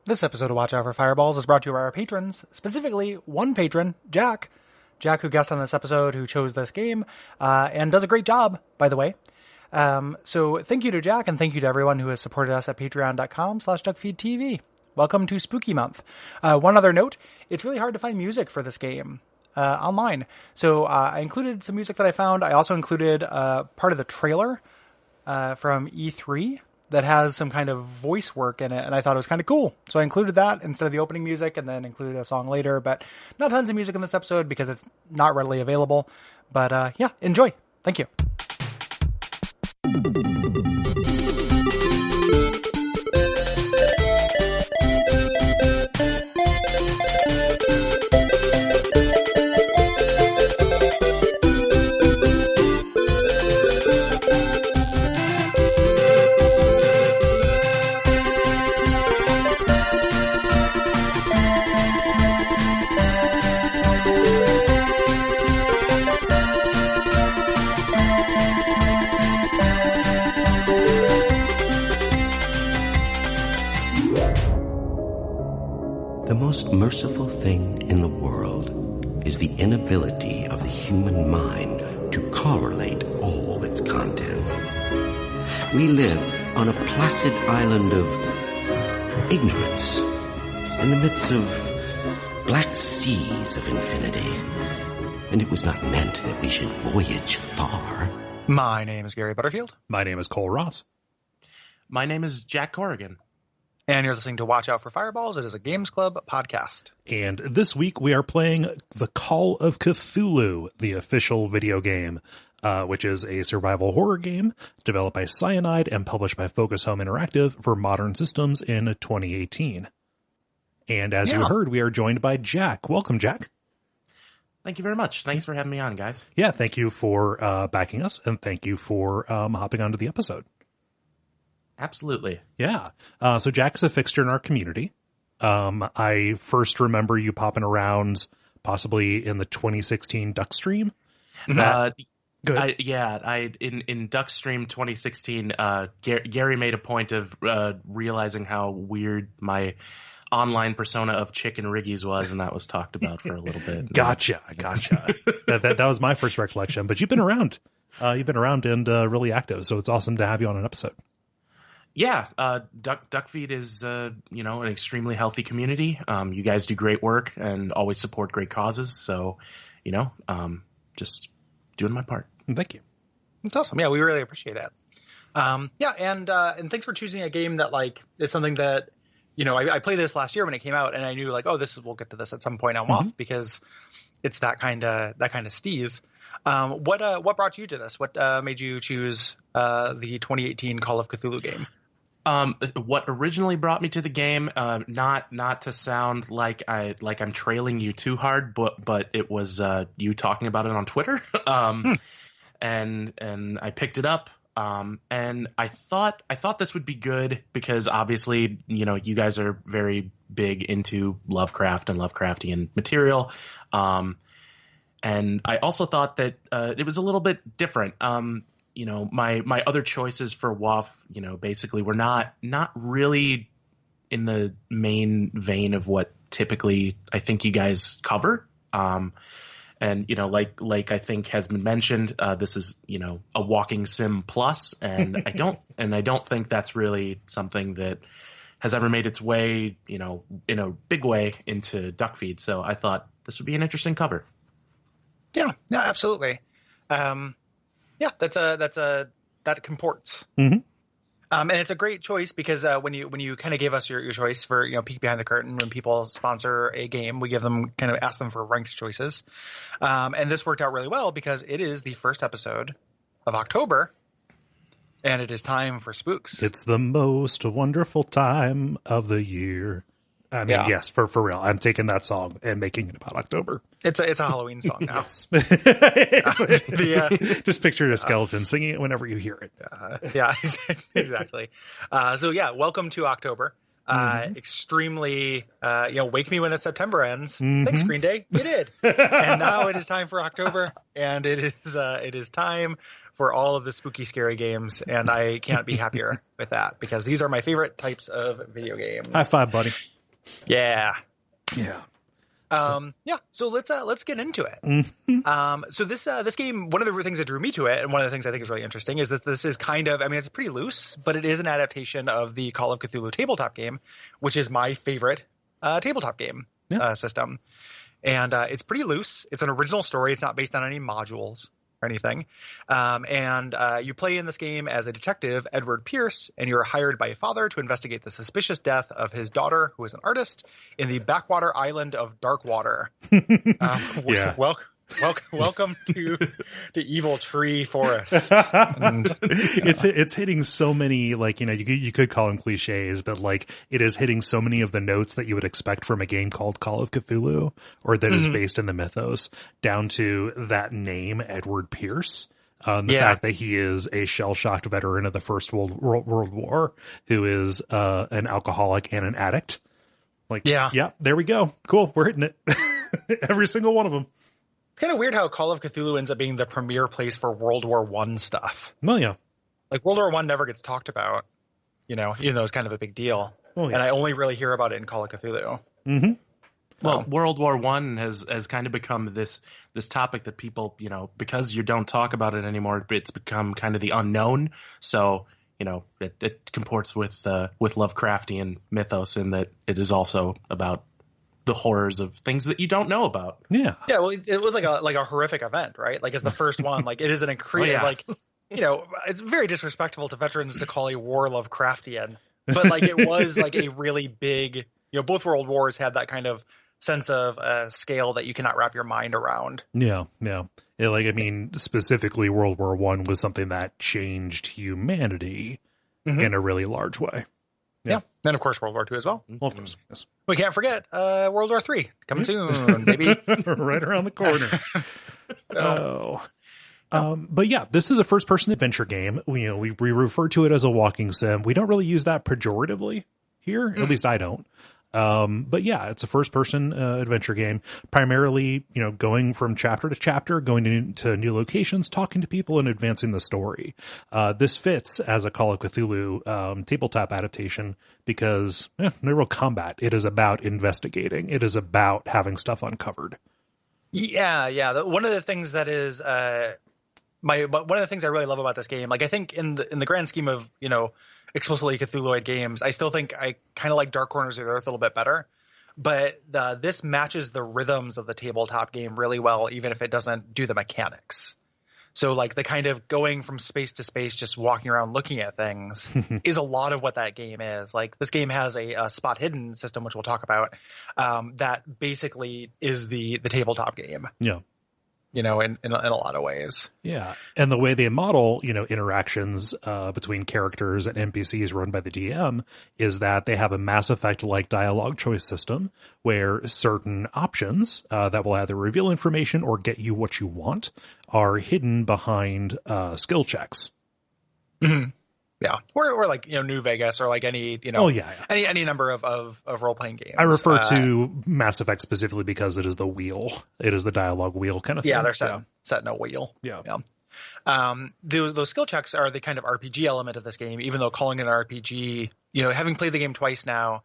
This episode of Watch Out for Fireballs is brought to you by our patrons, specifically one patron, Jack. Jack, who guessed on this episode, who chose this game, and does a great job, by the way. So thank you to Jack, and thank you to everyone who has supported us at patreon.com/Duckfeed.tv. Welcome to Spooky Month. One other note, it's really hard to find music for this game online. So I included some music that I found. I also included part of the trailer from E3 that has some kind of voice work in it, and I thought it was kind of cool. So I included that instead of the opening music, and then included a song later, but not tons of music in this episode because it's not readily available. But yeah, enjoy. Thank you. The most merciful thing in the world is the inability of the human mind to correlate all its contents. We live on a placid island of ignorance in the midst of black seas of infinity. And it was not meant that we should voyage far. My name is Gary Butterfield. My name is Cole Ross. My name is Jack Corrigan. And you're listening to Watch Out for Fireballs. It is a Games Club podcast. And this week we are playing the Call of Cthulhu, the official video game, which is a survival horror game developed by Cyanide and published by Focus Home Interactive for modern systems in 2018. And as you heard, we are joined by Jack. Welcome, Jack. Thank you very much. Thanks for having me on, guys. Yeah, thank you for backing us, and thank you for hopping onto the episode. Absolutely. Yeah. So Jack is a fixture in our community. I first remember you popping around possibly in the 2016 Duck stream. Good. In Duck stream 2016, Gary made a point of realizing how weird my online persona of Chicken Riggies was, and that was talked about for a little bit. Gotcha. That was my first recollection, but you've been around. And really active, so it's awesome to have you on an episode. Yeah, Duckfeed is, an extremely healthy community. You guys do great work and always support great causes. So, just doing my part. Thank you. It's awesome. Yeah, we really appreciate it. And thanks for choosing a game that is something that, I played this last year when it came out, and I knew we'll get to this at some point. I'm off because it's that kind of steez. What brought you to this? What made you choose the 2018 Call of Cthulhu game? What originally brought me to the game, not to sound like I'm trailing you too hard, but it was you talking about it on Twitter, and I picked it up, and I thought this would be good because obviously you guys are very big into Lovecraft and Lovecraftian material, and I also thought that it was a little bit different. My other choices for WoF, basically were not really in the main vein of what typically I think you guys cover. And like I think has been mentioned, this is a walking sim plus, and I don't think that's really something that has ever made its way, in a big way into Duckfeed. So I thought this would be an interesting cover. Yeah, absolutely. Yeah, that comports. Mm-hmm. And it's a great choice because when you kind of gave us your choice for peek behind the curtain, when people sponsor a game, we ask them for ranked choices, and this worked out really well because it is the first episode of October, and it is time for spooks. It's the most wonderful time of the year. I mean, yes, for real. I'm taking that song and making it about October. It's a Halloween song now. Just picture a skeleton singing it whenever you hear it. Yeah, exactly. Welcome to October. Extremely, wake me when the September ends. Thanks, Green Day. You did. And now it is time for October, and it is time for all of the spooky, scary games, and I can't be happier with that because these are my favorite types of video games. High five, buddy. Yeah. Yeah. So let's get into it. So this game, one of the things that drew me to it, and one of the things I think is really interesting, is that this is kind of, I mean, it's pretty loose, but it is an adaptation of the Call of Cthulhu tabletop game, which is my favorite tabletop game system. And it's pretty loose. It's an original story. It's not based on any modules or anything. And you play in this game as a detective, Edward Pierce, and you're hired by a father to investigate the suspicious death of his daughter, who is an artist, in the backwater island of Darkwater. Welcome to Evil Tree Forest. It's hitting so many, like, you could call them cliches, but like it is hitting so many of the notes that you would expect from a game called Call of Cthulhu, or that is based in the mythos, down to that name, Edward Pierce. The fact that he is a shell-shocked veteran of the First World War, who is an alcoholic and an addict. Like, there we go. Cool. We're hitting it. Every single one of them. It's kind of weird how Call of Cthulhu ends up being the premier place for World War I stuff. Well, yeah. Like, World War I never gets talked about, even though it's kind of a big deal. Oh, yeah. And I only really hear about it in Call of Cthulhu. Mm-hmm. Well, World War I has kind of become this topic that people, because you don't talk about it anymore, it's become kind of the unknown. So, it comports with Lovecraftian mythos in that it is also about the horrors of things that you don't know about. Yeah. Yeah. Well, it was like a horrific event, right? Like, it's the first one. Like, it is an it's very disrespectful to veterans to call a war Lovecraftian, but like, it was like a really big, both world wars had that kind of sense of scale that you cannot wrap your mind around. Yeah. Specifically World War I was something that changed humanity in a really large way. Yeah. And of course, World War II as well. Well, of course, yes. We can't forget World War III coming soon, baby. Right around the corner. But yeah, this is a first-person adventure game. We refer to it as a walking sim. We don't really use that pejoratively here. At least I don't. But yeah, it's a first-person adventure game, primarily, going from chapter to chapter, going to new locations, talking to people, and advancing the story. This fits as a Call of Cthulhu tabletop adaptation because no real combat. It is about investigating. It is about having stuff uncovered. Yeah. One of the things that is one of the things I really love about this game, like, I think in the grand scheme of explicitly Cthulhuid games, I still think I kind of like Dark Corners of the Earth a little bit better, but this matches the rhythms of the tabletop game really well, even if it doesn't do the mechanics. So like the kind of going from space to space, just walking around looking at things is a lot of what that game is. Like, this game has a spot hidden system, which we'll talk about, that basically is the tabletop game. Yeah. In a lot of ways. Yeah. And the way they model, interactions between characters and NPCs run by the DM is that they have a Mass Effect-like dialogue choice system where certain options that will either reveal information or get you what you want are hidden behind skill checks. Mm-hmm. Yeah. Or like, New Vegas, or like any, any number of role-playing games. I refer to Mass Effect specifically because it is the wheel. It is the dialogue wheel kind of thing. Yeah, they're set in a wheel. Yeah. Those skill checks are the kind of RPG element of this game, even though calling it an RPG, having played the game twice now,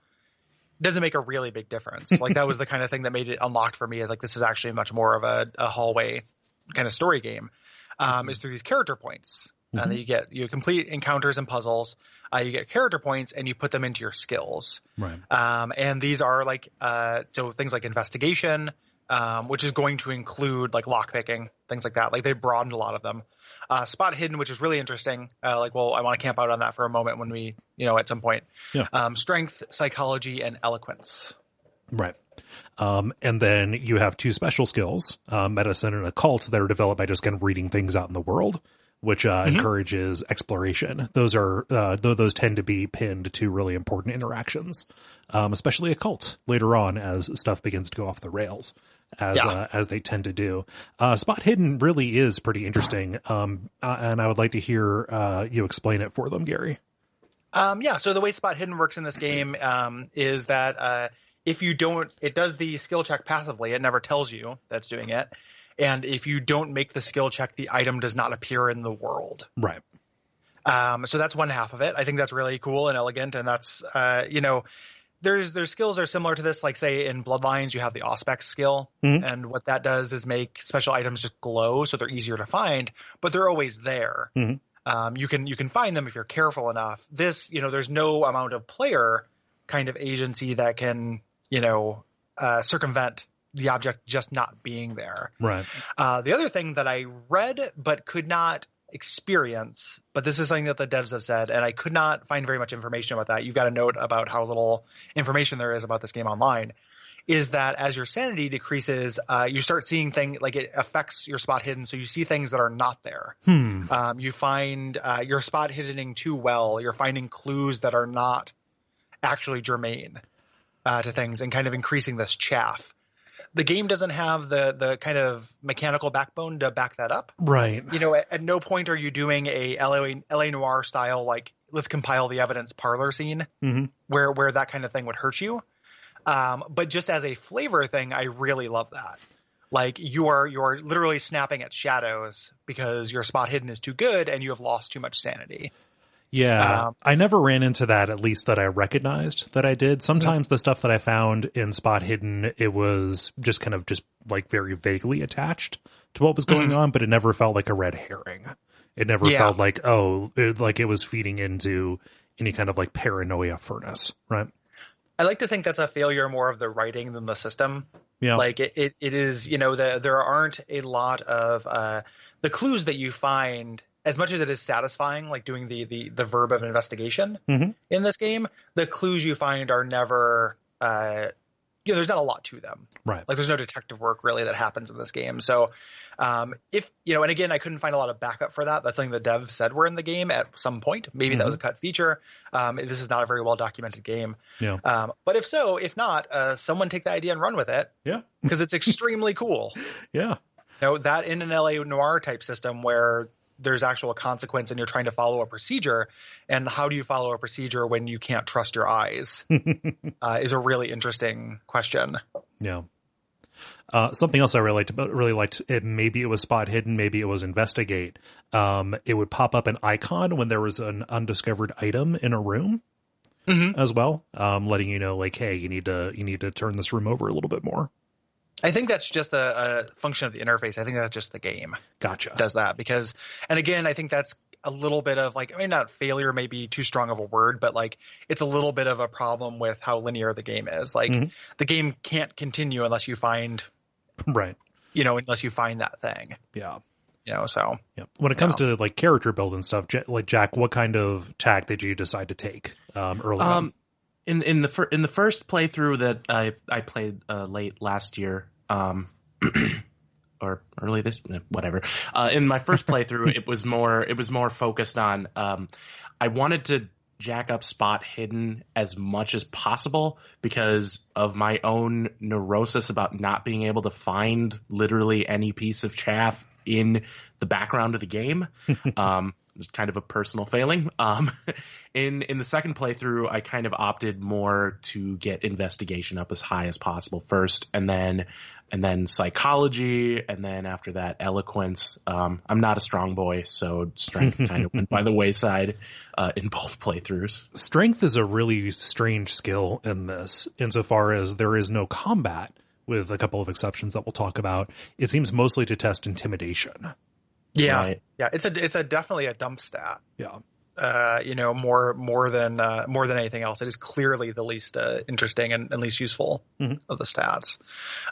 doesn't make a really big difference. Like, that was the kind of thing that made it unlocked for me. Like, this is actually much more of a hallway kind of story game, is through these character points. And then you complete encounters and puzzles. You get character points and you put them into your skills. Right. And these are like, so things like investigation, which is going to include like lockpicking, things like that. Like, they broadened a lot of them. Spot hidden, which is really interesting. I want to camp out on that for a moment when we, at some point. Yeah. Strength, psychology, and eloquence. Right. And then you have two special skills, medicine and occult, that are developed by just kind of reading things out in the world, which encourages exploration. Those tend to be pinned to really important interactions, especially occult later on as stuff begins to go off the rails, as they tend to do. Spot hidden really is pretty interesting, and I would like to hear you explain it for them, Gary. So the way spot hidden works in this game is that if you don't, it does the skill check passively. It never tells you that's doing it. And if you don't make the skill check, the item does not appear in the world. Right. So that's one half of it. I think that's really cool and elegant. And that's, there's skills that are similar to this. Like say in Bloodlines, you have the Auspex skill, and what that does is make special items just glow, so they're easier to find, but they're always there. You can find them if you're careful enough. This, there's no amount of player kind of agency that can, circumvent the object just not being there. Right. The other thing that I read but could not experience, but this is something that the devs have said, and I could not find very much information about that. You've got a note about how little information there is about this game online, is that as your sanity decreases, you start seeing things like it affects your spot hidden. So you see things that are not there. You find your spot hiddening too well. You're finding clues that are not actually germane to things, and kind of increasing this chaff. The game doesn't have the kind of mechanical backbone to back that up. Right. At no point are you doing a LA Noire style, like, let's compile the evidence parlor scene where that kind of thing would hurt you. But just as a flavor thing, I really love that. Like you are literally snapping at shadows because your spot hidden is too good and you have lost too much sanity. Yeah, I never ran into that, at least that I recognized that I did. Sometimes the stuff that I found in Spot Hidden, it was just kind of just like very vaguely attached to what was going on, but it never felt like a red herring. It never felt like, like it was feeding into any kind of like paranoia furnace, right? I like to think that's a failure more of the writing than the system. Yeah. Like it is, there aren't a lot of the clues that you find. As much as it is satisfying, like doing the verb of investigation in this game, the clues you find are never, there's not a lot to them. Right. Like there's no detective work really that happens in this game. So if, and again, I couldn't find a lot of backup for that. That's something the devs said were in the game at some point. Maybe that was a cut feature. This is not a very well documented game. Yeah. But if not, someone take the idea and run with it. Yeah. Because it's extremely cool. Yeah. That in an LA Noire type system where there's actual consequence and you're trying to follow a procedure, and how do you follow a procedure when you can't trust your eyes is a really interesting question. Yeah. Something else I really liked it. Maybe it was Spot Hidden, maybe it was Investigate. It would pop up an icon when there was an undiscovered item in a room as well, letting you know, like, hey, you need to turn this room over a little bit more. I think that's just a function of the interface. I think that's just the game. Gotcha. Does that because, and again, I think that's a little bit of like, I mean, not failure, maybe too strong of a word, but like it's a little bit of a problem with how linear the game is. Like the game can't continue unless you find, right. Unless you find that thing. Yeah. So yeah. When it comes to like character build and stuff, like Jack, what kind of tack did you decide to take early on? In the first playthrough that I played late last year, or early this, whatever. In my first playthrough, it was more focused on. I wanted to jack up Spot Hidden as much as possible because of my own neurosis about not being able to find literally any piece of chaff in the background of the game. It's kind of a personal failing. In the second playthrough, I kind of opted more to get investigation up as high as possible first, and then psychology, and then after that eloquence. I'm not a strong boy, so strength kind of went by the wayside in both playthroughs. Strength is a really strange skill in this, insofar as there is no combat, with a couple of exceptions that we'll talk about. It seems mostly to test intimidation. Yeah, right? Yeah, it's definitely a dump stat. Yeah, more than anything else, it is clearly the least interesting and least useful of the stats.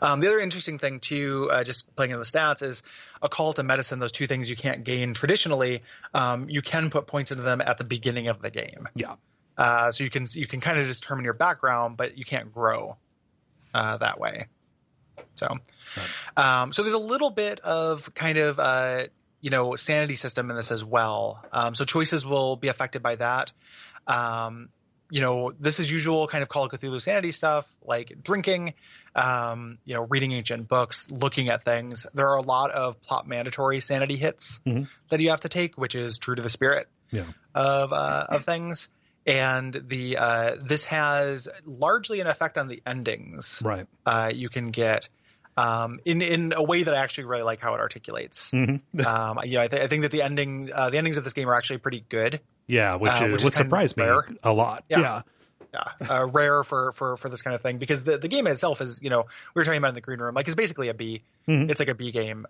The other interesting thing too, just playing in the stats, is occult and medicine. Those two things you can't gain traditionally. You can put points into them at the beginning of the game. Yeah, so you can kind of determine your background, but you can't grow that way. So, so there's a little bit of kind of sanity system in this as well. So choices will be affected by that. This is usual kind of Call of Cthulhu sanity stuff, like drinking, reading ancient books, looking at things. There are a lot of plot mandatory sanity hits that you have to take, which is true to the spirit of things. And this has largely an effect on the endings. Right. You can get in a way that I actually really like how it articulates. I think that the endings of this game are actually pretty good. Yeah, which would surprise me a lot. Yeah. rare for this kind of thing, because the game itself is, we were talking about in the green room, like, it's basically a B. Mm-hmm. It's like a B game.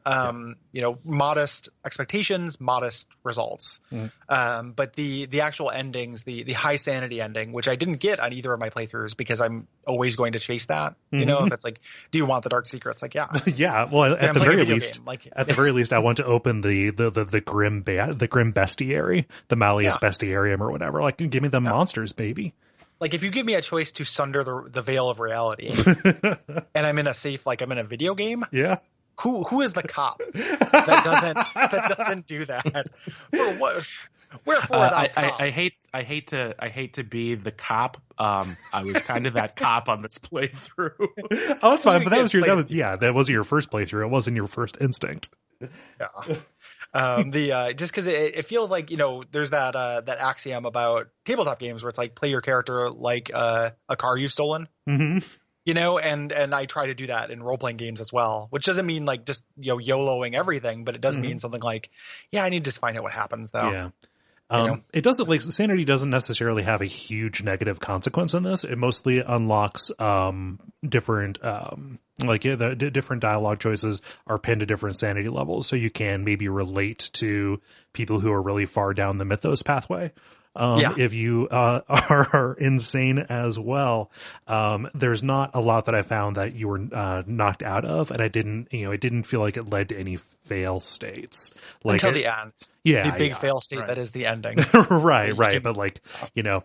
Modest expectations, modest results. Mm-hmm. But the actual endings, the high sanity ending, which I didn't get on either of my playthroughs because I'm always going to chase that. Mm-hmm. If it's like, do you want the dark secrets? Like, yeah. Yeah. Well, at the very least, the very least, I want to open the grim bestiary, the Malleus bestiarium or whatever. Like, give me the monsters, baby. Like, if you give me a choice to sunder the veil of reality and I'm in a safe, like I'm in a video game. Yeah. Who is the cop that doesn't do that? For what? Wherefore that cop? I hate to be the cop. I was kind of that cop on this playthrough. Oh, that's fine. But that was your first playthrough. It wasn't your first instinct. Yeah. Just because it feels like, there's that axiom about tabletop games where it's like, play your character like a car you've stolen. Mm-hmm. And I try to do that in role-playing games as well, which doesn't mean like just, YOLOing everything, but it does mean something like, I need to find out what happens though. Yeah. It doesn't, like, sanity doesn't necessarily have a huge negative consequence in this. It mostly unlocks different the different dialogue choices are pinned to different sanity levels, so you can maybe relate to people who are really far down the mythos pathway. If you are insane as well. There's not a lot that I found that you were knocked out of, and it didn't feel like it led to any fail states. Like, until the end. Yeah. The big fail state that is the ending. Right. But like,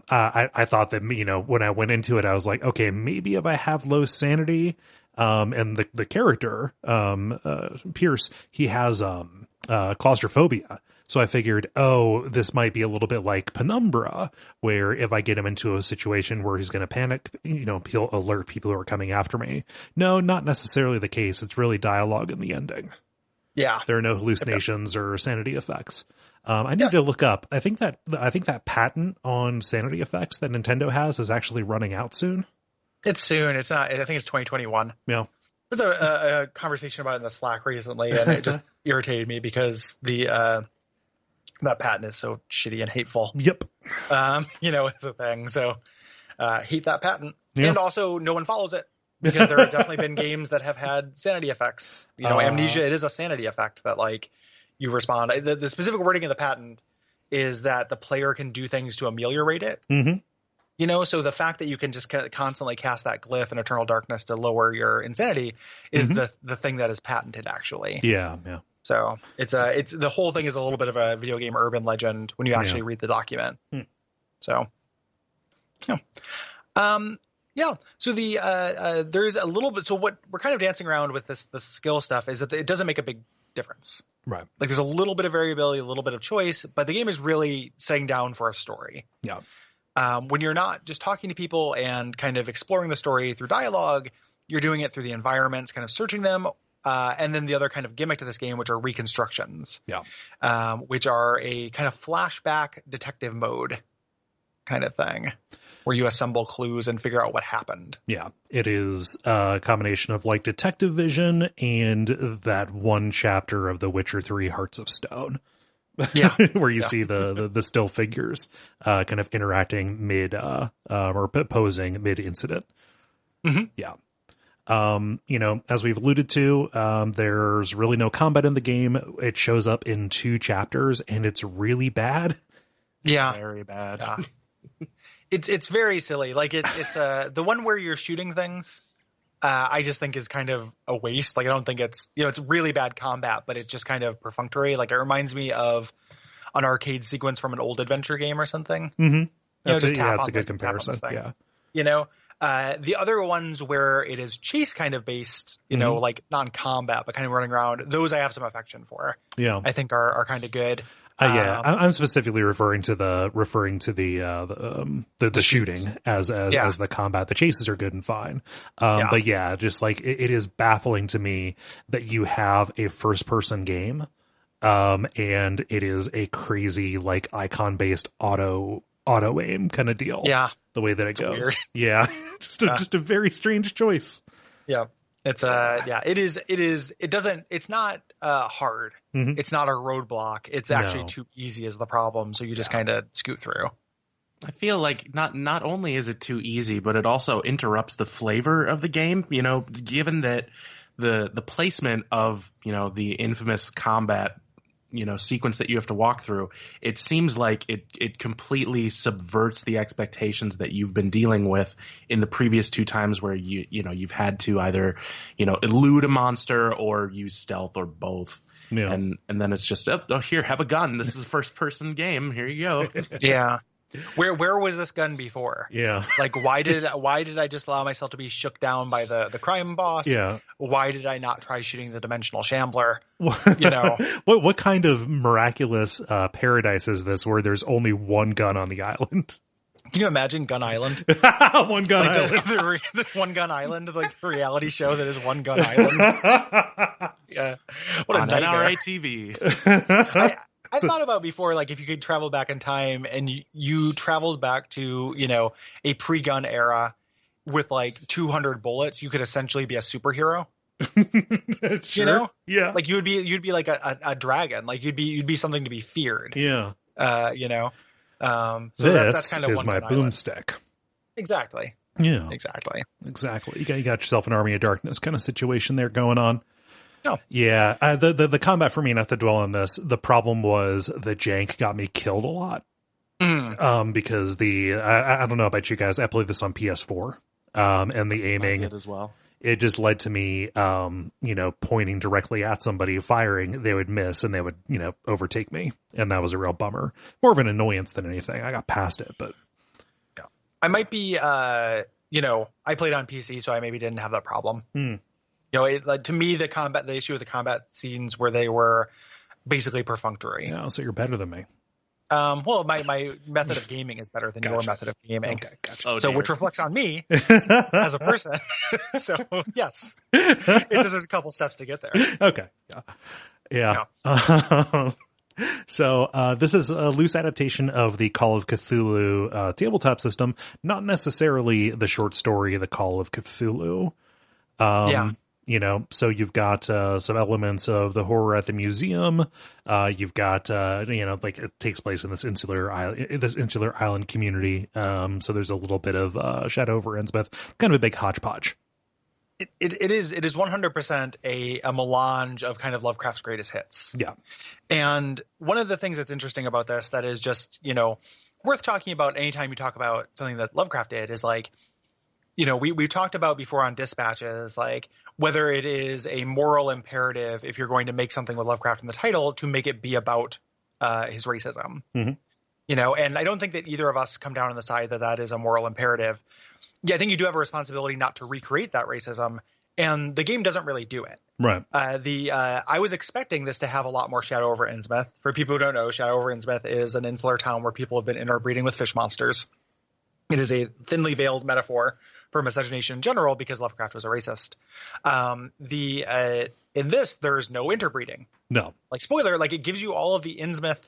I thought that, when I went into it, I was like, okay, maybe if I have low sanity, and the character, Pierce, he has, claustrophobia. So I figured, this might be a little bit like Penumbra, where if I get him into a situation where he's going to panic, he'll alert people who are coming after me. No, not necessarily the case. It's really dialogue in the ending. Yeah. There are no hallucinations or sanity effects. I need to look up. I think that patent on sanity effects that Nintendo has is actually running out soon. It's soon. It's not. I think it's 2021. Yeah. There's a conversation about it in the Slack recently, and it just irritated me because that patent is so shitty and hateful. Yep. It's a thing. So, hate that patent. Yeah. And also, no one follows it because there have definitely been games that have had sanity effects. Amnesia, it is a sanity effect that, like, you respond. The specific wording in the patent is that the player can do things to ameliorate it. Mm-hmm. So the fact that you can just constantly cast that glyph in Eternal Darkness to lower your insanity is the thing that is patented, actually. Yeah. So it's the whole thing is a little bit of a video game urban legend when you actually read the document. So, So there's a little bit. So what we're kind of dancing around with this skill stuff is that it doesn't make a big difference. Right. Like, there's a little bit of variability, a little bit of choice, but the game is really setting down for a story. Yeah. When you're not just talking to people and kind of exploring the story through dialogue, you're doing it through the environments, kind of searching them. And then the other kind of gimmick to this game, which are reconstructions. Yeah. Which are a kind of flashback detective mode kind of thing, where you assemble clues and figure out what happened. Yeah. It is a combination of like detective vision and that one chapter of The Witcher 3 Hearts of Stone. Yeah. Where you see the still figures kind of interacting mid or posing mid incident. Mm-hmm. Yeah. As we've alluded to, there's really no combat in the game. It shows up in 2 chapters and it's really bad. Yeah. Very bad. Yeah. It's very silly. Like it's the one where you're shooting things. I just think is kind of a waste. Like, I don't think it's really bad combat, but it's just kind of perfunctory. Like, it reminds me of an arcade sequence from an old adventure game or something. Mm-hmm. That's a good comparison. Yeah. The other ones where it is chase kind of based, like non-combat, but kind of running around, those I have some affection for. Yeah. I think are kind of good. I'm specifically referring to the shooting as the combat. The chases are good and fine. But yeah, just like it is baffling to me that you have a first person game, and it is a crazy like icon based auto aim kind of deal. Yeah. The way that it goes. Weird. Yeah. just a very strange choice. Yeah. It's it's not hard. Mm-hmm. It's not a roadblock. It's actually too easy is the problem. So you just kind of scoot through. I feel like not only is it too easy, but it also interrupts the flavor of the game. You know, given that the placement of, you know, the infamous combat, you know, sequence that you have to walk through, it seems like it completely subverts the expectations that you've been dealing with in the previous two times where you've had to either, you know, elude a monster or use stealth or both. Yeah. And then it's just, oh, here, have a gun. This is a first person game. Here you go. Yeah. Where was this gun before? Yeah. Like, why did I just allow myself to be shook down by the crime boss? Yeah. Why did I not try shooting the dimensional shambler? You know, what kind of miraculous paradise is this where there's only one gun on the island? Can you imagine Gun Island? One gun island. The One Gun Island, like the reality show that is One Gun Island. Yeah. What a on nightmare. NRA TV. I thought about before, like, if you could travel back in time and you traveled back to, you know, a pre-gun era with like 200 bullets, you could essentially be a superhero. Sure. You know? Yeah. Like you'd be like a dragon. Like you'd be something to be feared. Yeah. You know? So this that's kind of is One my Gun Island. boomstick. Exactly. Yeah. Exactly. Exactly. You got yourself an Army of Darkness kind of situation there going on. No. Yeah. The combat for me, not to dwell on this, the problem was the jank got me killed a lot. Because I don't know about you guys, I played this on PS4. And the aiming I did as well. It just led to me, you know, pointing directly at somebody, firing, they would miss and they would, you know, overtake me. And that was a real bummer. More of an annoyance than anything. I got past it, but. Yeah. I might be, you know, I played on PC, so I maybe didn't have that problem. You know, like, to me, the issue with the combat scenes where they were basically perfunctory. No, so you're better than me. Well, my method of gaming is better than your method of gaming. Okay, gotcha. Oh, so dear. which reflects on me as a person. So yes, it's just a couple steps to get there. Okay. Yeah. So this is a loose adaptation of the Call of Cthulhu tabletop system, not necessarily the short story, The Call of Cthulhu. You know, so you've got some elements of the horror at the museum. You've got, you know, like it takes place in this insular island community. So there's a little bit of Shadow over Innsmouth, kind of a big hodgepodge. It is 100% a melange of kind of Lovecraft's greatest hits. Yeah. And one of the things that's interesting about this that is just, you know, worth talking about anytime you talk about something that Lovecraft did is like, you know, we've talked about before on Dispatches, like whether it is a moral imperative if you're going to make something with Lovecraft in the title to make it be about his racism. You know, and I don't think that either of us come down on the side that is a moral imperative. Yeah, I think you do have a responsibility not to recreate that racism, and the game doesn't really do it. Right. I was expecting this to have a lot more Shadow over Innsmouth. For people who don't know, Shadow over Innsmouth is an insular town where people have been interbreeding with fish monsters. It is a thinly veiled metaphor for miscegenation in general because Lovecraft was a racist. In this, there's no interbreeding. No. Like, spoiler, like it gives you all of the Innsmouth,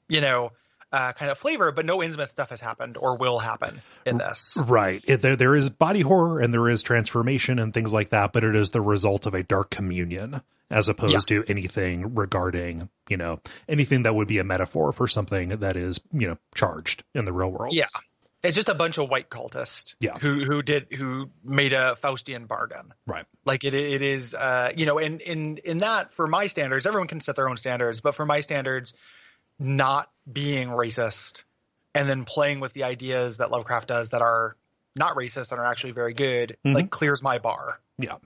you know, kind of flavor, but no Innsmouth stuff has happened or will happen in this. Right. There is body horror and there is transformation and things like that, but it is the result of a dark communion as opposed to anything regarding, you know, anything that would be a metaphor for something that is, you know, charged in the real world. Yeah. It's just a bunch of white cultists who made a Faustian bargain. Right. Like it is, you know, in that, for my standards, everyone can set their own standards, but for my standards, not being racist and then playing with the ideas that Lovecraft does that are not racist and are actually very good, like clears my bar. Yeah.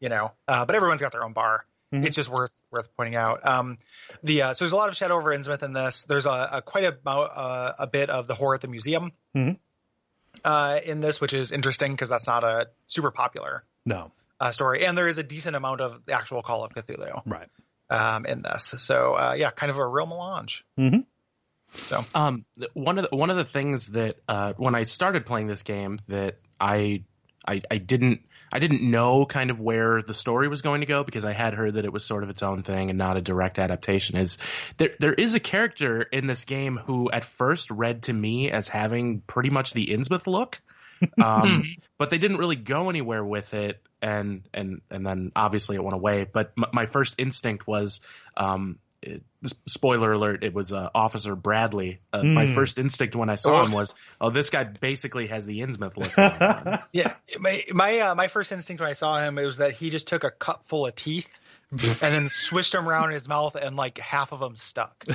You know, but everyone's got their own bar. It's just worth pointing out. So there's a lot of Shadow over Innsmouth in this. There's quite a bit of the horror at the museum in this, which is interesting because that's not a super popular story. And there is a decent amount of the actual Call of Cthulhu in this. So kind of a real melange. So one of the things that when I started playing this game that I didn't know kind of where the story was going to go because I had heard that it was sort of its own thing and not a direct adaptation. Is there is a character in this game who at first read to me as having pretty much the Innsmouth look, but they didn't really go anywhere with it, and then obviously it went away. But my first instinct was spoiler alert, it was Officer Bradley. My first instinct when I saw him was, this guy basically has the Innsmouth look going on. Yeah, my first instinct when I saw him, it was that he just took a cup full of teeth and then swished them around in his mouth, and like half of them stuck.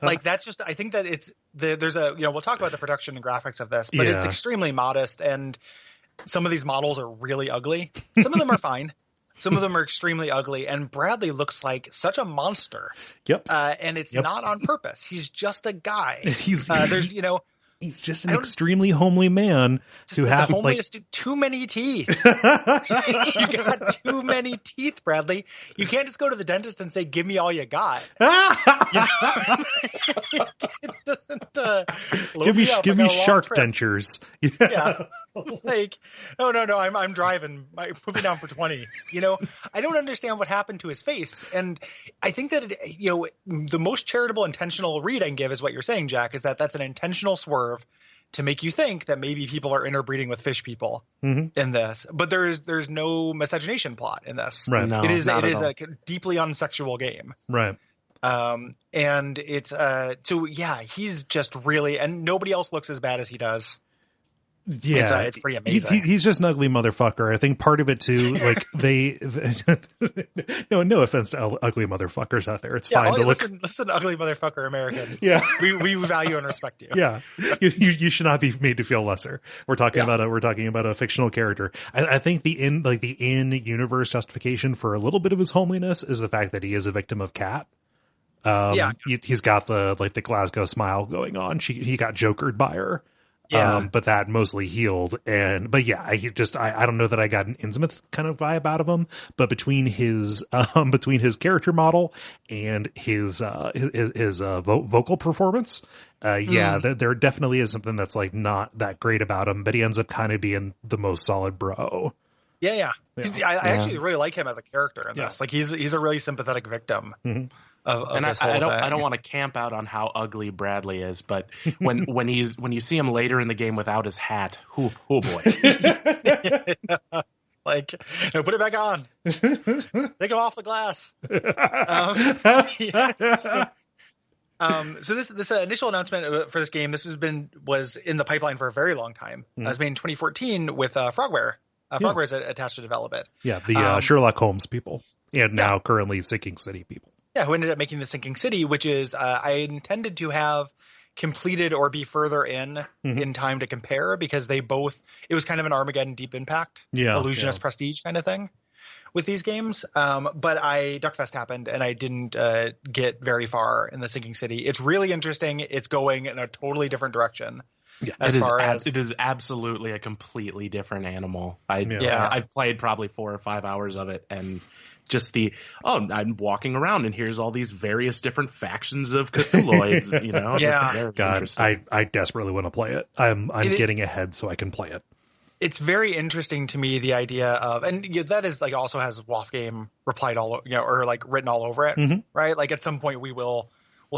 Like that's just, I think that there's we'll talk about the production and graphics of this, but it's extremely modest, and some of these models are really ugly. Some of them are fine. Some of them are extremely ugly, and Bradley looks like such a monster. Yep. And it's not on purpose. He's just a guy. He's just an extremely homely man who has too many teeth. You got too many teeth, Bradley. You can't just go to the dentist and say, "Give me all you got." Give me shark dentures. Yeah. Like, no, I'm driving. I'm moving down for 20. I don't understand what happened to his face. And I think that, the most charitable intentional read I can give is what you're saying, Jack, is that's an intentional swerve to make you think that maybe people are interbreeding with fish people in this. But there's no miscegenation plot in this. Right. No, it is a deeply unsexual game. Right. And it's, he's just really, and nobody else looks as bad as he does. Yeah, it's pretty amazing. He's just an ugly motherfucker. I think part of it too, like no offense to ugly motherfuckers out there. It's fine to listen, ugly motherfucker Americans. Yeah, we value and respect you. Yeah, you should not be made to feel lesser. We're talking about a fictional character. I think the in universe justification for a little bit of his homeliness is the fact that he is a victim of Cat. He's got the Glasgow smile going on. He got jokered by her. Yeah. But that mostly healed. I don't know that I got an Innsmouth kind of vibe out of him, but between his character model and his vocal performance, there definitely is something that's like not that great about him, but he ends up kind of being the most solid bro. Yeah. I actually really like him as a character in this. Like he's a really sympathetic victim. Mm-hmm. I don't want to camp out on how ugly Bradley is, but when you see him later in the game without his hat, oh boy. Like, put it back on. Take him off the glass. So this initial announcement for this game, was in the pipeline for a very long time. It was made in 2014 with Frogware. Frogware is attached to develop it. Yeah, the Sherlock Holmes people, and now currently Sinking City people. Yeah, who ended up making the Sinking City, which is I intended to have completed or be further in time to compare, because it was kind of an Armageddon Deep Impact, illusionist prestige kind of thing with these games. But Duckfest happened and I didn't get very far in the Sinking City. It's really interesting. It's going in a totally different direction. Yeah, it is absolutely a completely different animal. I've played probably 4 or 5 hours of it, and just I'm walking around and here's all these various different factions of Cthulhuoids, Yeah. God, I desperately want to play it. I'm getting ahead so I can play it. It's very interesting to me, the idea of, and that is like also has WAF game replied or like written all over it, right? Like at some point we'll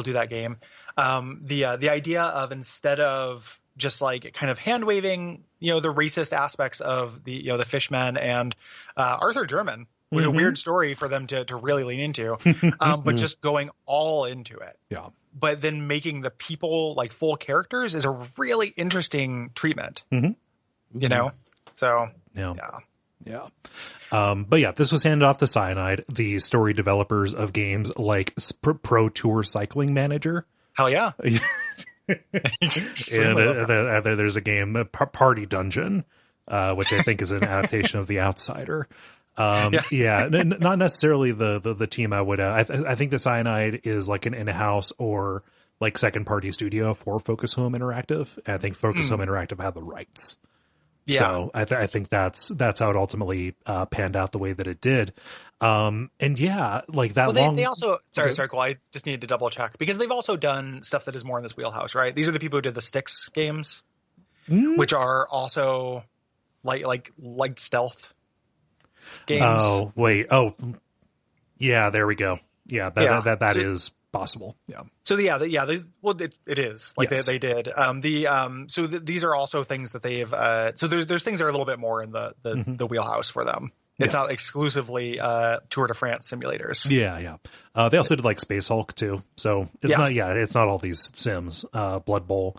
do that game. The idea of, instead of just like kind of hand waving, the racist aspects of the fishmen and Arthur German, was a weird story for them to really lean into, but just going all into it. Yeah. But then making the people like full characters is a really interesting treatment. So yeah. But yeah, this was handed off to Cyanide, the story developers of games like Pro Tour Cycling Manager. Hell yeah. And there's a game, Party Dungeon, which I think is an adaptation of The Outsider. Not necessarily the team I would. I think the Cyanide is like an in-house or like second party studio for Focus Home Interactive. And I think Focus Home Interactive had the rights. Yeah. So I think that's how it ultimately panned out the way that it did. Like that. Well, they also sorry, Cole. I just needed to double check, because they've also done stuff that is more in this wheelhouse, right? These are the people who did the Styx games, which are also like stealth games. Oh wait. Oh yeah. There we go. Yeah. That is possible. Yeah. So it is like they did. These are also things that they've. So there's things that are a little bit more in the wheelhouse for them. It's not exclusively Tour de France simulators. Yeah. They also did like Space Hulk too. So it's it's not all these sims. Blood Bowl.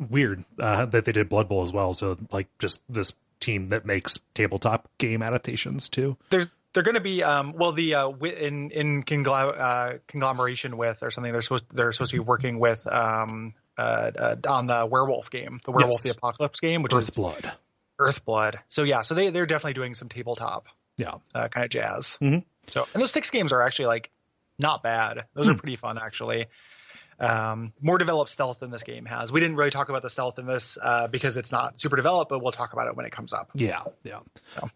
Weird that they did Blood Bowl as well. So like just this team that makes tabletop game adaptations too. They're going to be in conglomeration with or something. They're supposed to be working with on the werewolf game, the Werewolf the Apocalypse game, which is Earthblood. So they're definitely doing some tabletop kind of jazz. Mm-hmm. So, and those 6 games are actually like not bad. Those are pretty fun actually. More developed stealth than this game has. We didn't really talk about the stealth in this because it's not super developed, but we'll talk about it when it comes up. Yeah. So.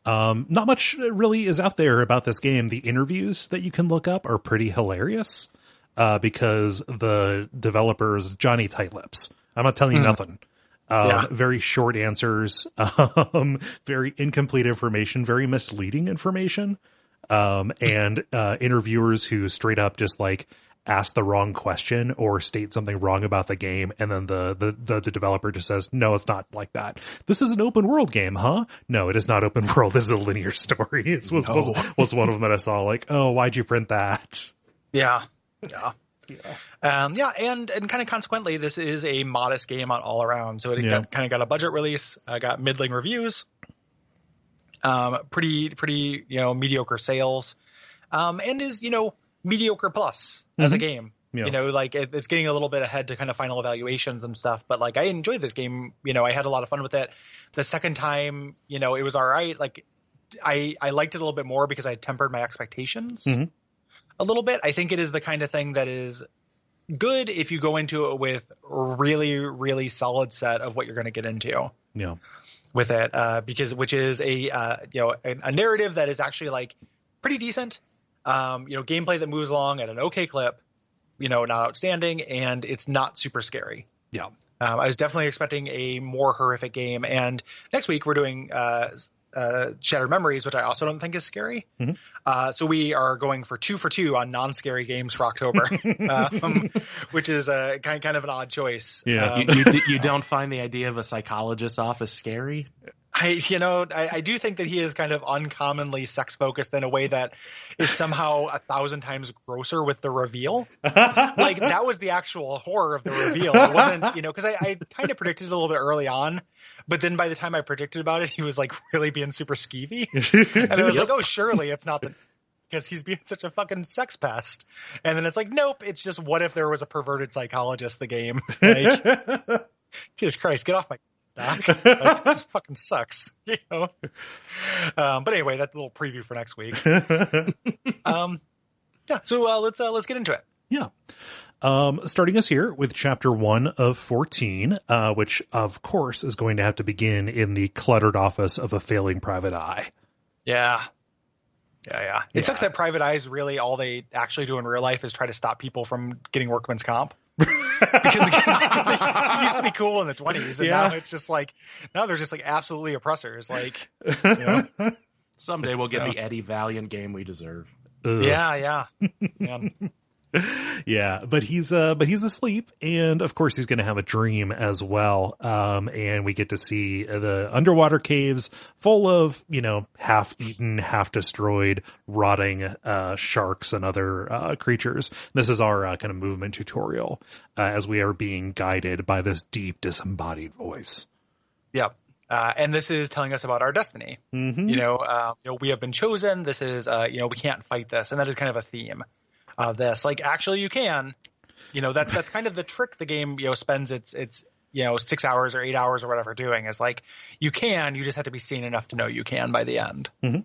Not much really is out there about this game. The interviews that you can look up are pretty hilarious because the developers, Johnny Tightlips, I'm not telling you nothing. Very short answers, very incomplete information, very misleading information, and interviewers who straight up just like ask the wrong question or state something wrong about the game, and then the developer just says, no, it's not like that. This is an open world game, huh? No, it is not open world. This is a linear story. It was one of them that I saw, like, oh, why'd you print that? Yeah. And kind of consequently, this is a modest game on all around. So it got a budget release, got middling reviews, pretty mediocre sales, and is mediocre plus as a game. Like it's getting a little bit ahead to kind of final evaluations and stuff. But like I enjoyed this game. I had a lot of fun with it. The second time, it was all right. Like I liked it a little bit more because I tempered my expectations a little bit. I think it is the kind of thing that is good if you go into it with a really, really solid set of what you're going to get into. Yeah. With it, which is a narrative that is actually like pretty decent. Gameplay that moves along at an okay clip, not outstanding, and it's not super scary. Yeah. I was definitely expecting a more horrific game. And next week we're doing Shattered Memories, which I also don't think is scary. So we are going for 2 for 2 on non-scary games for October, which is a kind of an odd choice. Yeah. You don't find the idea of a psychologist's office scary? I do think that he is kind of uncommonly sex focused in a way that is somehow 1,000 times grosser with the reveal. Like that was the actual horror of the reveal. It wasn't, because I kind of predicted it a little bit early on, but then by the time I predicted about it, he was like really being super skeevy. And I was like, oh, surely it's not because he's being such a fucking sex pest. And then it's like, nope, it's just what if there was a perverted psychologist, the game. Like, Jesus Christ, get off my Doc. Like, this fucking sucks, But anyway, that's a little preview for next week. So let's get into it. Yeah. Starting us here with chapter 1 of 14, which of course is going to have to begin in the cluttered office of a failing private eye. Yeah. It sucks that private eyes really all they actually do in real life is try to stop people from getting workman's comp. because they used to be cool in the 20s, and now it's just like they're just like absolutely oppressors. Like, someday we'll get the Eddie Valiant game we deserve. Yeah. Yeah, but he's asleep, and of course he's going to have a dream as well. And we get to see the underwater caves full of, half eaten, half destroyed, rotting sharks and other creatures. This is our kind of movement tutorial as we are being guided by this deep disembodied voice. Yep. And this is telling us about our destiny. Mm-hmm. We have been chosen. This is, we can't fight this. And that is kind of a theme of this. Like, actually you can, that's kind of the trick the game, spends its 6 hours or 8 hours or whatever doing is like, you just have to be seen enough to know you can by the end. Mm-hmm.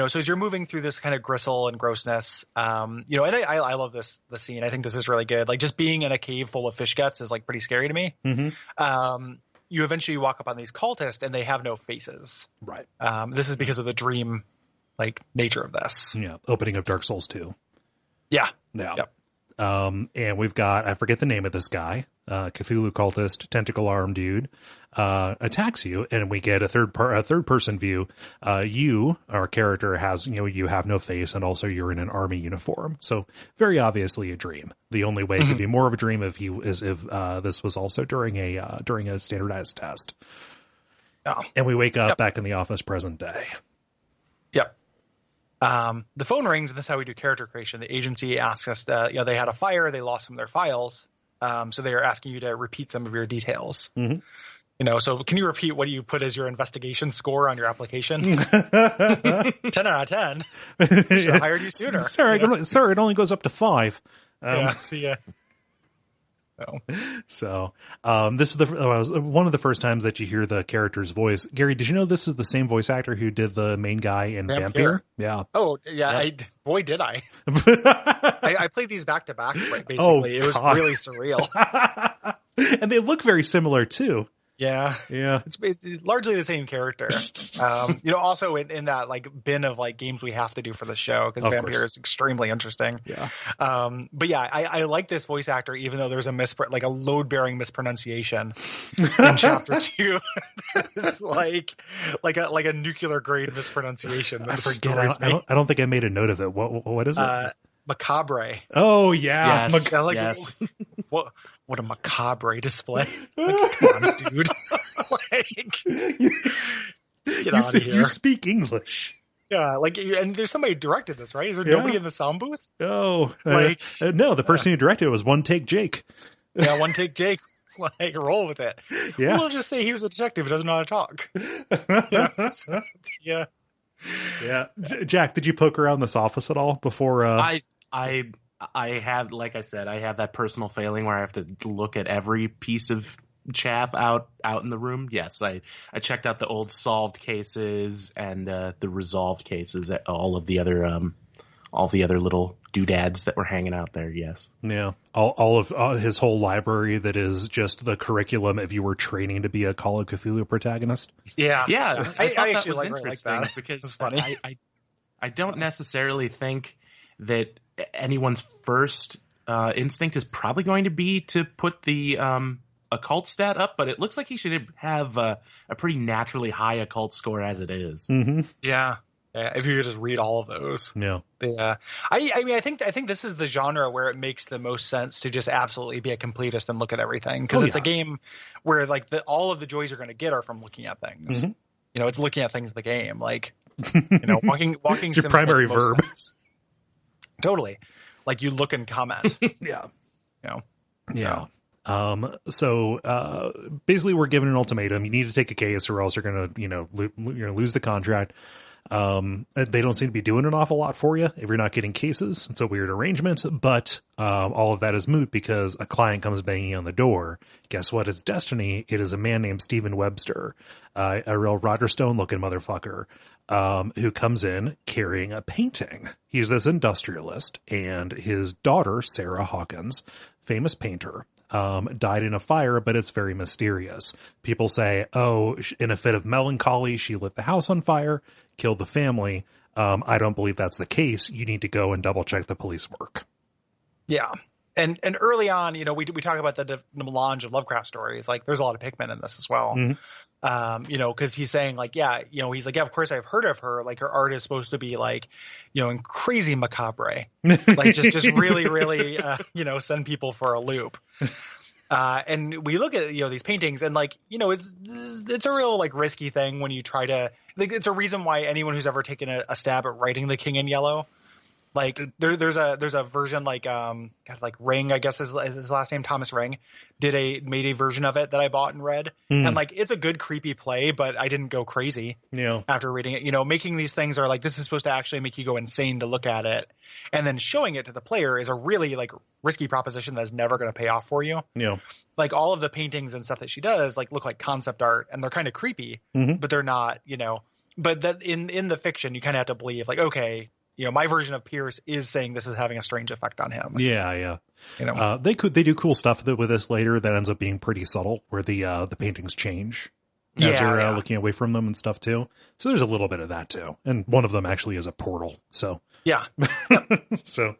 So as you're moving through this kind of gristle and grossness, and I love the scene. I think this is really good. Like just being in a cave full of fish guts is like pretty scary to me. Mm-hmm. You eventually walk up on these cultists and they have no faces. Right. This is because of the dream nature of this. Yeah. Opening of Dark Souls 2. Yeah. Yep. And we've got, I forget the name of this guy, Cthulhu cultist, tentacle arm dude, attacks you, and we get a third person view. You, our character, has, you have no face, and also you're in an army uniform. So very obviously a dream. The only way it could be more of a dream if this was also during a standardized test. Oh. And we wake up back in the office present day. Yep. The phone rings, and this is how we do character creation. The agency asks us that, they had a fire, they lost some of their files. So they are asking you to repeat some of your details. Mm-hmm. So can you repeat what you put as your investigation score on your application? 10 out of 10. Should have hired you sooner. Sorry, sir, it only goes up to 5. Yeah. So this is one of the first times that you hear the character's voice. Gary, did you know this is the same voice actor who did the main guy in Vampire? Yeah. Oh, yeah. Boy, did I. I played these back to back, basically. Oh, it was really surreal. And they look very similar, too. Yeah. It's largely the same character. Also in that bin of games we have to do for the show, because Vampire is extremely interesting. Yeah. But yeah, I like this voice actor, even though there's a load bearing mispronunciation in chapter 2. It's like a nuclear grade mispronunciation. I forget. I don't think I made a note of it. What is it? Macabre. Oh yeah. Yes. What a macabre display. Come on, dude. Get out of here. You speak English. Yeah, and there's somebody who directed this, right? Is there nobody in the sound booth? Oh, no, the person who directed it was One Take Jake. Yeah, One Take Jake. Roll with it. Yeah. We'll just say he was a detective who doesn't know how to talk. Yeah. Yeah. Jack, did you poke around this office at all before? I have, like I said, I have that personal failing where I have to look at every piece of chaff out in the room. Yes, I checked out the old solved cases and the resolved cases, all the other little doodads that were hanging out there. Yes. Yeah. All of his whole library that is just the curriculum if you were training to be a Call of Cthulhu protagonist. Yeah. I actually was interesting that. Because it's funny. I don't necessarily think that anyone's first instinct is probably going to be to put the occult stat up, but it looks like he should have a pretty naturally high occult score as it is. Mm-hmm. Yeah. If you could just read all of those. Yeah. I think this is the genre where it makes the most sense to just absolutely be a completist and look at everything, because it's a game where all of the joys you're going to get are from looking at things. Mm-hmm. It's looking at things in the game, walking. It's your primary verb. Sense. Totally. You look and comment. Yeah. Yeah. So basically we're given an ultimatum. You need to take a case or else you're going to, lose the contract. They don't seem to be doing an awful lot for you if you're not getting cases. It's a weird arrangement, but all of that is moot because a client comes banging on the door. Guess what? It's destiny. It is a man named Stephen Webster, a real Roger Stone looking motherfucker, who comes in carrying a painting. He's this industrialist, and his daughter, Sarah Hawkins, famous painter, died in a fire, but it's very mysterious. People say, in a fit of melancholy, she lit the house on fire, killed the family. I don't believe that's the case. You need to go and double check the police work. Yeah. And early on, we talk about the melange of Lovecraft stories. There's a lot of Pickman in this as well. Mm-hmm. Because he's saying he's like, yeah, of course I've heard of her. Her art is supposed to be and crazy macabre, just really, really, send people for a loop. And we look at, these paintings and it's a real like risky thing when you try to, like, it's a reason why anyone who's ever taken a stab at writing The King in Yellow, like there's a version like Ring, I guess is his last name, Thomas Ring, made a version of it that I bought and read. And like, it's a good creepy play, but I didn't go crazy after reading it. Making these things are like, this is supposed to actually make you go insane to look at it. And then showing it to the player is a really like risky proposition that's never going to pay off for you. Yeah. Like all of the paintings and stuff that she does like look like concept art and they're kind of creepy, but they're not, but that in the fiction, you kind of have to believe like, okay, my version of Pierce is saying this is having a strange effect on him. Yeah. They do cool stuff with this later that ends up being pretty subtle, where the paintings change as you're looking away from them and stuff too. So there's a little bit of that too, and one of them actually is a portal. So yeah, so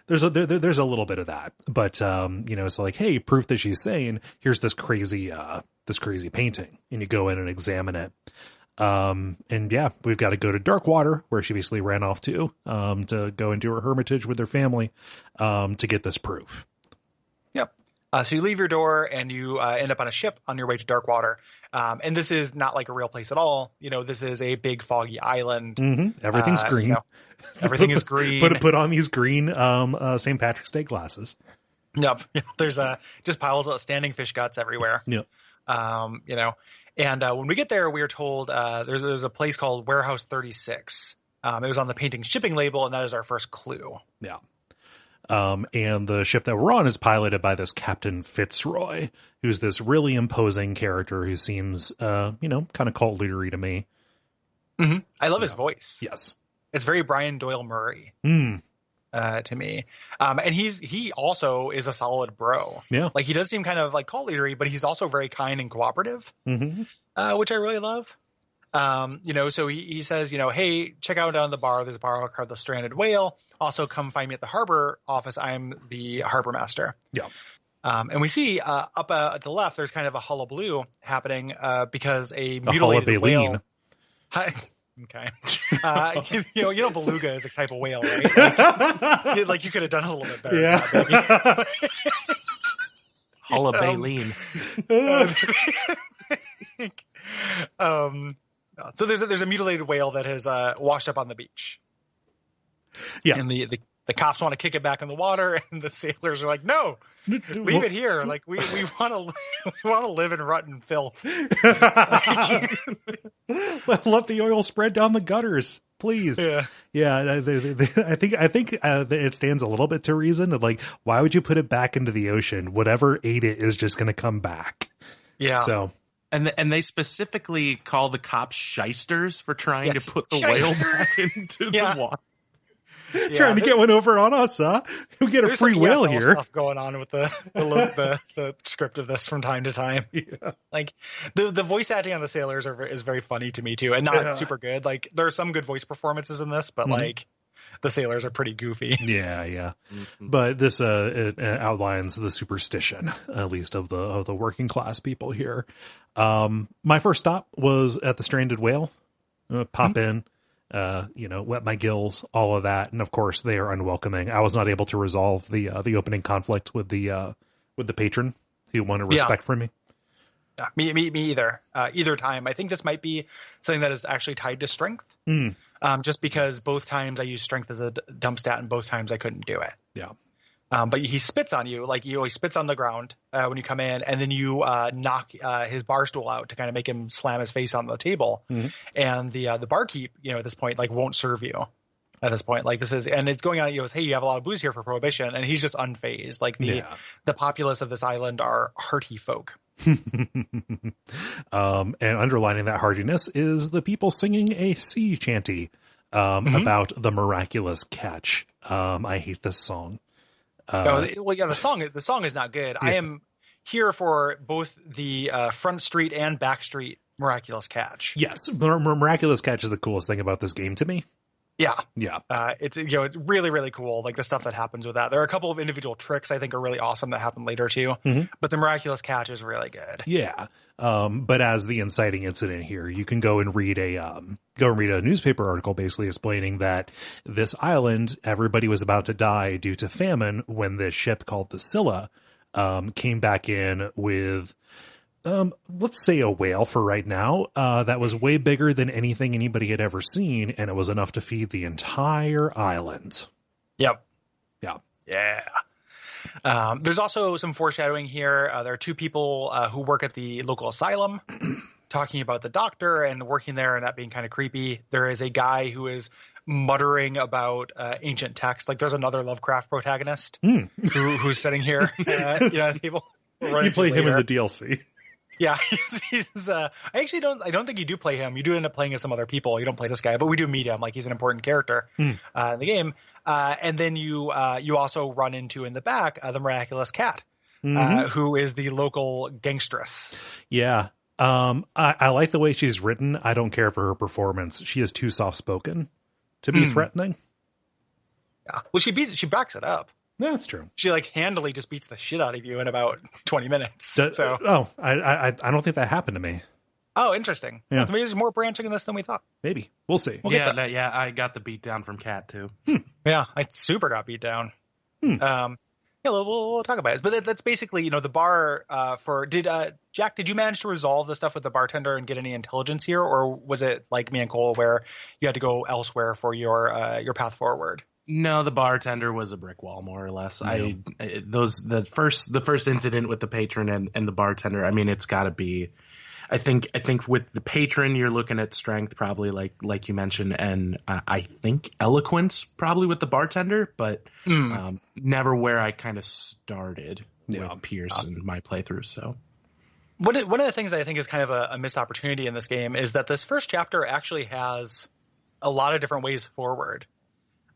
there's a little bit of that, but it's like, hey, proof that she's saying here's this crazy painting, and you go in and examine it. And yeah, we've got to go to Darkwater, where she basically ran off to go into her hermitage with her family, to get this proof. Yep. So you leave your door and you end up on a ship on your way to Darkwater. And this is not like a real place at all. This is a big foggy island. Mm-hmm. Everything's green. Everything is green. Put on these green St. Patrick's Day glasses. Yep. There's just piles of standing fish guts everywhere. Yep. And when we get there, we are told there's a place called Warehouse 36. It was on the painting shipping label, and that is our first clue. Yeah. And the ship that we're on is piloted by this Captain Fitzroy, who's this really imposing character who seems, kind of cult leadery to me. Mm-hmm. I love his voice. Yes. It's very Brian Doyle Murray to me. And he also is a solid bro. Yeah. Like, he does seem kind of like cult leadery, but he's also very kind and cooperative, which I really love. So he says, hey, check out down the bar. There's a bar called the Stranded Whale. Also, come find me at the harbor office. I'm the harbor master. Yeah. And we see up at the left, there's kind of a hullabaloo happening because a mutilated whale. Okay. Beluga is a type of whale, right? Like you could have done a little bit better. Yeah. Hullabaloo. So there's a mutilated whale that has washed up on the beach. Yeah. And the cops want to kick it back in the water, and the sailors are like, no, leave it here. Like we want to live in rut and filth. Let the oil spread down the gutters, please. Yeah. I think it stands a little bit to reason of like, why would you put it back into the ocean? Whatever ate it is just going to come back. Yeah. So. And they specifically call the cops shysters for trying to put the whale back into the water. Yeah, trying to get one over on us, huh? We get a free whale here. Stuff going on with the script of this from time to time. Yeah. Like the voice acting on the sailors is very funny to me too, and not super good. Like there are some good voice performances in this, but like the sailors are pretty goofy. Yeah. Mm-hmm. But this it outlines the superstition, at least of the working class people here. My first stop was at the Stranded Whale. Pop in. Wet my gills, all of that, and of course they are unwelcoming. I was not able to resolve the opening conflict with the patron who wanted respect from me. Me either. Either time, I think this might be something that is actually tied to strength. Just because both times I used strength as a dump stat, and both times I couldn't do it. Yeah. But he spits on you, like he always spits on the ground when you come in, and then you knock his bar stool out to kind of make him slam his face on the table. And the barkeep, at this point, like won't serve you. At this point, like this is, and it's going on. He goes, "Hey, you have a lot of booze here for prohibition," and he's just unfazed. Like the populace of this island are hearty folk. And underlining that heartiness is the people singing a sea chanty about the miraculous catch. I hate this song. The song is not good. Yeah. I am here for both the front street and back street miraculous catch. Yes, miraculous catch is the coolest thing about this game to me. Yeah. It's really, really cool. Like the stuff that happens with that. There are a couple of individual tricks I think are really awesome that happen later too. But the miraculous catch is really good. Yeah. But as the inciting incident here, you can go and read a newspaper article basically explaining that this island, everybody was about to die due to famine when this ship called the Scylla came back in with let's say a whale for right now, that was way bigger than anything anybody had ever seen, and it was enough to feed the entire island. Yep. Yeah. There's also some foreshadowing here. There are two people who work at the local asylum talking about the doctor and working there and that being kind of creepy. There is a guy who is muttering about ancient text. Like there's another Lovecraft protagonist who's sitting here at the table. You play him in the DLC. Yeah, he's I don't think you do play him. You do end up playing as some other people. You don't play this guy, but we do meet him. Like he's an important character in the game. And then you also run into in the back the miraculous cat, who is the local gangstress. Yeah. I like the way she's written. I don't care for her performance. She is too soft spoken to be threatening. Yeah. Well, she backs it up. Yeah, that's true. She like handily just beats the shit out of you in about 20 minutes. I don't think that happened to me. Oh, interesting. Yeah. Maybe there's more branching in this than we thought. Maybe. We'll see. I got the beat down from Cat too. Yeah, I super got beat down. Yeah, we'll talk about it. But that's basically, the bar Jack, did you manage to resolve the stuff with the bartender and get any intelligence here? Or was it like me and Kole where you had to go elsewhere for your path forward? No, the bartender was a brick wall, more or less. Yeah. The first incident with the patron and the bartender, I mean, it's got to be, I think with the patron, you're looking at strength, probably like you mentioned, and I think eloquence probably with the bartender, but never where I kind of started with Pierce in my playthrough. So one of the things I think is kind of a missed opportunity in this game is that this first chapter actually has a lot of different ways forward.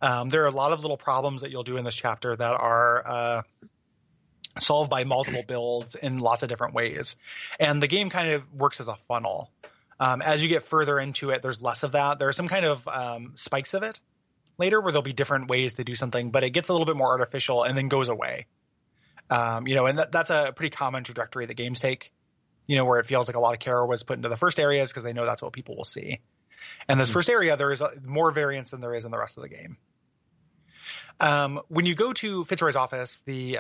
There are a lot of little problems that you'll do in this chapter that are solved by multiple builds in lots of different ways. And the game kind of works as a funnel. As you get further into it, there's less of that. There are some kind of spikes of it later where there'll be different ways to do something, but it gets a little bit more artificial and then goes away. And that's a pretty common trajectory that games take, where it feels like a lot of care was put into the first areas because they know that's what people will see. And this first area, there is more variance than there is in the rest of the game. When you go to Fitzroy's office, the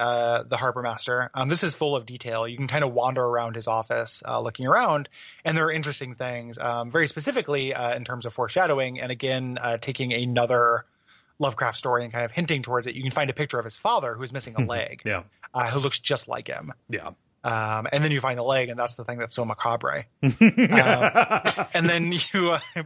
harbor master, this is full of detail. You can kind of wander around his office, looking around, and there are interesting things, very specifically, in terms of foreshadowing. And again, taking another Lovecraft story and kind of hinting towards it. You can find a picture of his father who's missing a leg, who looks just like him. Yeah. And then you find the leg, and that's the thing that's so macabre. And then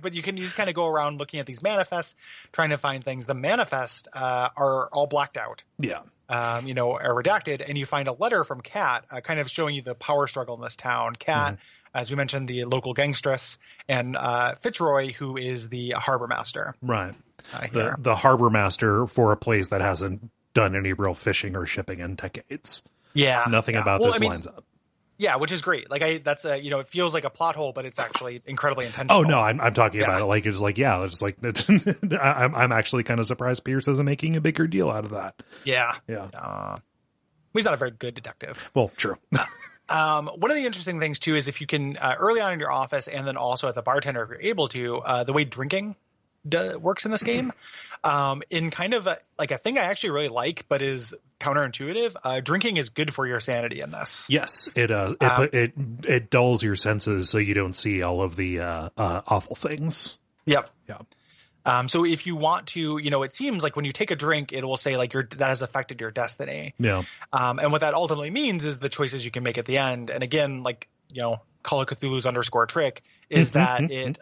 but you can just kind of go around looking at these manifests, trying to find things. The manifest are all blacked out. Yeah. Are redacted, and you find a letter from Kat, kind of showing you the power struggle in this town. Kat, as we mentioned, the local gangstress, and Fitzroy, who is the harbor master. Right. The harbor master for a place that hasn't done any real fishing or shipping in decades. Yeah. Nothing about this lines up. Yeah, which is great. Like that's it feels like a plot hole, but it's actually incredibly intentional. Oh no, I'm talking about it like it's like I'm actually kind of surprised Pierce isn't making a bigger deal out of that. Yeah. He's not a very good detective. Well, true. One of the interesting things too is if you can early on in your office and then also at the bartender if you're able to, the way drinking works in this game, in kind of a thing I actually really like, but is counterintuitive. Drinking is good for your sanity in this. Yes, it dulls your senses so you don't see all of the awful things. Yep. Yeah. So if you want to, it seems like when you take a drink, it will say like that has affected your destiny. Yeah. And what that ultimately means is the choices you can make at the end. And again, Call of Cthulhu's _ trick is that it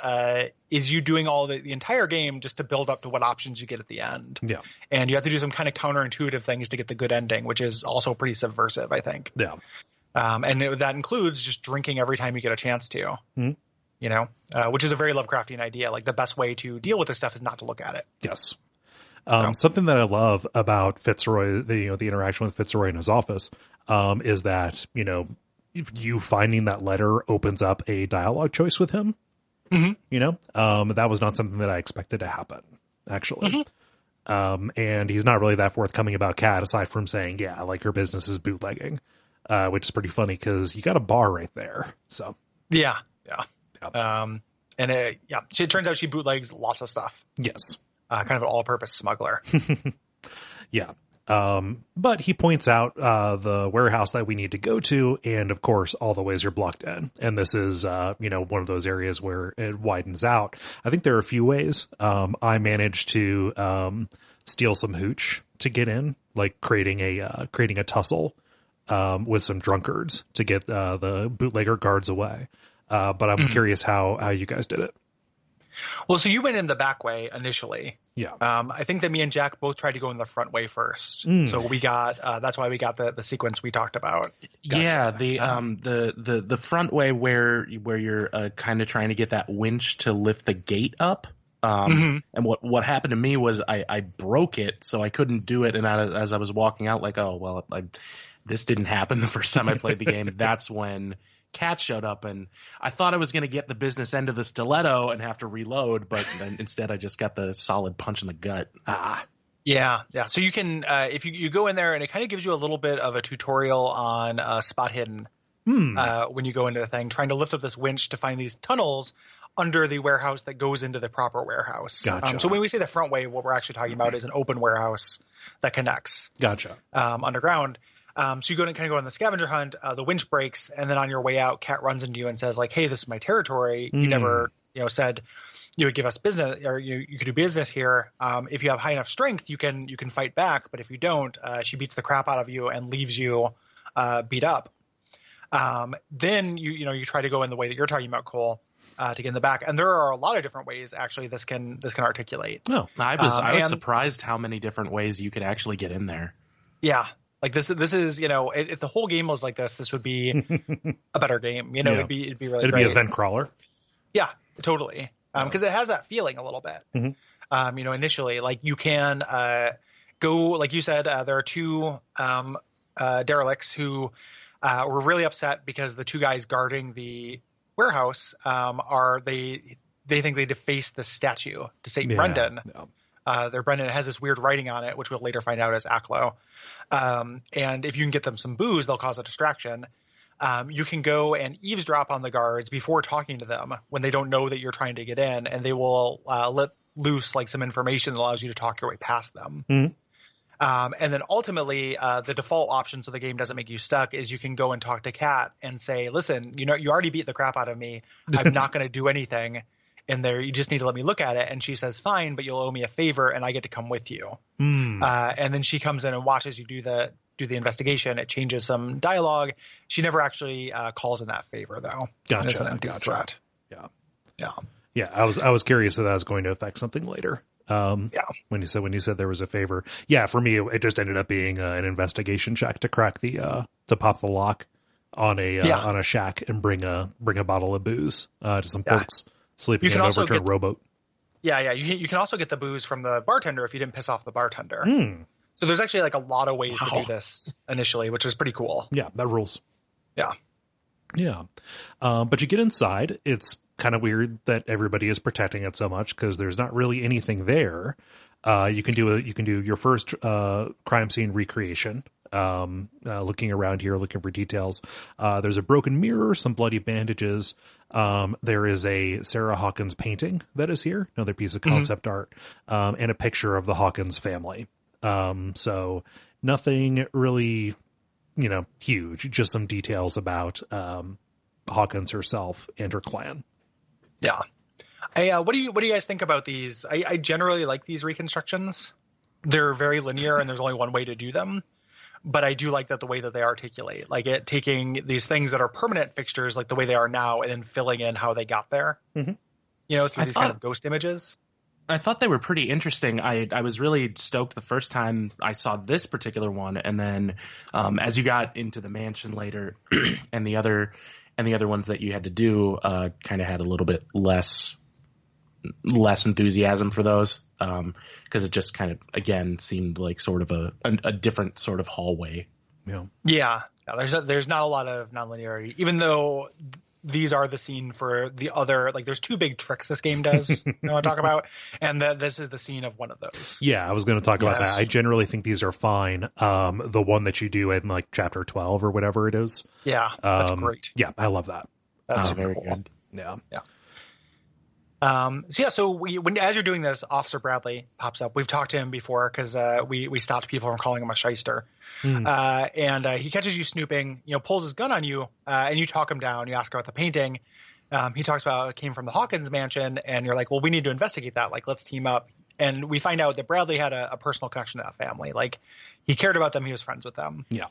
is you doing all the entire game just to build up to what options you get at the end. Yeah. And you have to do some kind of counterintuitive things to get the good ending, which is also pretty subversive, I think. Yeah. And that includes just drinking every time you get a chance to, which is a very Lovecraftian idea. Like the best way to deal with this stuff is not to look at it. Yes. Something that I love about Fitzroy, the interaction with Fitzroy in his office, is that, you finding that letter opens up a dialogue choice with him. That was not something that I expected to happen, actually. And he's not really that forthcoming about Kat, aside from saying, her business is bootlegging, which is pretty funny because you got a bar right there. So yeah. It turns out she bootlegs lots of stuff. Yes. Kind of an all-purpose smuggler. Yeah. But he points out the warehouse that we need to go to, and of course, all the ways are blocked in. And this is, one of those areas where it widens out. I think there are a few ways. I managed to steal some hooch to get in, like creating a tussle with some drunkards to get the bootlegger guards away. But I'm curious how you guys did it. Well, so you went in the back way initially. Yeah. I think that me and Jack both tried to go in the front way first. So we got that's why we got the sequence we talked about. Gotcha. Yeah, the front way where you're kind of trying to get that winch to lift the gate up. And what happened to me was I broke it, so I couldn't do it. And as I was walking out, like, oh well, this didn't happen the first time I played the game. That's when Cat showed up, and I thought I was going to get the business end of the stiletto and have to reload, but then instead I just got the solid punch in the gut. Yeah. So you can if you go in there, and it kind of gives you a little bit of a tutorial on spot hidden when you go into the thing, trying to lift up this winch to find these tunnels under the warehouse that goes into the proper warehouse. Gotcha. So when we say the front way, what we're actually talking about is an open warehouse that connects. Gotcha. Underground. So you kind of go on the scavenger hunt. The winch breaks, and then on your way out, Kat runs into you and says, like, "Hey, this is my territory. You never, said you would give us business, or you could do business here. If you have high enough strength, you can fight back. But if you don't, she beats the crap out of you and leaves you beat up. Then you try to go in the way that you're talking about, Kole, to get in the back. And there are a lot of different ways actually this can articulate. Oh, I was surprised how many different ways you could actually get in there. Yeah. Like this is, if the whole game was like this would be a better game. It'd be really it'd great. be event crawler. Yeah, totally. Because it has that feeling a little bit. Initially, like you can go, like you said, there are two derelicts who were really upset because the two guys guarding the warehouse they think they defaced the statue to Saint Brendan. Yeah. Their Brendan has this weird writing on it, which we'll later find out is Aklo. And if you can get them some booze, they'll cause a distraction. You can go and eavesdrop on the guards before talking to them when they don't know that you're trying to get in, and they will let loose like some information that allows you to talk your way past them. Mm-hmm. And then ultimately, the default option so the game doesn't make you stuck is you can go and talk to Kat and say, listen, you already beat the crap out of me. I'm not going to do anything in there. You just need to let me look at it. And she says, fine, but you'll owe me a favor and I get to come with you. And then she comes in and watches you do the investigation. It changes some dialogue. She never actually calls in that favor though. Gotcha. Threat. Yeah. I was curious if that was going to affect something later. When you said there was a favor, for me it just ended up being an investigation check to crack to pop the lock on a shack and bring a bottle of booze to some folks sleeping in an overturned rowboat. You can also get the booze from the bartender if you didn't piss off the bartender. So there's actually like a lot of ways to do this initially, which is pretty cool. Yeah, that rules. Yeah. But you get inside. It's kind of weird that everybody is protecting it so much because there's not really anything there. You can do your first crime scene recreation. Looking around here, looking for details. There's a broken mirror, some bloody bandages. There is a Sarah Hawkins painting that is here, another piece of concept art, and a picture of the Hawkins family. So nothing really, huge, just some details about Hawkins herself and her clan. Yeah. What do you guys think about these? I generally like these reconstructions. They're very linear and there's only one way to do them. But I do like that the way that they articulate, like it taking these things that are permanent fixtures, like the way they are now, and then filling in how they got there, through these kind of ghost images. I thought they were pretty interesting. I was really stoked the first time I saw this particular one. And then as you got into the mansion later and the other ones that you had to do kind of had a little bit less enthusiasm for those because it just kind of, again, seemed like sort of a different sort of hallway. Yeah. There's not a lot of nonlinearity, even though these are the scene for the other, like there's two big tricks this game does I want to talk about, and this is the scene of one of those. Yeah, I was going to talk about that. I generally think these are fine. The one that you do in like chapter 12 or whatever it is. Yeah, that's great. Yeah, I love that. That's very cool. good. Yeah. So as you're doing this, Officer Bradley pops up. We've talked to him before because we stopped people from calling him a shyster. And he catches you snooping, pulls his gun on you, and you talk him down. You ask about the painting. He talks about it came from the Hawkins mansion, and you're like, well, we need to investigate that. Like, let's team up. And we find out that Bradley had a personal connection to that family. Like, he cared about them. He was friends with them. Yeah.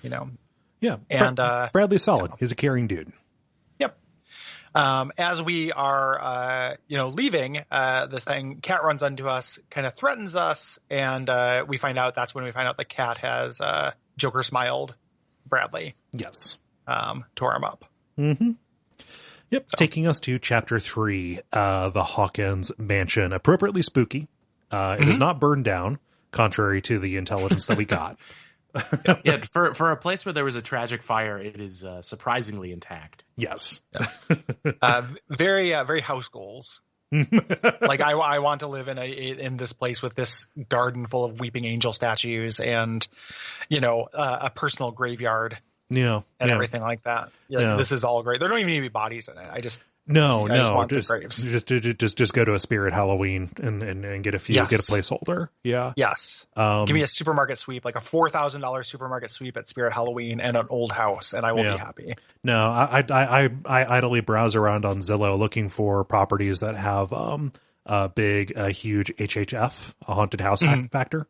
Yeah. And Bradley's solid. He's a caring dude. Yep. As we are, leaving this thing, Kat runs onto us, kind of threatens us, and that's when we find out that Kat has Joker smiled Bradley. Yes. Tore him up. Mm-hmm. Yep. So. Taking us to chapter 3, the Hawkins mansion, appropriately spooky. It is not burned down, contrary to the intelligence that we got. Yeah, for a place where there was a tragic fire, it is surprisingly intact. Yes. Very house goals. Like I want to live in this place with this garden full of weeping angel statues and a personal graveyard. Yeah. And everything like that. Yeah. This is all great. There don't even need to be bodies in it. No, I just no, want the graves. just go to a Spirit Halloween and get a few, get a placeholder. Yeah. Yes. Give me a supermarket sweep, like a $4,000 supermarket sweep at Spirit Halloween and an old house, and I will be happy. No, I idly browse around on Zillow looking for properties that have a big, huge HHF, a haunted house factor.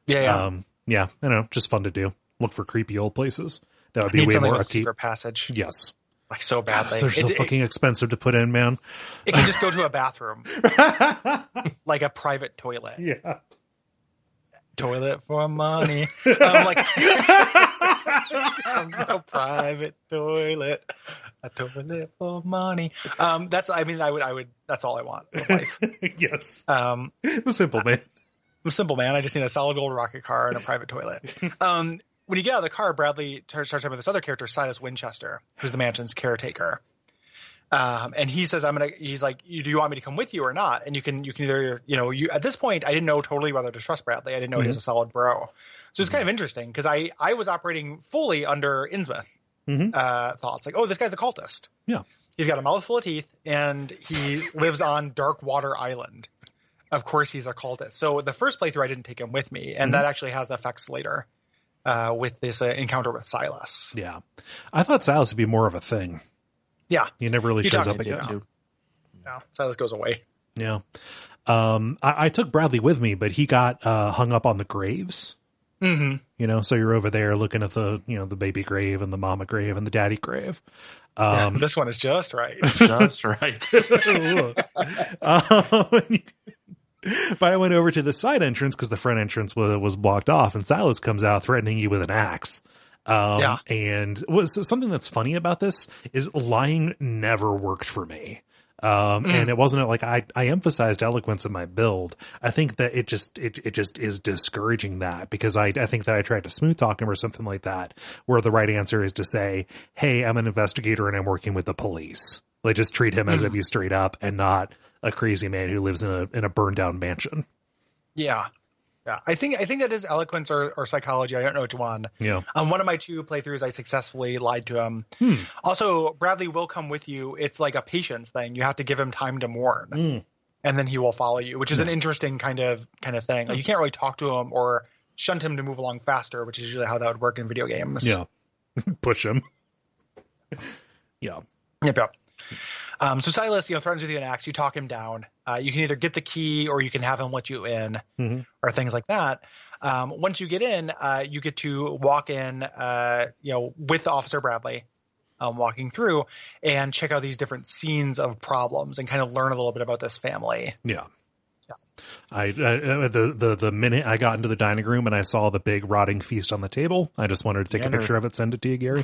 Yeah. Yeah, I know, just fun to do. Look for creepy old places. That would I be need way something more with upkeep. secret passage. Yes. Like so badly. They're so fucking expensive to put in, man. It can just go to a bathroom. Like a private toilet. Yeah. Toilet for money. A private toilet. A toilet for money. That's all I want in life. Yes. The simple man. I'm a simple man. I just need a solid gold rocket car and a private toilet. When you get out of the car, Bradley starts talking with this other character, Silas Winchester, who's the mansion's caretaker. And he says, he's like, do you want me to come with you or not? And you can either, at this point, I didn't know totally whether to trust Bradley. I didn't know he was a solid bro. So it's kind of interesting because I was operating fully under Innsmouth thoughts. Like, oh, this guy's a cultist. Yeah. He's got a mouthful of teeth and he lives on Darkwater Island. Of course, he's a cultist. So the first playthrough, I didn't take him with me. And that actually has effects later. With this encounter with Silas. Yeah. I thought Silas would be more of a thing. Yeah. He never really shows up again. No, Silas goes away. Yeah. I took Bradley with me, but he got hung up on the graves. Mm-hmm. So you're over there looking at the, the baby grave and the mama grave and the daddy grave. This one is just right. Just right. But I went over to the side entrance because the front entrance was blocked off, and Silas comes out threatening you with an axe. And something that's funny about this is lying never worked for me. And it wasn't like I emphasized eloquence in my build. I think that it just is discouraging that because I think that I tried to smooth talk him or something like that, where the right answer is to say, hey, I'm an investigator and I'm working with the police. Like just treat him as if he's straight up and not a crazy man who lives in a burned down mansion. Yeah. Yeah. I think that is eloquence or psychology. I don't know which one. Yeah. On one of my 2 playthroughs, I successfully lied to him. Also, Bradley will come with you. It's like a patience thing. You have to give him time to mourn and then he will follow you, which is an interesting kind of thing. Like you can't really talk to him or shunt him to move along faster, which is usually how that would work in video games. Yeah. Push him. Yeah. Yep. So Silas, threatens with you an axe. You talk him down. You can either get the key or you can have him let you in or things like that. Once you get in, you get to walk in, with Officer Bradley, walking through and check out these different scenes of problems and kind of learn a little bit about this family. Yeah. The minute I got into the dining room and I saw the big rotting feast on the table, I just wanted to take a picture of it, send it to you, Gary.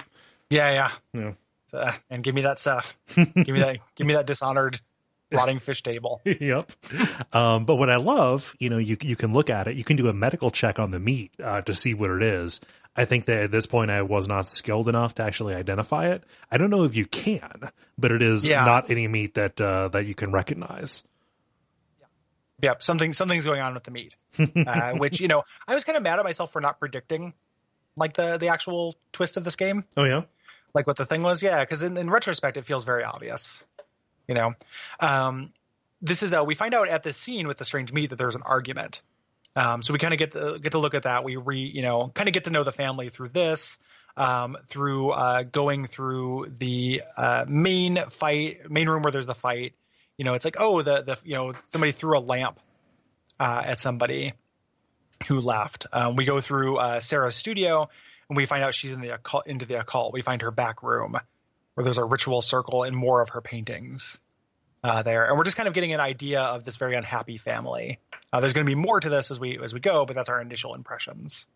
Yeah. And give me that stuff. give me that dishonored rotting fish table. Yep. But what I love, you can look at it. You can do a medical check on the meat to see what it is. I think that at this point I was not skilled enough to actually identify it. I don't know if you can, but it is not any meat that you can recognize. Yep. Something's going on with the meat, which, I was kind of mad at myself for not predicting like the actual twist of this game. Oh yeah. Like what the thing was. Yeah. Cause in retrospect, it feels very obvious, this is we find out at this scene with the strange meat that there's an argument. So we kind of get to look at that. We kind of get to know the family through this, through going through the main room where there's the fight. It's like, somebody threw a lamp at somebody who left. We go through Sarah's studio and we find out she's into the occult. We find her back room where there's a ritual circle and more of her paintings there. And we're just kind of getting an idea of this very unhappy family. There's going to be more to this as we go, but that's our initial impressions.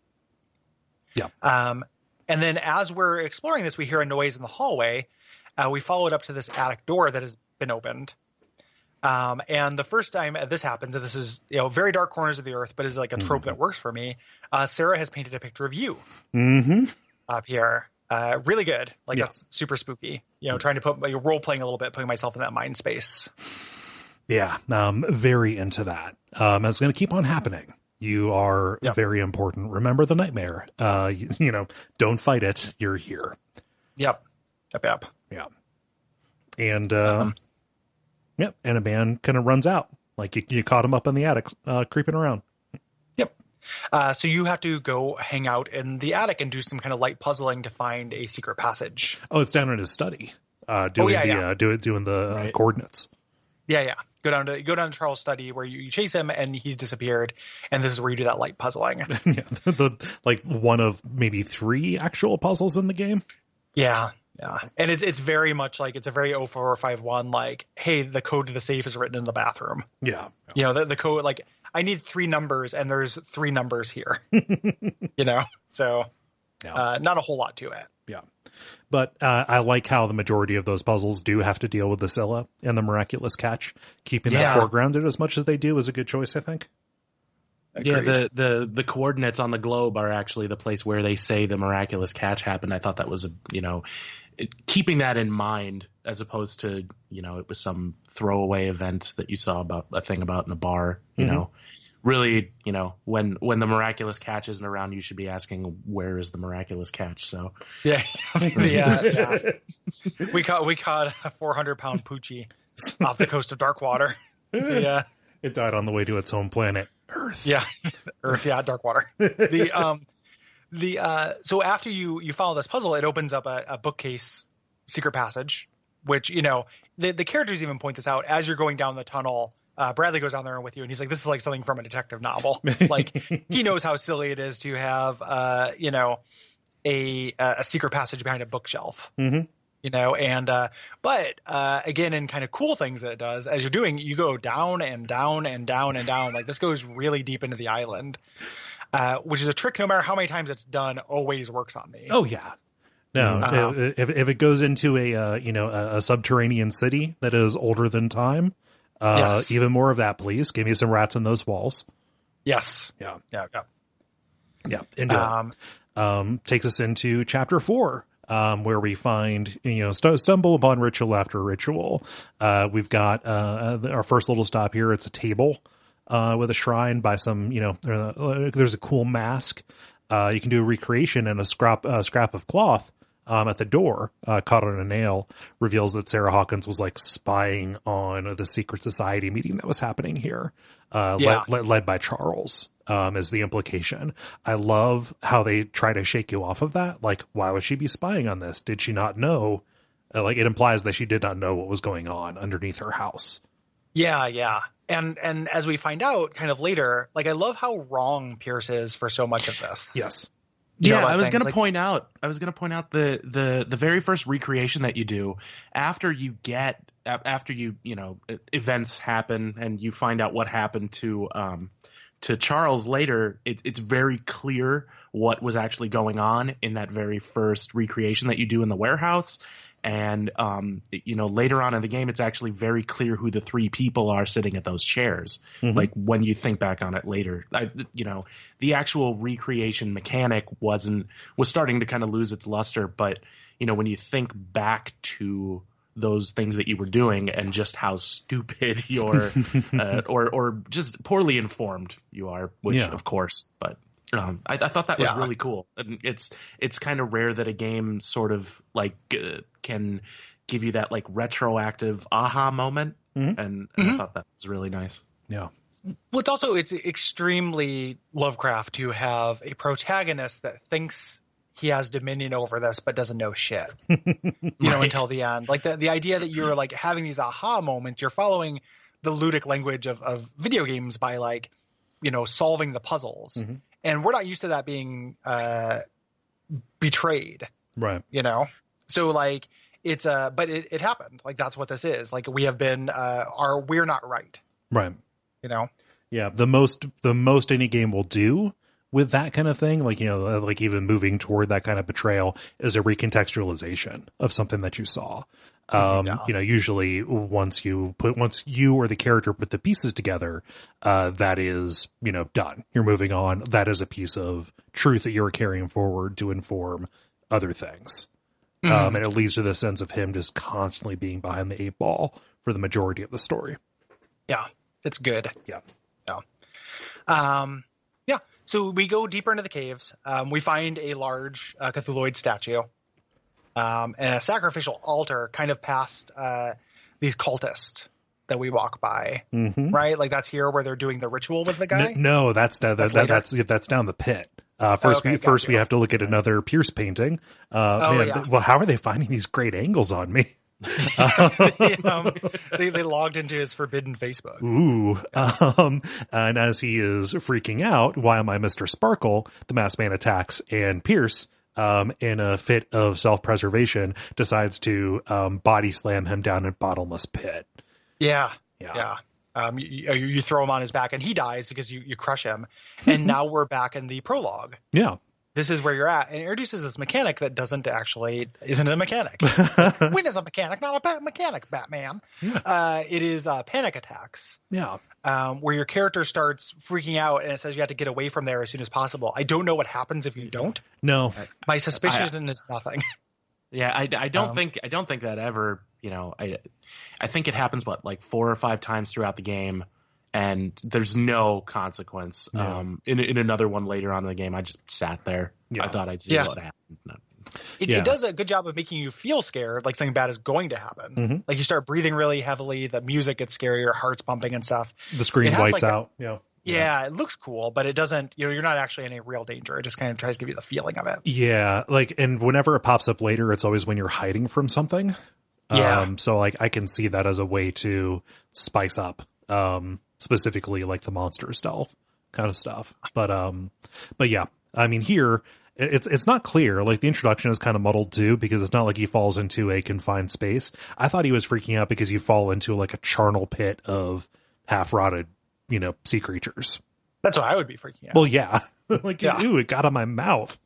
Yeah. And then as we're exploring this, we hear a noise in the hallway. We follow it up to this attic door that has been opened. And the first time this happens, and this is, very dark corners of the earth, but is like a trope that works for me. Sarah has painted a picture of you up here. Really good. That's super spooky, trying to put role playing a little bit, putting myself in that mind space. Yeah. Very into that. It's going to keep on happening. You are very important. Remember the nightmare. Don't fight it. You're here. Yep. Yeah. And, Yep, and a man kind of runs out. Like you caught him up in the attic, creeping around. Yep. So you have to go hang out in the attic and do some kind of light puzzling to find a secret passage. Oh, it's down in his study, doing the coordinates. Yeah. Go down to Charles' study where you chase him and he's disappeared, and this is where you do that light puzzling. Yeah, like one of maybe 3 actual puzzles in the game. Yeah, and it's very much like it's a very 0451. Like, hey, the code to the safe is written in the bathroom. Yeah. You know, the code, like, I need 3 numbers and there's 3 numbers here. So not a whole lot to it. Yeah. But I like how the majority of those puzzles do have to deal with the Scylla and the miraculous catch. Keeping that foregrounded as much as they do is a good choice, I think. Agreed. Yeah, the coordinates on the globe are actually the place where they say the miraculous catch happened. I thought that was keeping that in mind as opposed to, it was some throwaway event that you saw about a thing about in a bar, you know. Really, when the miraculous catch isn't around, you should be asking, where is the miraculous catch? So yeah. We caught a 400-pound poochie off the coast of Darkwater. Yeah, it died on the way to its home planet, Earth. Yeah, Earth. Yeah, Darkwater. So after you follow this puzzle, it opens up a bookcase secret passage, which the characters even point this out as you're going down the tunnel. Bradley goes down there with you, and he's like, "This is like something from a detective novel." Like, he knows how silly it is to have, a secret passage behind a bookshelf. But again, in kind of cool things that it does, as you're doing, you go down and down and down and down. Like, this goes really deep into the island, which is a trick. No matter how many times it's done, always works on me. Oh yeah. No, if it goes into a subterranean city that is older than time. Yes. Even more of that, please. Give me some rats in those walls. Yes. Yeah. Takes us into chapter 4, where we find, stumble upon ritual after ritual. We've got our first little stop here. It's a table with a shrine by some, there's a cool mask. You can do a recreation, and a scrap of cloth at the door, caught on a nail, reveals that Sarah Hawkins was like spying on the secret society meeting that was happening here, led by Charles, is the implication. I love how they try to shake you off of that. Like, why would she be spying on this? Did she not know? Like, it implies that she did not know what was going on underneath her house. Yeah. And as we find out kind of later, like, I love how wrong Pierce is for so much of this. Yes. I was going to point out the very first recreation that you do after events happen and you find out what happened to Charles later. It's very clear what was actually going on in that very first recreation that you do in the warehouse. And, later on in the game, it's actually very clear who the 3 people are sitting at those chairs. Mm-hmm. Like, when you think back on it later, the actual recreation mechanic was starting to kind of lose its luster. But, when you think back to those things that you were doing and just how stupid you're, or just poorly informed you are, which of course, but. I thought that was really cool. And it's kind of rare that a game sort of like can give you that like retroactive aha moment. Mm-hmm. And I thought that was really nice. Yeah. Well, it's extremely Lovecraft to have a protagonist that thinks he has dominion over this, but doesn't know shit, until the end. Like the idea that you're like having these aha moments, you're following the ludic language of video games by like, solving the puzzles. Mm-hmm. And we're not used to that being betrayed. Right. So like but it happened. Like, that's what this is. Like, we have been we're not right. Right. Yeah. The most any game will do with that kind of thing, like, like even moving toward that kind of betrayal, is a recontextualization of something that you saw. Usually once you or the character put the pieces together, that is, done. You're moving on. That is a piece of truth that you're carrying forward to inform other things. And it leads to the sense of him just constantly being behind the 8 ball for the majority of the story. Yeah. It's good. Yeah. So we go deeper into the caves. We find a large Cthulhuoid statue. And a sacrificial altar kind of past these cultists. that we walk by, right? Like that's here where they're doing the ritual with the guy. No, that's down the pit. First we have to look at another Pierce painting. Well, how are they finding these great angles on me? They logged into his forbidden Facebook. Ooh. And as he is freaking out, why am I Mr. Sparkle? The masked man attacks, and Pierce, in a fit of self-preservation, decides to body slam him down a bottomless pit. Yeah. You throw him on his back and he dies because you crush him. And now we're back in the prologue. Yeah. This is where you're at. And it introduces this mechanic that isn't a mechanic. Win is a mechanic, not a mechanic, Batman. Yeah. It is panic attacks. Yeah. Where your character starts freaking out and it says you have to get away from there as soon as possible. I don't know what happens if you don't. No. My suspicion is nothing. Yeah, I don't think that ever, I think it happens like 4 or 5 times throughout the game, and there's no consequence. Yeah. In another one later on in the game, I just sat there. Yeah. I thought I'd see what happened. No. It does a good job of making you feel scared, like something bad is going to happen. Like you start breathing really heavily, the music gets scary, your heart's pumping and stuff. The screen whites out. Yeah, it looks cool, but it doesn't, you're not actually in any real danger. It just kind of tries to give you the feeling of it. Yeah, and whenever it pops up later, it's always when you're hiding from something. So I can see that as a way to spice up, specifically like the monster stealth kind of stuff. But yeah, I mean here, it's not clear. Like the introduction is kind of muddled too, because it's not like he falls into a confined space. I thought he was freaking out because you fall into like a charnel pit of half rotted, sea creatures. That's what I would be freaking out. Well, yeah. Ooh, it got on my mouth.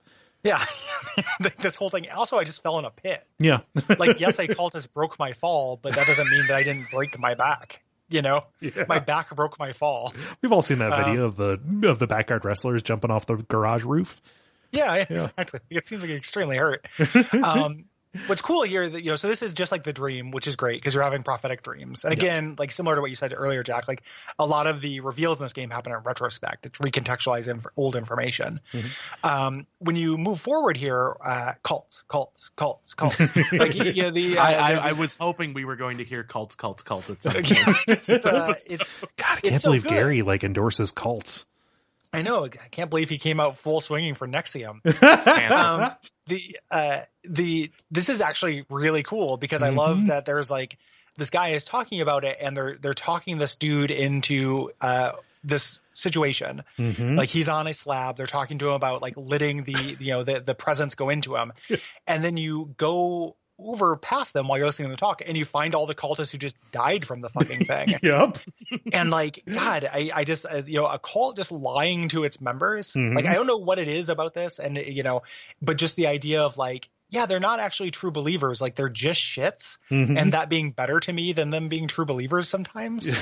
Yeah. This whole thing. Also, I just fell in a pit. Yeah. Yes, a cultist broke my fall, but that doesn't mean that I didn't break my back. My back broke my fall. We've all seen that video of the backyard wrestlers jumping off the garage roof. Yeah, exactly. It seems like extremely hurt. What's cool here that, so this is just like the dream, which is great because you're having prophetic dreams. And again, like similar to what you said earlier, Jack, like a lot of the reveals in this game happen in retrospect. It's recontextualized old information. When you move forward here, cults. I was hoping we were going to hear cults at some point. God, I can't believe Gary endorses cults. I know. I can't believe he came out full swinging for Nexium. This is actually really cool because I love that there's this guy is talking about it and they're talking this dude into this situation. Like he's on a slab. They're talking to him about letting the presence go into him. And then you go over past them while you're listening to them talk and you find all the cultists who just died from the fucking thing. Yep. And God, I just, a cult just lying to its members. I don't know what it is about this and, but just the idea of they're not actually true believers. They're just shits. And that being better to me than them being true believers sometimes,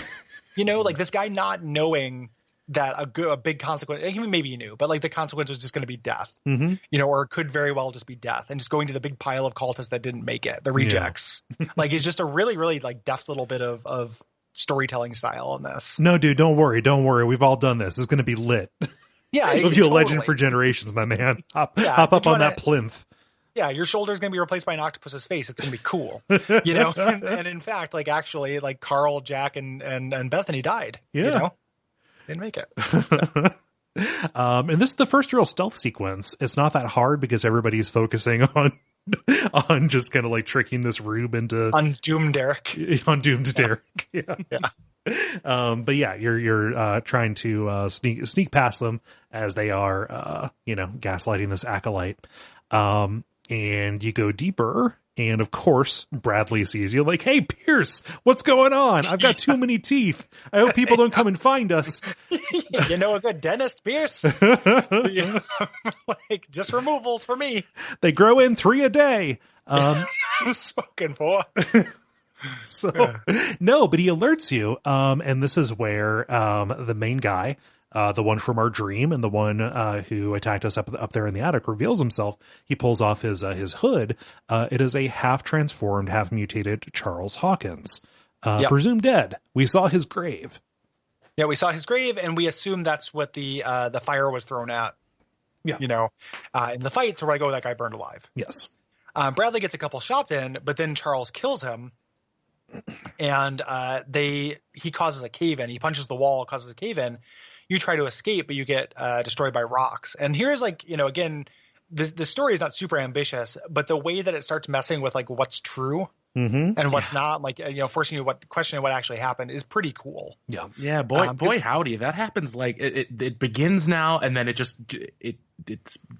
this guy not knowing that a big consequence, maybe he knew, but the consequence was just going to be death, or it could very well just be death and just going to the big pile of cultists that didn't make it, the rejects. It's just a really, really deft little bit of storytelling style in this. No, dude, don't worry. We've all done this. It's going to be lit. Yeah. It'll be a legend for generations, my man. Hop up on that plinth. Yeah, your shoulder's going to be replaced by an octopus's face. It's going to be cool, and in fact, actually, Carl, Jack, and Bethany died. Yeah. Didn't make it. And this is the first real stealth sequence. It's not that hard because everybody's focusing on just kind of tricking this rube into on Doomed Derek. On Doomed Derek. Yeah. But yeah, you're trying to sneak past them as they are gaslighting this acolyte. And you go deeper. And of course, Bradley sees you hey, Pierce, what's going on? I've got too many teeth. I hope people don't come and find us. You know a good dentist, Pierce? Just removals for me. They grow in 3 a day. I'm spoken for. No, but he alerts you. And this is where the main guy, the one from our dream and the one who attacked us up there in the attic, reveals himself. He pulls off his hood. It is a half transformed, half mutated Charles Hawkins, presumed dead. We saw his grave. Yeah, we saw his grave, and we assume that's what the fire was thrown at. Yeah, in the fight. So we're that guy burned alive. Yes. Bradley gets a couple shots in, but then Charles kills him. and he causes a cave-in. He punches the wall, causes a cave-in. You try to escape, but you get destroyed by rocks. And here's again, the story is not super ambitious, but the way that it starts messing with what's true and what's not, forcing you questioning what actually happened is pretty cool. Yeah. Boy, howdy, that happens. It begins now, and then it's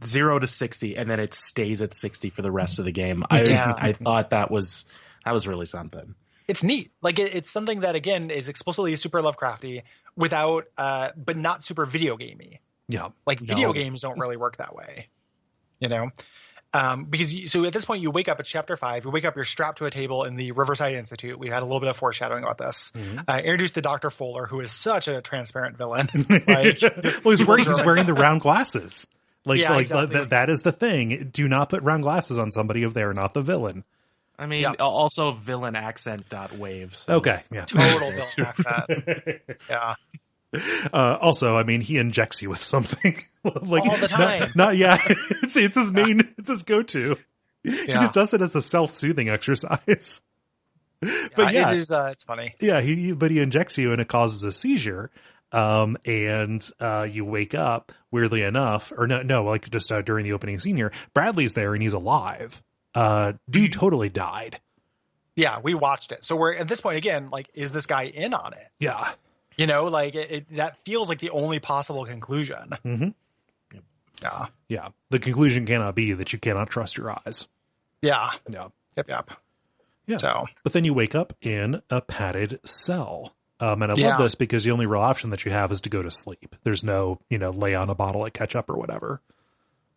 0 to 60, and then it stays at 60 for the rest of the game. I thought that was really something. It's neat. It's something that again is explicitly super Lovecrafty without, but not super video gamey. Yeah. Video games don't really work that way. Because so at this point you wake up at chapter 5, you wake up, you're strapped to a table in the Riverside Institute. We had a little bit of foreshadowing about this. Introduced to Dr. Fuller, who is such a transparent villain. He's wearing the round glasses. Exactly. That is the thing. Do not put round glasses on somebody if they're not the villain. I mean, also villain accent waves. So. Okay. Yeah. Total villain accent. Yeah. Also, I mean, he injects you with something all the time. It's his main. It's his go-to. Yeah. He just does it as a self-soothing exercise. But it is. It's funny. Yeah, he injects you and it causes a seizure. And you wake up weirdly enough, or no, just during the opening scene here, Bradley's there and he's alive. Dude totally died. Yeah, we watched it. So we're at this point again. Is this guy in on it? Yeah. That feels like the only possible conclusion. Mm-hmm. Yeah. Yeah. The conclusion cannot be that you cannot trust your eyes. Yeah. Yeah. Yep. Yeah. So, but then you wake up in a padded cell. And I love this because the only real option that you have is to go to sleep. There's no, lay on a bottle of ketchup or whatever.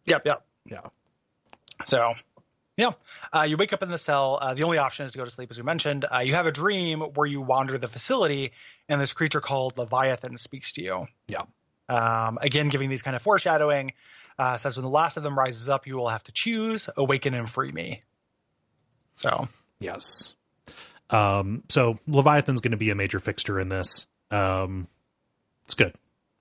Yep. Yeah. So, yeah. You wake up in the cell. The only option is to go to sleep, as we mentioned. You have a dream where you wander the facility and this creature called Leviathan speaks to you. Yeah. Again, giving these kind of foreshadowing, says when the last of them rises up, you will have to choose, awaken and free me. So. Yes. So Leviathan's going to be a major fixture in this. It's good.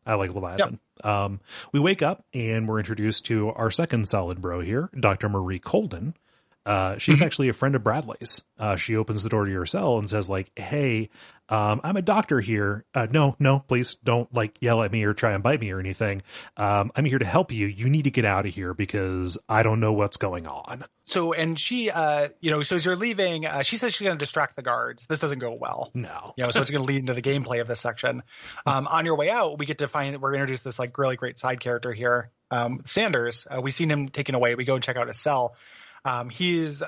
I like Leviathan. Yep. We wake up and we're introduced to our second solid bro here, Dr. Marie Colden. She's actually a friend of Bradley's. She opens the door to your cell and says hey, I'm a doctor here. No, please don't yell at me or try and bite me or anything. I'm here to help you. You need to get out of here because I don't know what's going on. So, and she, so as you're leaving, she says she's going to distract the guards. This doesn't go well. No. So it's going to lead into the gameplay of this section. On your way out, we get to find that we're introduced this really great side character here. Sanders, we've seen him taken away. We go and check out his cell. He's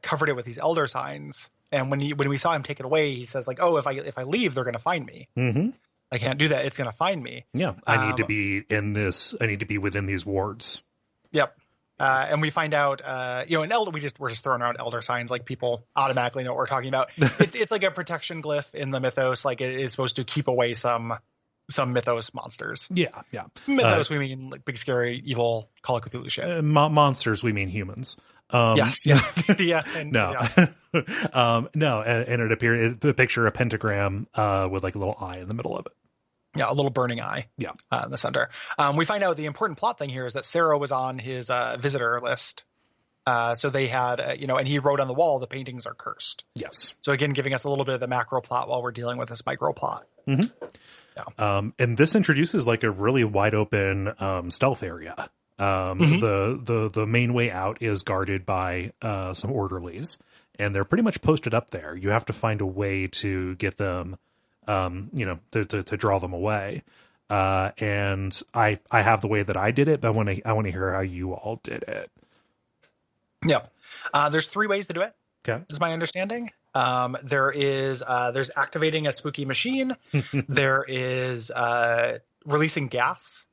covered it with these elder signs, and when we saw him take it away, he says if I leave, they're going to find me. Mm-hmm. I can't do that. It's going to find me. Yeah, I need to be in this. I need to be within these wards. Yep. And we find out, an elder. We're just throwing around elder signs like people automatically know what we're talking about. It's like a protection glyph in the mythos. It is supposed to keep away some mythos monsters. Yeah. Mythos, we mean big, scary, evil Call of Cthulhu shit. Monsters, we mean humans. Yes. Yeah. No. No. And it appeared the picture a pentagram with a little eye in the middle of it. Yeah, a little burning eye. Yeah. In the center. We find out the important plot thing here is that Sarah was on his visitor list. So they had, and he wrote on the wall, the paintings are cursed. Yes. So again, giving us a little bit of the macro plot while we're dealing with this micro plot. Mm-hmm. Yeah. And this introduces a really wide open stealth area. The main way out is guarded by some orderlies, and they're pretty much posted up there. You have to find a way to get them, to draw them away. And I have the way that I did it, but I want to hear how you all did it. Yeah. There's 3 ways to do it. Okay. Is my understanding. There's activating a spooky machine. There is releasing gas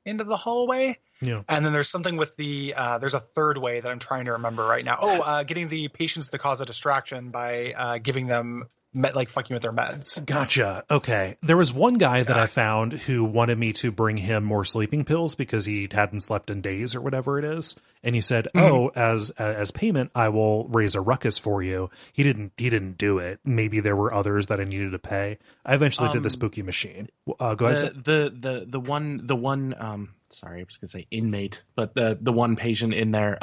into the hallway. Yeah. And then there's something with there's a 3rd way that I'm trying to remember right now. Getting the patients to cause a distraction by giving them fucking with their meds. Gotcha. Okay. There was one guy that I found who wanted me to bring him more sleeping pills because he hadn't slept in days or whatever it is. And he said, as payment, I will raise a ruckus for you. He didn't do it. Maybe there were others that I needed to pay. I eventually did the spooky machine. Go ahead. The one, sorry, I was going to say inmate, but the one patient in there,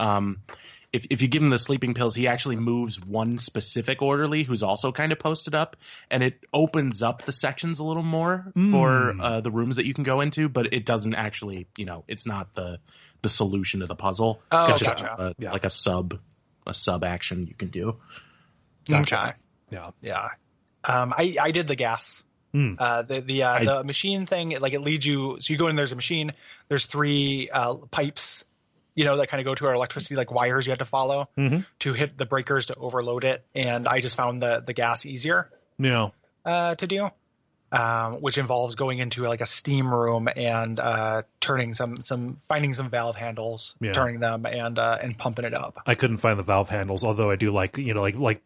if you give him the sleeping pills, he actually moves one specific orderly who's also kind of posted up, and it opens up the sections a little more for the rooms that you can go into, but it doesn't actually, it's not the solution to the puzzle. Oh, it's just gotcha. like a sub action you can do. Gotcha. Yeah. Yeah. I did the gas. The machine thing, like it leads you. So you go in. There's a machine. There's 3 pipes, that kind of go to our electricity, like wires you have to follow to hit the breakers to overload it. And I just found the gas easier. Yeah. To do, which involves going into like a steam room and turning finding some valve handles, turning them and pumping it up. I couldn't find the valve handles, although I do like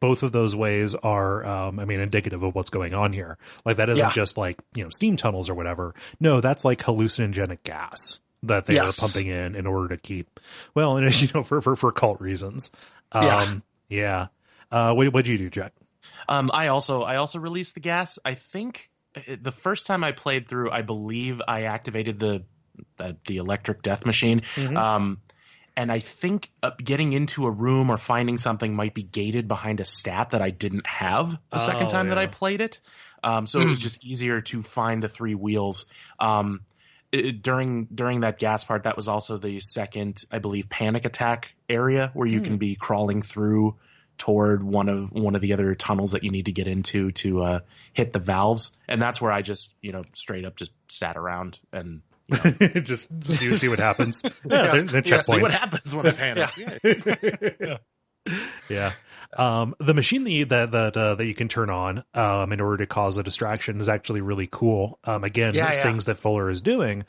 both of those ways are, indicative of what's going on here. Like that isn't just like, steam tunnels or whatever. No, that's like hallucinogenic gas that they are pumping in order to keep, for cult reasons. What'd you do, Jack? I also released the gas. I think the first time I played through, I believe I activated the electric death machine. And I think getting into a room or finding something might be gated behind a stat that I didn't have the second time that I played it. So it was just easier to find the 3 wheels. During that gas part, that was also the second, I believe, panic attack area where you can be crawling through toward one of the other tunnels that you need to get into to hit the valves, and that's where I just straight up just sat around and just see what happens. They're checkpoints. See what happens when I panic. Yeah. The machine that you can turn on in order to cause a distraction is actually really cool. Things that Fuller is doing,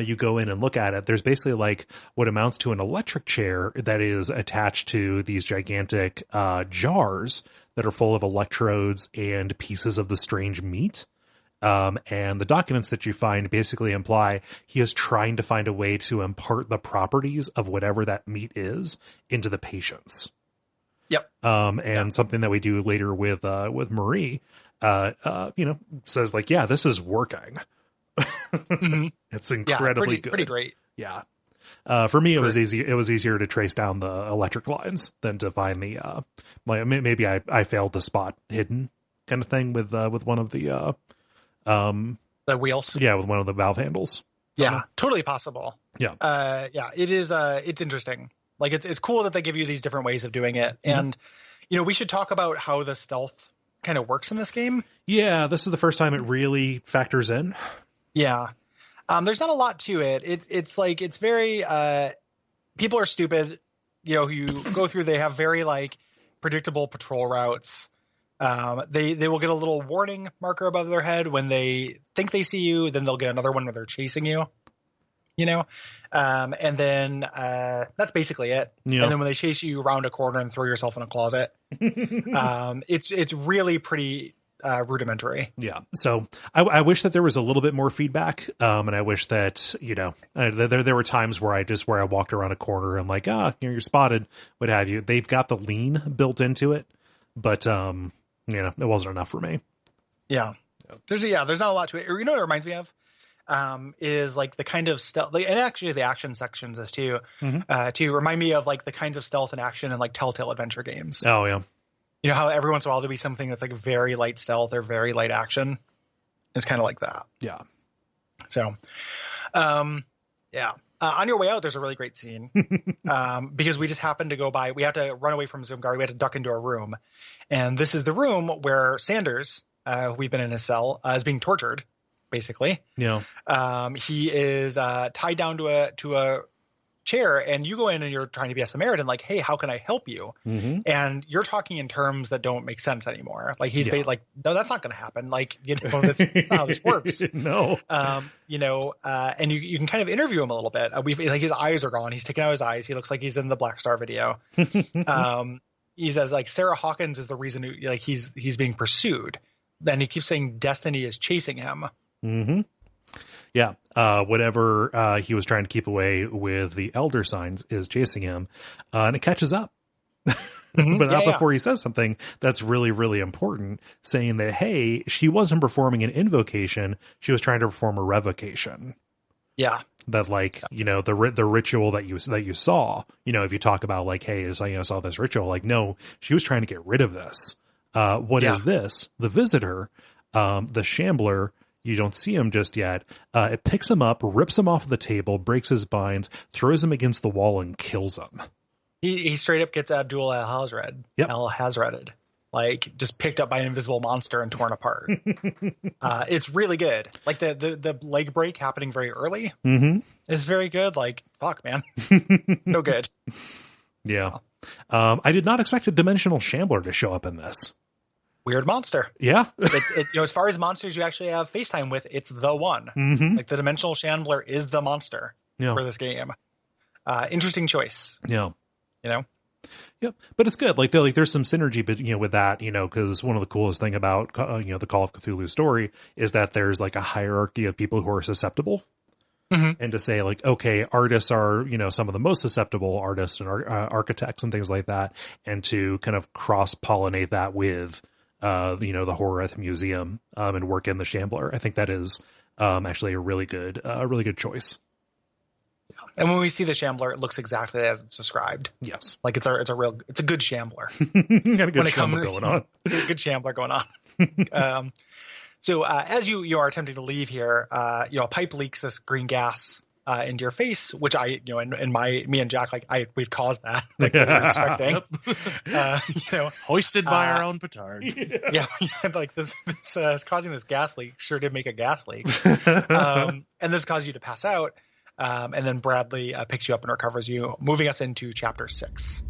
you go in and look at it. There's basically like what amounts to an electric chair that is attached to these gigantic jars that are full of electrodes and pieces of the strange meat. And the documents that you find basically imply he is trying to find a way to impart the properties of whatever that meat is into the patients. Yep. Something that we do later with Marie, says like, yeah, this is working. It's incredibly good. Pretty great. Yeah. For me, it was easy. It was easier to trace down the electric lines than to find the, maybe I failed to spot hidden kind of thing with one of the wheels. Yeah. With one of the valve handles. Yeah. Totally possible. Yeah. It is, it's interesting. Like it's cool that they give you these different ways of doing it. And, we should talk about how the stealth kind of works in this game. Yeah. This is the first time it really factors in. Yeah. There's not a lot to it. It's like, it's very, people are stupid, who you go through, they have very like predictable patrol routes. They will get a little warning marker above their head when they think they see you. Then they'll get another one where they're chasing you. And then that's basically it. Yep. And then when they chase you around a corner and throw yourself in a closet, it's really pretty rudimentary. Yeah. So I wish that there was a little bit more feedback. And I wish that, there were times where I walked around a corner and like, you're spotted, what have you. They've got the lean built into it, but it wasn't enough for me. Yeah. There's not a lot to it. What it reminds me of? Is like the kind of stealth, and actually the action sections is too, to remind me of like the kinds of stealth and action and like Telltale adventure games. Oh yeah. How every once in a while there'll be something that's like very light stealth or very light action. It's kind of like that. Yeah. So, on your way out, there's a really great scene, because we just happened to go by, we had to run away from Zoomgar. We had to duck into a room, and this is the room where Sanders, who we've been in his cell, is being tortured. Basically, he is tied down to a chair, and you go in and you're trying to be a Samaritan, like, hey, how can I help you? And you're talking in terms that don't make sense anymore. Like he's like, no, that's not going to happen. Like, that's not how this works. No. And you can kind of interview him a little bit. Like his eyes are gone. He's taken out his eyes. He looks like he's in the Black Star video. He says like Sarah Hawkins is the reason he's being pursued. Then he keeps saying destiny is chasing him. Yeah. Whatever he was trying to keep away with the elder signs is chasing him, and it catches up. But not before he says something that's really, really important, saying that, hey, she wasn't performing an invocation, she was trying to perform a revocation. Yeah. That like, the ritual that you saw, if you talk about like, hey, I saw this ritual, like, no, she was trying to get rid of this. What is this? The visitor, the shambler, you don't see him just yet. It picks him up, rips him off the table, breaks his binds, throws him against the wall, and kills him. He straight up gets Abdul al-Hazred, like just picked up by an invisible monster and torn apart. It's really good. Like the leg break happening very early is very good. Like, fuck, man. No good. Yeah. I did not expect a dimensional shambler to show up in this. Weird monster. Yeah. As far as monsters you actually have FaceTime with, it's the one. Like the dimensional shambler is the monster for this game. Interesting choice. Yeah. Yep. But it's good. Like there's some synergy, but with that, because one of the coolest thing about the Call of Cthulhu story is that there's like a hierarchy of people who are susceptible. And to say like, okay, artists are, some of the most susceptible artists and architects and things like that. And to kind of cross pollinate that with, the Horror at the Museum, and work in the Shambler. I think that is, actually a really good choice. And when we see the Shambler, it looks exactly as it's described. Yes. Like it's a good Shambler. Got a good Shambler going on. Good Shambler going on. So as you are attempting to leave here, a pipe leaks this green gas into your face, which me and Jack, we've caused that, like we were expecting. Hoisted by our own petard. Yeah, like this is causing this gas leak. Sure did make a gas leak. And this caused you to pass out. And then Bradley picks you up and recovers you, moving us into chapter 6.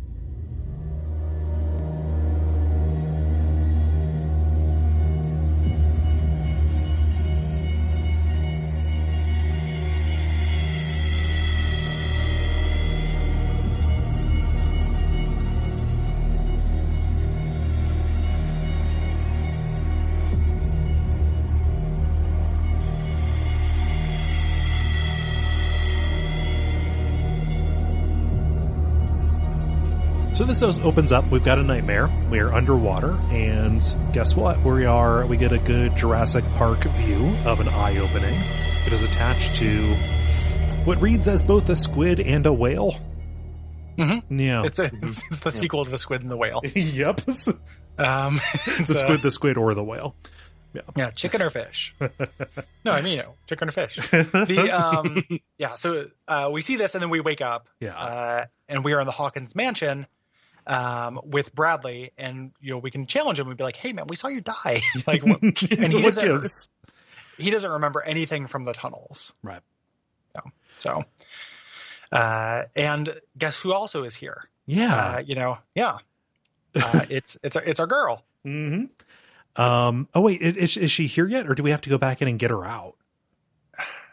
So this opens up. We've got a nightmare. We are underwater, and guess what? We get a good Jurassic Park view of an eye opening. It is attached to what reads as both a squid and a whale. Mm-hmm. Yeah, it's the sequel to The Squid and the Whale. Yep. The squid or the whale. Yeah, chicken or fish? No, I mean, chicken or fish. So we see this and then we wake up. Yeah. And we are in the Hawkins mansion with Bradley, and we can challenge him and be like, "Hey, man, we saw you die." Like, and he doesn't remember anything from the tunnels. Right. So, and guess who also is here? Yeah. It's our girl. Mm-hmm. Oh wait, is she here yet, or do we have to go back in and get her out?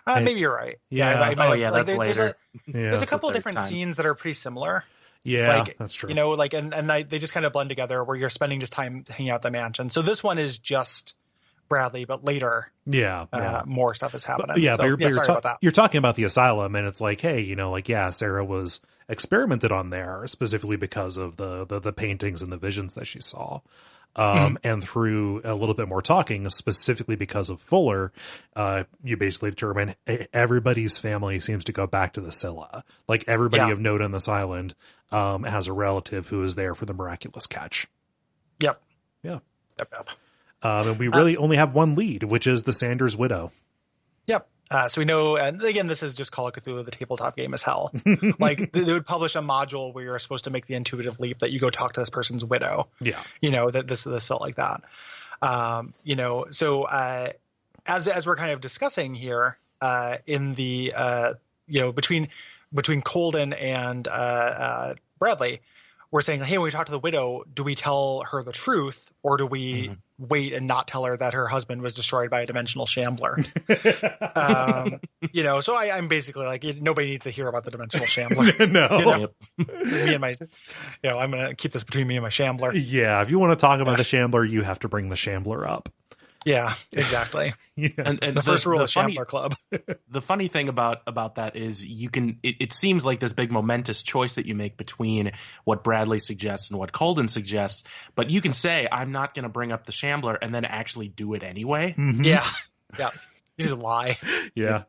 Maybe you're right. Yeah. That's later. There's a couple of different scenes that are pretty similar. Yeah, that's true. They just kind of blend together where you're spending just time hanging out at the mansion. So this one is just Bradley, but later, more stuff is happening. You're talking about the asylum, and it's like, hey, Sarah was experimented on there specifically because of the paintings and the visions that she saw. And through a little bit more talking, specifically because of Fuller, you basically determine everybody's family seems to go back to the Scylla. Like everybody of note on this island has a relative who is there for the miraculous catch. Yep. Yeah. Yep. And we really only have one lead, which is the Sanders widow. Yep. So we know, and again, this is just Call of Cthulhu, the tabletop game as hell. Like they would publish a module where you're supposed to make the intuitive leap that you go talk to this person's widow. Yeah. That this felt like that. So as we're kind of discussing here, in the between Colden and Bradley, we're saying, hey, when we talk to the widow, do we tell her the truth, or do we wait and not tell her that her husband was destroyed by a dimensional shambler? So I'm basically like, nobody needs to hear about the dimensional shambler. No. Me and my, I'm going to keep this between me and my shambler. Yeah. If you want to talk about the shambler, you have to bring the shambler up. Yeah, exactly. Yeah. And the first rule of Shambler Club. The funny thing about that is it seems like this big momentous choice that you make between what Bradley suggests and what Colden suggests, but you can say, I'm not going to bring up the Shambler and then actually do it anyway. Mm-hmm. Yeah. You just lie. Yeah.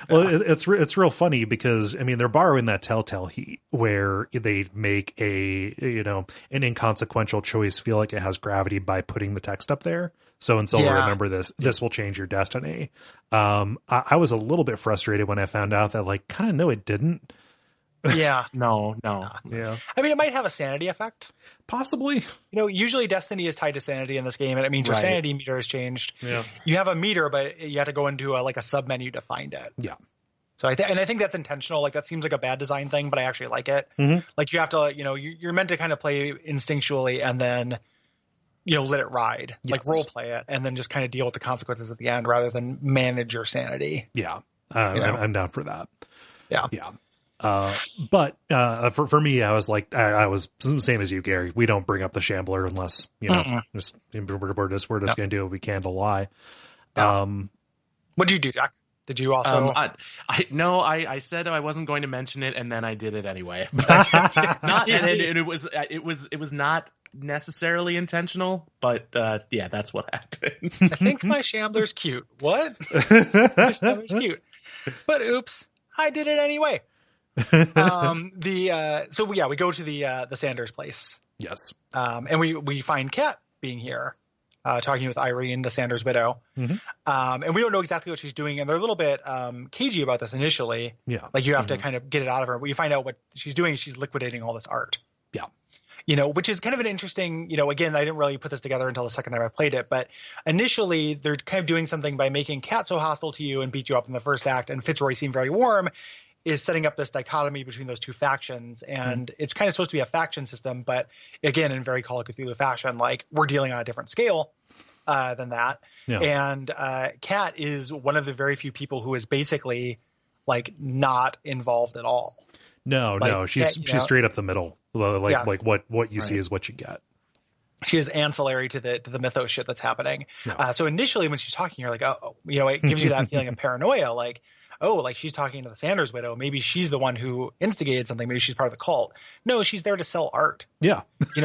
Well, it's real funny because, I mean, they're borrowing that Telltale heat where they make an inconsequential choice feel like it has gravity by putting the text up there. So until remember this will change your destiny. I was a little bit frustrated when I found out that, like, kind of no, it didn't. Yeah. No. Yeah. I mean, it might have a sanity effect. Possibly. Usually destiny is tied to sanity in this game, and it means your sanity meter has changed. Yeah. You have a meter, but you have to go into a sub menu to find it. Yeah. So I think that's intentional. Like, that seems like a bad design thing, but I actually like it. Mm-hmm. Like, you have to, you're meant to kind of play instinctually and then, let it ride, like role play it, and then just kind of deal with the consequences at the end rather than manage your sanity. Yeah. I'm down for that. Yeah. Yeah. But for me, I was like, I was same as you, Gary. We don't bring up the Shambler unless, we're just going to do what we can to lie. What did you do, Jack? Did you also? I said I wasn't going to mention it, and then I did it anyway. It was not necessarily intentional, but that's what happened. I think my Shambler's cute. What? My Shambler's cute, but oops, I did it anyway. We go to the Sanders place. Yes. And we find Kat being here, talking with Irene, the Sanders widow. Mm-hmm. And we don't know exactly what she's doing, and they're a little bit cagey about this initially. Yeah. Like, you have to kind of get it out of her. But you find out what she's doing. She's liquidating all this art. Yeah. Which is kind of an interesting, again, I didn't really put this together until the second time I played it, but initially they're kind of doing something by making Kat so hostile to you and beat you up in the first act, and Fitzroy seemed very warm, is setting up this dichotomy between those two factions. And it's kind of supposed to be a faction system, but again, in very Call of Cthulhu fashion, like, we're dealing on a different scale than that. Yeah. And Kat is one of the very few people who is basically, like, not involved at all. No, she's straight up the middle. Like what you see is what you get. She is ancillary to the mythos shit that's happening. No. So initially when she's talking, you're like, it gives you that feeling of paranoia. Like, like, she's talking to the Sanders widow. Maybe she's the one who instigated something. Maybe she's part of the cult. No, she's there to sell art. Yeah.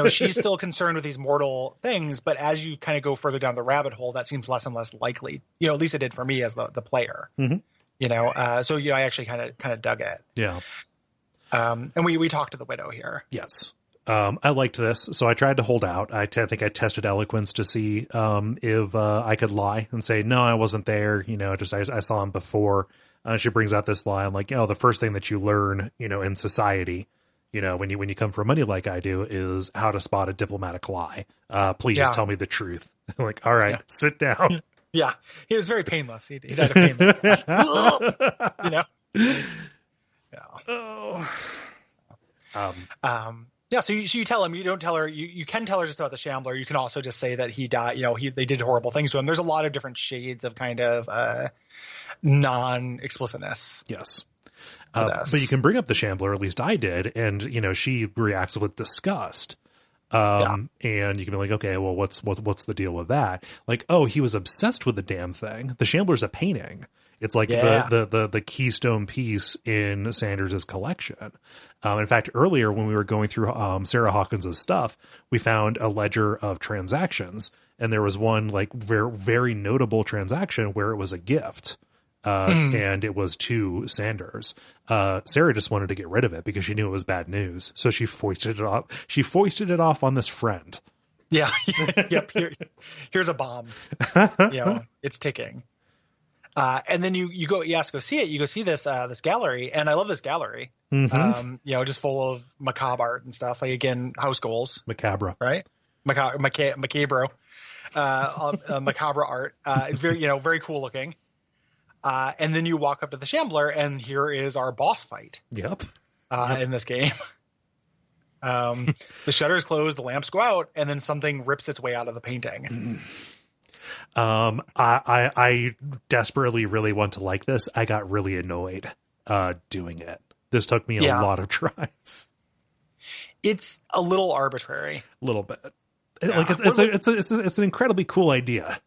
She's still concerned with these mortal things, but as you kind of go further down the rabbit hole, that seems less and less likely. At least it did for me as the player. Mm-hmm. So I actually kind of dug it. Yeah. And we talked to the widow here. Yes. I liked this, so I tried to hold out. I think I tested eloquence to see if I could lie and say, no, I wasn't there. I saw him before. She brings out this line like, the first thing that you learn, in society, when you come for money like I do, is how to spot a diplomatic lie. Please tell me the truth. I'm like, all right, sit down. Yeah, he was very painless. He had a painless death. Oh. So you tell him. You don't tell her. You can tell her just about the Shambler. You can also just say that he died. They did horrible things to him. There's a lot of different shades of kind of non-explicitness. Yes. But you can bring up the Shambler, at least I did, and she reacts with disgust. And you can be like, okay, well, what's the deal with that? Like, he was obsessed with the damn thing. The Shambler's a painting. It's like the keystone piece in Sanders's collection. In fact, earlier when we were going through Sarah Hawkins's stuff, we found a ledger of transactions, and there was one like very, very notable transaction where it was a gift. And it was to Sanders. Sarah just wanted to get rid of it because she knew it was bad news. So she foisted it off. She foisted it off on this friend. Yeah. Yep. Here's a bomb. It's ticking. And then you go see it. You go see this gallery, and I love this gallery. Mm-hmm. Just full of macabre art and stuff. Like, again, house goals. Macabre, right? Macabro. Macabre art. Very cool looking. And then you walk up to the Shambler, and here is our boss fight. Yep. In this game. The shutters close, the lamps go out, and then something rips its way out of the painting. I desperately really want to like this. I got really annoyed doing it. This took me a lot of tries. It's a little arbitrary. A little bit. Yeah. Like it's an incredibly cool idea.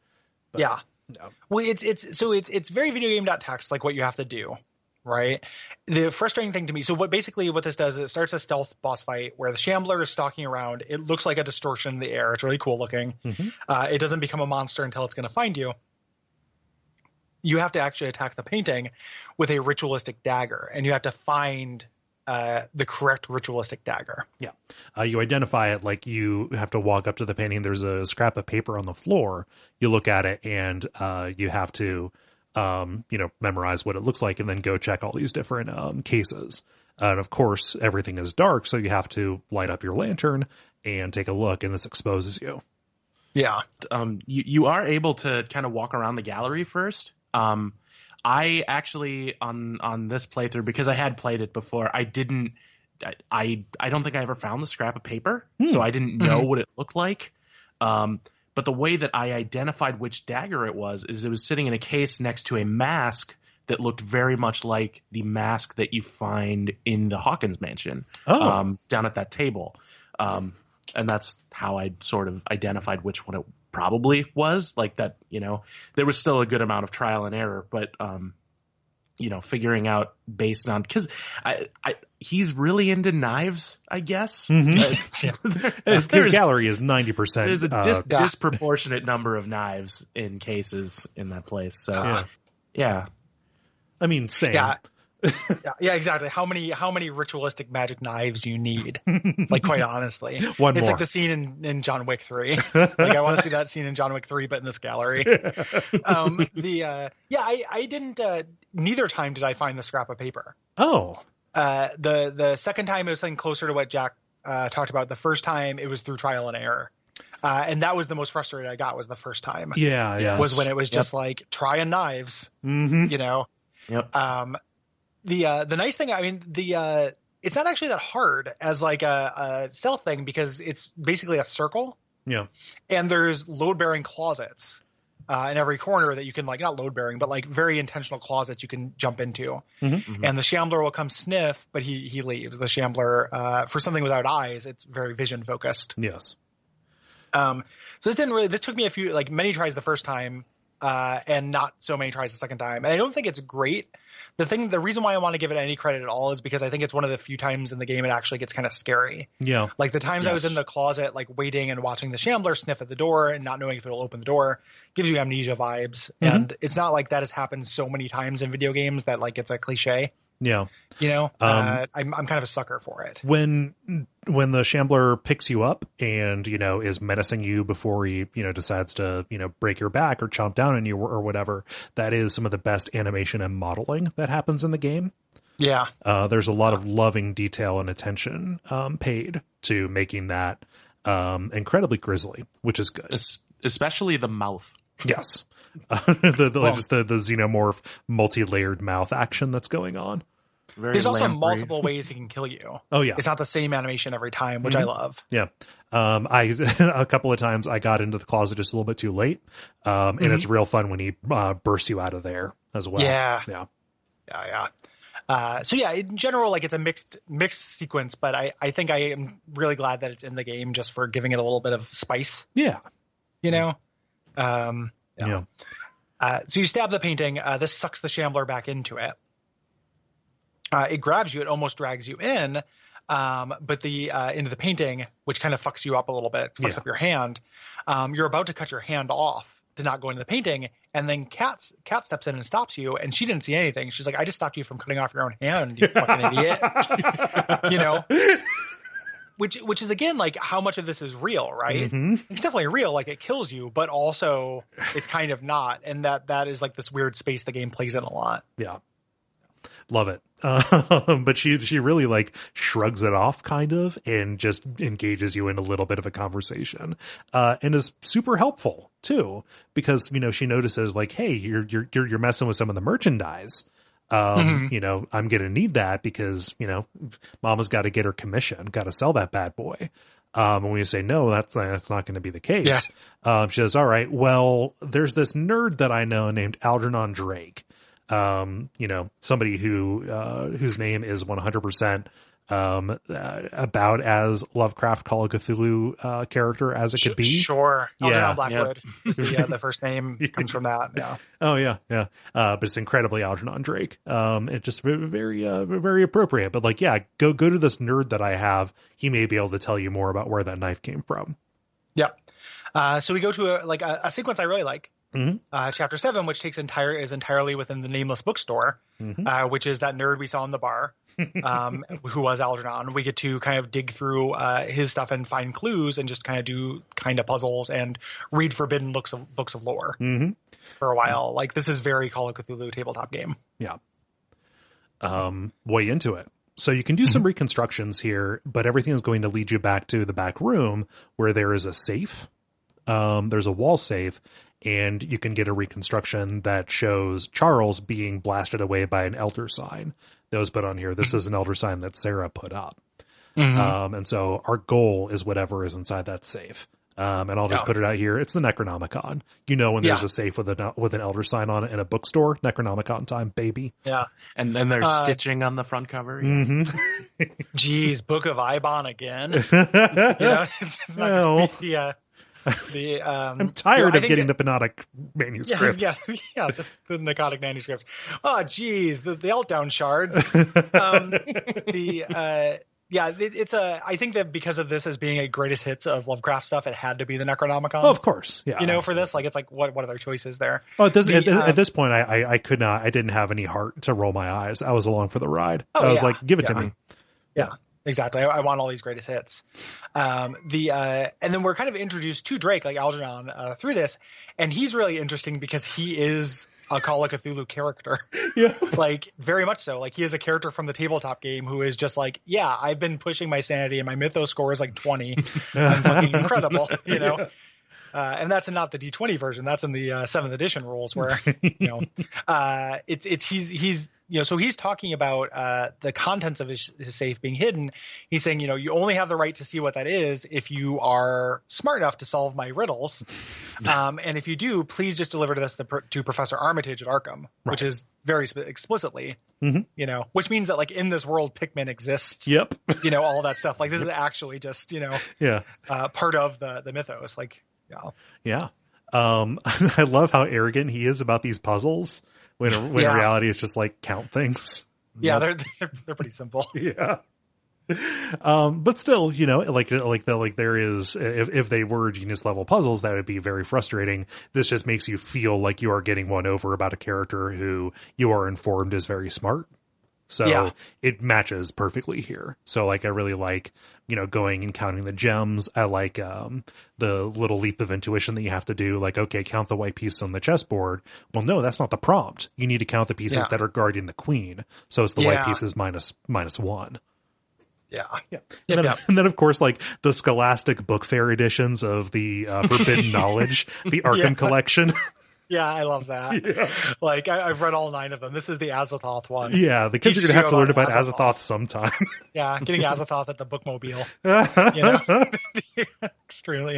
But, yeah. No. Well, it's very video game.txt, like what you have to do, right? The frustrating thing to me. So what this does is it starts a stealth boss fight where the Shambler is stalking around. It looks like a distortion in the air. It's really cool looking. Mm-hmm. It doesn't become a monster until it's going to find you. you have to actually attack the painting with a ritualistic dagger, and you have to find the correct ritualistic dagger. Yeah. You identify it, like you have to walk up to the painting. There's a scrap of paper on the floor. You look at it and you have to, memorize what it looks like and then go check all these different cases. And of course, everything is dark, so you have to light up your lantern and take a look, and this exposes you. Yeah. You are able to kind of walk around the gallery first. I actually on this playthrough, because I had played it before, I don't think I ever found the scrap of paper, so I didn't know what it looked like. But the way that I identified which dagger it was is it was sitting in a case next to a mask that looked very much like the mask that you find in the Hawkins mansion, down at that table. And that's how I sort of identified which one it probably was. Like that, there was still a good amount of trial and error, but, figuring out based on, because he's really into knives, I guess. His gallery is 90%. There's a disproportionate number of knives in cases in that place. So, yeah. I mean, same. Yeah, exactly. How many ritualistic magic knives do you need? Like, quite honestly, it's more. like the scene in John Wick 3. Like, I want to see that scene in John Wick 3, but in this gallery. I didn't. Neither time did I find the scrap of paper. Oh. The second time it was something closer to what Jack talked about. The first time it was through trial and error. And that was the most frustrated I got, was the first time. Yeah. Was when it was just like, trying knives, Yep. The nice thing, I mean, it's not actually that hard as like a stealth thing, because it's basically a circle. Yeah. And there's load-bearing closets in every corner that you can, like, not load-bearing, but like very intentional closets you can jump into. And the Shambler will come sniff, but he leaves. The Shambler, for something without eyes, it's very vision focused. Yes. So this took me many tries the first time, and not so many tries the second time. And I don't think it's great. The reason why I want to give it any credit at all is because I think it's one of the few times in the game it actually gets kind of scary. Yeah. Like the times I was in the closet, like waiting and watching the Shambler sniff at the door and not knowing if it'll open the door, gives you Amnesia vibes. And it's not like that has happened so many times in video games that like it's a cliche. Yeah. I'm kind of a sucker for it. When the Shambler picks you up and, is menacing you before he, decides to, break your back or chomp down on you or whatever, that is some of the best animation and modeling that happens in the game. Yeah. There's a lot of loving detail and attention paid to making that incredibly grisly, which is good. Especially the mouth. Yes. The xenomorph multi-layered mouth action that's going on. There's also multiple ways he can kill you. Oh yeah. It's not the same animation every time, which I love. Yeah. A couple of times I got into the closet just a little bit too late. And it's real fun when he bursts you out of there as well. Yeah. Yeah. So yeah, in general, like it's a mixed sequence, but I think I am really glad that it's in the game just for giving it a little bit of spice. Yeah. So you stab the painting. This sucks the Shambler back into it. It grabs you. It almost drags you in, but into the painting, which kind of fucks you up a little bit, fucks up your hand. You're about to cut your hand off to not go into the painting, and then Kat steps in and stops you, and she didn't see anything. She's like, "I just stopped you from cutting off your own hand, you fucking idiot." Which is again like how much of this is real, right? It's definitely real, like it kills you, but also it's kind of not, and that is like this weird space the game plays in a lot. Yeah, love it. But she really like shrugs it off kind of and just engages you in a little bit of a conversation, and is super helpful too, because she notices like, hey, you're messing with some of the merchandise. I'm going to need that because, mama's got to get her commission, got to sell that bad boy. And when you say, no, that's not going to be the case. Yeah. She says, all right, well, there's this nerd that I know named Algernon Drake. Somebody whose name is 100%, about as Lovecraft Call of Cthulhu character as it could be. Sure. Yeah. Blackwood. Yeah. The first name comes from that. Yeah. Oh yeah. Yeah. But it's incredibly Algernon Drake. It's just very, very appropriate. But like, yeah, go to this nerd that I have. He may be able to tell you more about where that knife came from. Yeah. So we go to a sequence I really like. Chapter 7, which is entirely within the Nameless Bookstore, which is that nerd we saw in the bar, who was Algernon. We get to kind of dig through his stuff and find clues and just kind of do puzzles and read forbidden books of lore for a while. Like, this is very Call of Cthulhu tabletop game. Yeah. Way into it. So you can do some reconstructions here, but everything is going to lead you back to the back room where there is a safe. There's a wall safe, and you can get a reconstruction that shows Charles being blasted away by an elder sign that was put on here. This is an elder sign that Sarah put up. And so our goal is whatever is inside that safe. And I'll just put it out here. It's the Necronomicon. You know, when there's a safe with an elder sign on it in a bookstore, Necronomicon time, baby. Yeah. And then there's stitching on the front cover. Geez, Book of Ibon again. It's not going to be I'm tired of getting the Penodic manuscripts. The Necrotic manuscripts. Oh, geez, the Eltdown shards. I think that because of this as being a greatest hits of Lovecraft stuff, it had to be the Necronomicon. Oh, of course. Yeah. For this, like, it's like, what other choices there? Oh, at this point, I could not, I didn't have any heart to roll my eyes. I was along for the ride. I was like, give it to me. Yeah. Exactly. I want all these greatest hits. And then we're kind of introduced to Drake, like Algernon, through this. And he's really interesting because he is a Call of Cthulhu character. Yeah. Like, very much so. Like, he is a character from the tabletop game who is just like, yeah, I've been pushing my sanity and my mythos score is like 20. I'm fucking incredible, and that's not the D20 version. That's in the 7th edition rules where, he's so he's talking about the contents of his safe being hidden. He's saying, you only have the right to see what that is if you are smart enough to solve my riddles. And if you do, please just deliver this to Professor Armitage at Arkham, which is very explicitly, which means that, like, in this world, Pikmin exists. Yep. All that stuff. Like, this is actually just, part of the mythos. Like, yeah. I love how arrogant he is about these puzzles. When in reality, it's just like count things. Yeah, they're pretty simple. Yeah. But still, there is, if they were genius level puzzles, that would be very frustrating. This just makes you feel like you are getting one over about a character who you are informed is very smart. So it matches perfectly here. So, like, I really like, going and counting the gems. I like the little leap of intuition that you have to do. Like, okay, count the white piece on the chessboard. Well, no, that's not the prompt. You need to count the pieces that are guarding the queen. So it's the white pieces minus one. Yeah. And then, of course, like, the Scholastic Book Fair editions of the Forbidden Knowledge, the Arkham collection. Yeah, I love that. Yeah. Like, I've read all 9 of them. This is the Azathoth one. Yeah, the kids are going to have to learn about Azathoth sometime. Yeah, getting Azathoth at the bookmobile. Extremely,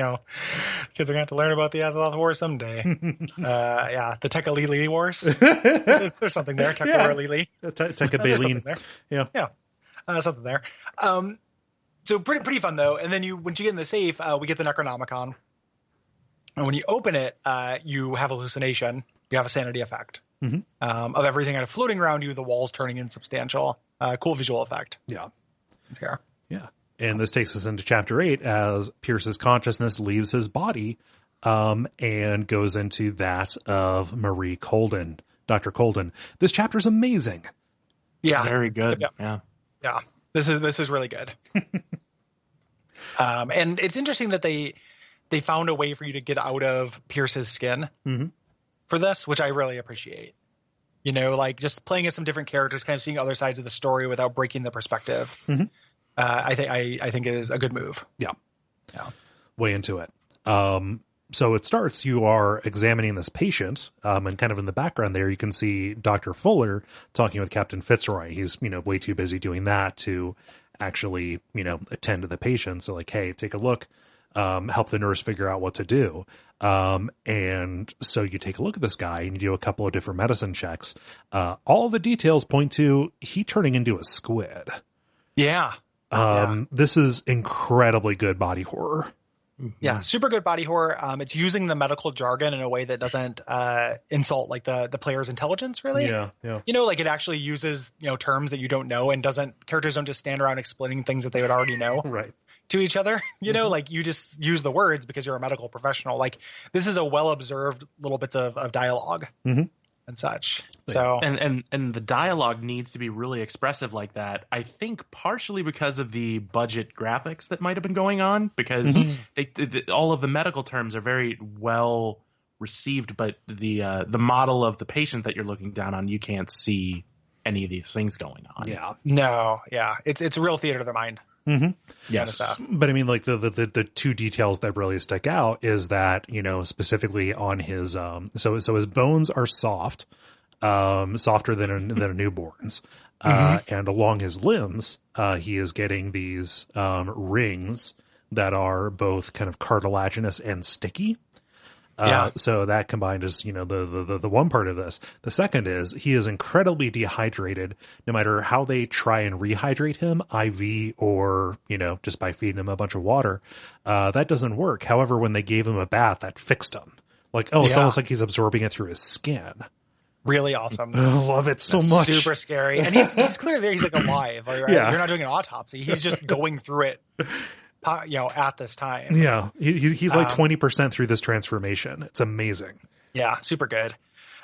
kids are going to have to learn about the Azathoth War someday. The Tekka-Lili Wars. There's something there. Tekka-Lili. Tekka-Baleen. Yeah. Something there. So pretty fun, though. And then once you get in the safe, we get the Necronomicon. And when you open it, you have hallucination. You have a sanity effect of everything kind of floating around you, the walls turning insubstantial. Cool visual effect. Yeah. Yeah. And this takes us into chapter 8 as Pierce's consciousness leaves his body and goes into that of Marie Colden, Dr. Colden. This chapter is amazing. Yeah. Very good. Yeah. This is really good. And it's interesting that they found a way for you to get out of Pierce's skin for this, which I really appreciate. Like, just playing as some different characters, kind of seeing other sides of the story without breaking the perspective. I think it is a good move. Yeah. Way into it. So it starts, you are examining this patient, and kind of in the background there, you can see Dr. Fuller talking with Captain Fitzroy. He's, way too busy doing that to actually, attend to the patient. So, like, hey, take a look. Help the nurse figure out what to do. And so you take a look at this guy and you do a couple of different medicine checks. All the details point to he turning into a squid. Yeah. This is incredibly good body horror. Yeah. Super good body horror. It's using the medical jargon in a way that doesn't, insult like the player's intelligence, really. Yeah. Like, it actually uses, terms that you don't know, and characters don't just stand around explaining things that they would already know. Right. to each other, you know, like you just use the words because you're a medical professional. Like this is a well-observed little bits of dialogue and such. So, and the dialogue needs to be really expressive like that. I think partially because of the budget graphics that might've been going on, because all of the medical terms are very well received, but the model of the patient that you're looking down on, you can't see any of these things going on. Yeah. No. Yeah. It's a real theater of the mind. Yes. But I mean, like the two details that really stick out is that, you know, specifically on his, so his bones are soft, softer than a newborn's, and along his limbs, he is getting these, rings that are both kind of cartilaginous and sticky. So that combined is, you know, the one part of this. The second is he is incredibly dehydrated, no matter how they try and rehydrate him, IV or, you know, just by feeding him a bunch of water. That doesn't work. However, when they gave him a bath, that fixed him. Like, it's almost like he's absorbing it through his skin. Really awesome. I love it so much. Super scary. And he's clearly there. He's like alive. Right? You're not doing an autopsy. He's just going through it. You know, at this time. Yeah. He's like 20% through this transformation. It's amazing. Yeah. Super good.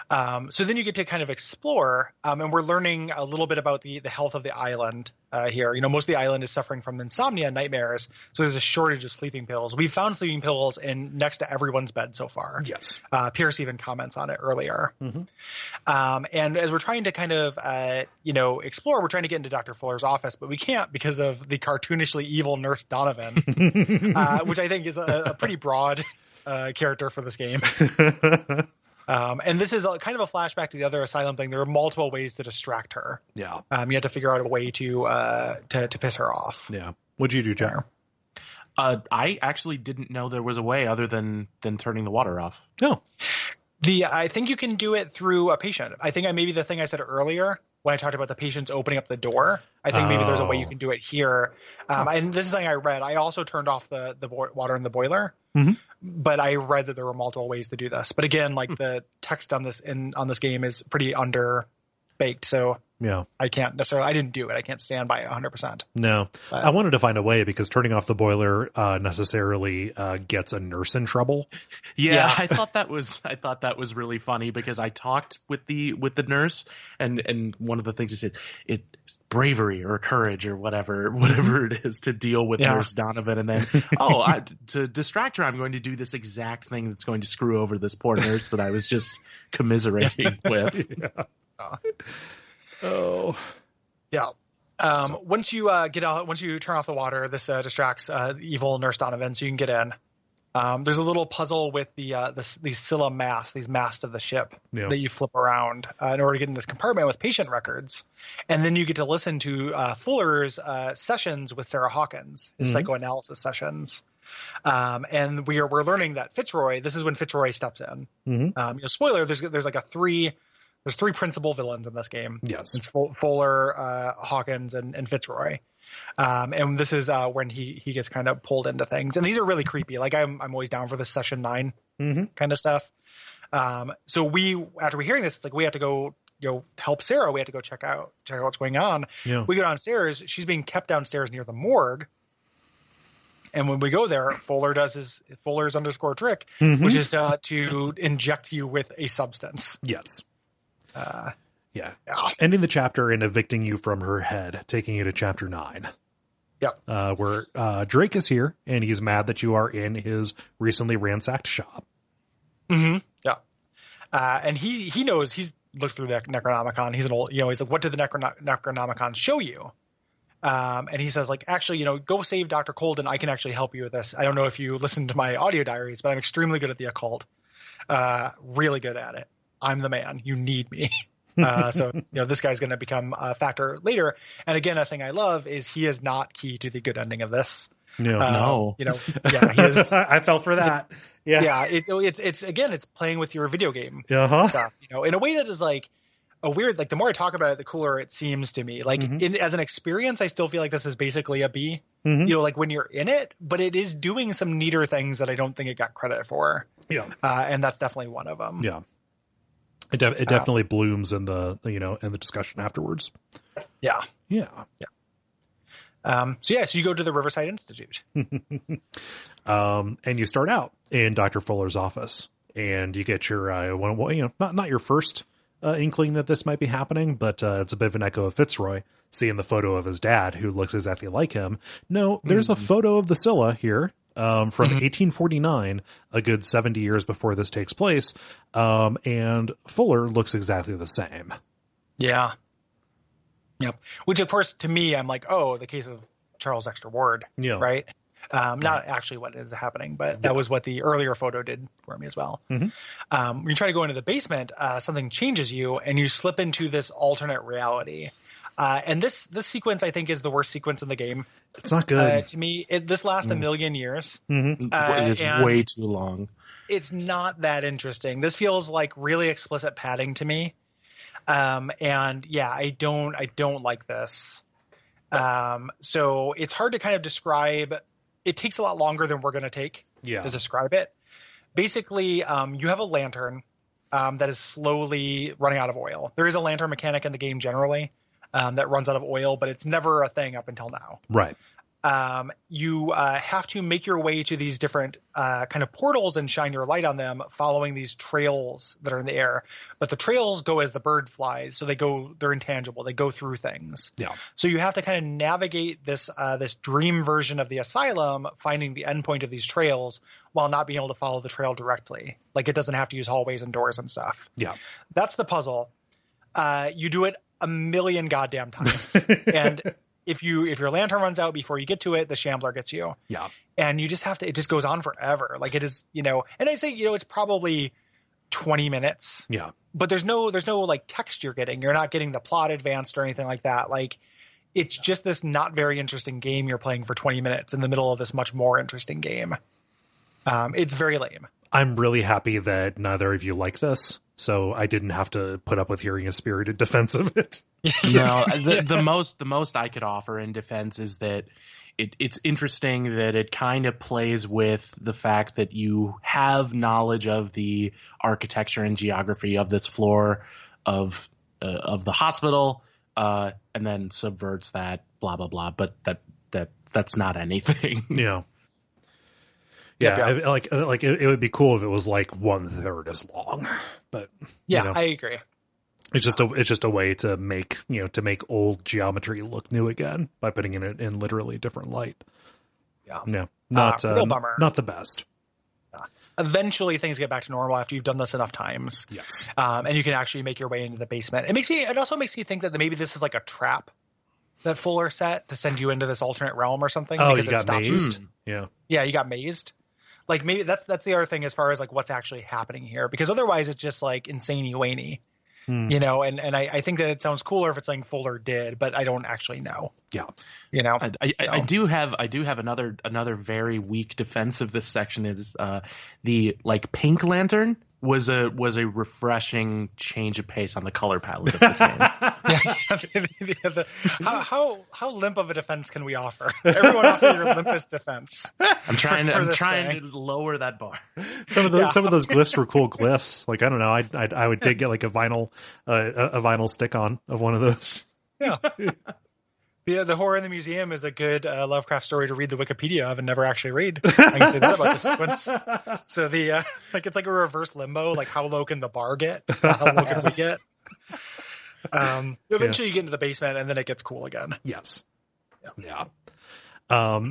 So then you get to kind of explore, and we're learning a little bit about the health of the island here. You know, most of the island is suffering from insomnia and nightmares. So there's a shortage of sleeping pills. We've found sleeping pills in next to everyone's bed so far. Yes. Pierce even comments on it earlier. And as we're trying to kind of, you know, explore, we're trying to get into Dr. Fuller's office, but we can't because of the cartoonishly evil Nurse Donovan, which I think is a pretty broad character for this game. And this is kind of a flashback to the other asylum thing. There are multiple ways to distract her. Yeah. You have to figure out a way to piss her off. Yeah. What'd you do, Jack? I actually didn't know there was a way other than turning the water off. Oh. I think you can do it through a patient. I think maybe the thing I said earlier when I talked about the patients opening up the door, I think maybe there's a way you can do it here. And this is something I read. I also turned off the water in the boiler. But I read that there were multiple ways to do this. But again, like the text on this game is pretty underbaked, so I can't necessarily. I didn't do it. I can't stand by 100%. No, but I wanted to find a way because turning off the boiler necessarily gets a nurse in trouble. Yeah, I thought that was really funny because I talked with the nurse and one of the things he said it's bravery or courage or whatever it is to deal with Nurse Donovan, and then to distract her, I'm going to do this exact thing that's going to screw over this poor nurse that I was just commiserating with. Once you once you turn off the water, this distracts evil Nurse Donovan, so you can get in. There's a little puzzle with these Scylla masts, these masts of the ship that you flip around in order to get in this compartment with patient records, and then you get to listen to Fuller's sessions with Sarah Hawkins, his psychoanalysis sessions. And we're learning that Fitzroy. This is when Fitzroy steps in. You know, spoiler: there's like there's three principal villains in this game. Yes, it's Fuller, Hawkins, and Fitzroy. And this is when he gets kind of pulled into things, and these are really creepy. Like I'm always down for this session 9 kind of stuff. So after we hearing this, it's like we have to go, you know, help Sarah. We have to go check out what's going on. Yeah. We go downstairs. She's being kept downstairs near the morgue. And when we go there, Fuller does his Fuller's _ trick, which is to inject you with a substance. Yes. Ending the chapter and evicting you from her head, taking you to chapter 9. Where Drake is here, and he's mad that you are in his recently ransacked shop. And he knows, he's looked through the Necronomicon. He's an old, you know, he's like, what did the Necronomicon show you? And he says, like, actually, you know, go save Dr. Colden. I can actually help you with this. I don't know if you listened to my audio diaries, but I'm extremely good at the occult. Really good at it. I'm the man. You need me. So, you know, this guy's going to become a factor later. And again, a thing I love is he is not key to the good ending of this. No. You know, he is. I fell for that. It's again, it's playing with your video game stuff, you know, in a way that is like a weird, like the more I talk about it, the cooler it seems to me. Like as an experience, I still feel like this is basically a B, you know, like when you're in it, but it is doing some neater things that I don't think it got credit for. And that's definitely one of them. It definitely blooms in the, you know, in the discussion afterwards. So you go to the Riverside Institute. And you start out in Dr. Fuller's office, and you get your, not your first inkling that this might be happening, but it's a bit of an echo of Fitzroy seeing the photo of his dad, who looks exactly like him. No, there's a photo of the Scylla here from 1849, a good 70 years before this takes place, and Fuller looks exactly the same. Yeah. Yep. Which, of course, to me, I'm like, oh, the case of Charles Dexter Ward, right? Not actually what is happening, but that was what the earlier photo did for me as well. When you try to go into the basement, something changes you, and you slip into this alternate reality. And this sequence, I think, is the worst sequence in the game. It's not good. To me, this lasts a million years. It is way too long. It's not that interesting. This feels like really explicit padding to me. I don't like this. So it's hard to kind of describe. It takes a lot longer than we're going to take to describe it. Basically, you have a lantern that is slowly running out of oil. There is a lantern mechanic in the game generally that runs out of oil, but it's never a thing up until now. Right. You have to make your way to these different kind of portals and shine your light on them, following these trails that are in the air. But the trails go as the bird flies, so they're intangible. They go through things. Yeah. So you have to kind of navigate this dream version of the asylum, finding the endpoint of these trails while not being able to follow the trail directly. Like, it doesn't have to use hallways and doors and stuff. Yeah. That's the puzzle. You do it a million goddamn times. And if your lantern runs out before you get to it, the Shambler gets you. Yeah. And you just have to, it just goes on forever. Like, it is, and I say, it's probably 20 minutes. Yeah. But there's no like text you're getting. You're not getting the plot advanced or anything like that. Like, it's just this not very interesting game you're playing for 20 minutes in the middle of this much more interesting game. It's very lame. I'm really happy that neither of you like this, so I didn't have to put up with hearing a spirited defense of it. No, the most I could offer in defense is that it's interesting that it kind of plays with the fact that you have knowledge of the architecture and geography of this floor of the hospital, and then subverts that, blah blah blah. But that's not anything. Yeah. Yeah, it would be cool if it was like 1/3 as long, but I agree. It's just a way to make old geometry look new again by putting it in literally different light. Yeah, no, real bummer. Not the best. Eventually, things get back to normal after you've done this enough times. Yes, and you can actually make your way into the basement. It also makes me think that maybe this is like a trap that Fuller set to send you into this alternate realm or something. Oh, you got mazed. Yeah, you got mazed. Like, maybe that's the other thing as far as like what's actually happening here, because otherwise it's just like insane-y waney, and I think that it sounds cooler if it's something Fuller did, but I don't actually know. Yeah. I do have another very weak defense of this section is the like pink lantern was a refreshing change of pace on the color palette of this game. How limp of a defense can we offer? Everyone offer your limpest defense. I'm trying to lower that bar. Some of those glyphs were cool glyphs. Like, I don't know, I would get like a vinyl stick on of one of those. Yeah. The horror in the museum is a good Lovecraft story to read the Wikipedia of and never actually read. I can say that about this sequence. So it's like a reverse limbo. Like, how low can the bar get? How low can we get? Eventually you get into the basement and then it gets cool again. Yes. Yeah.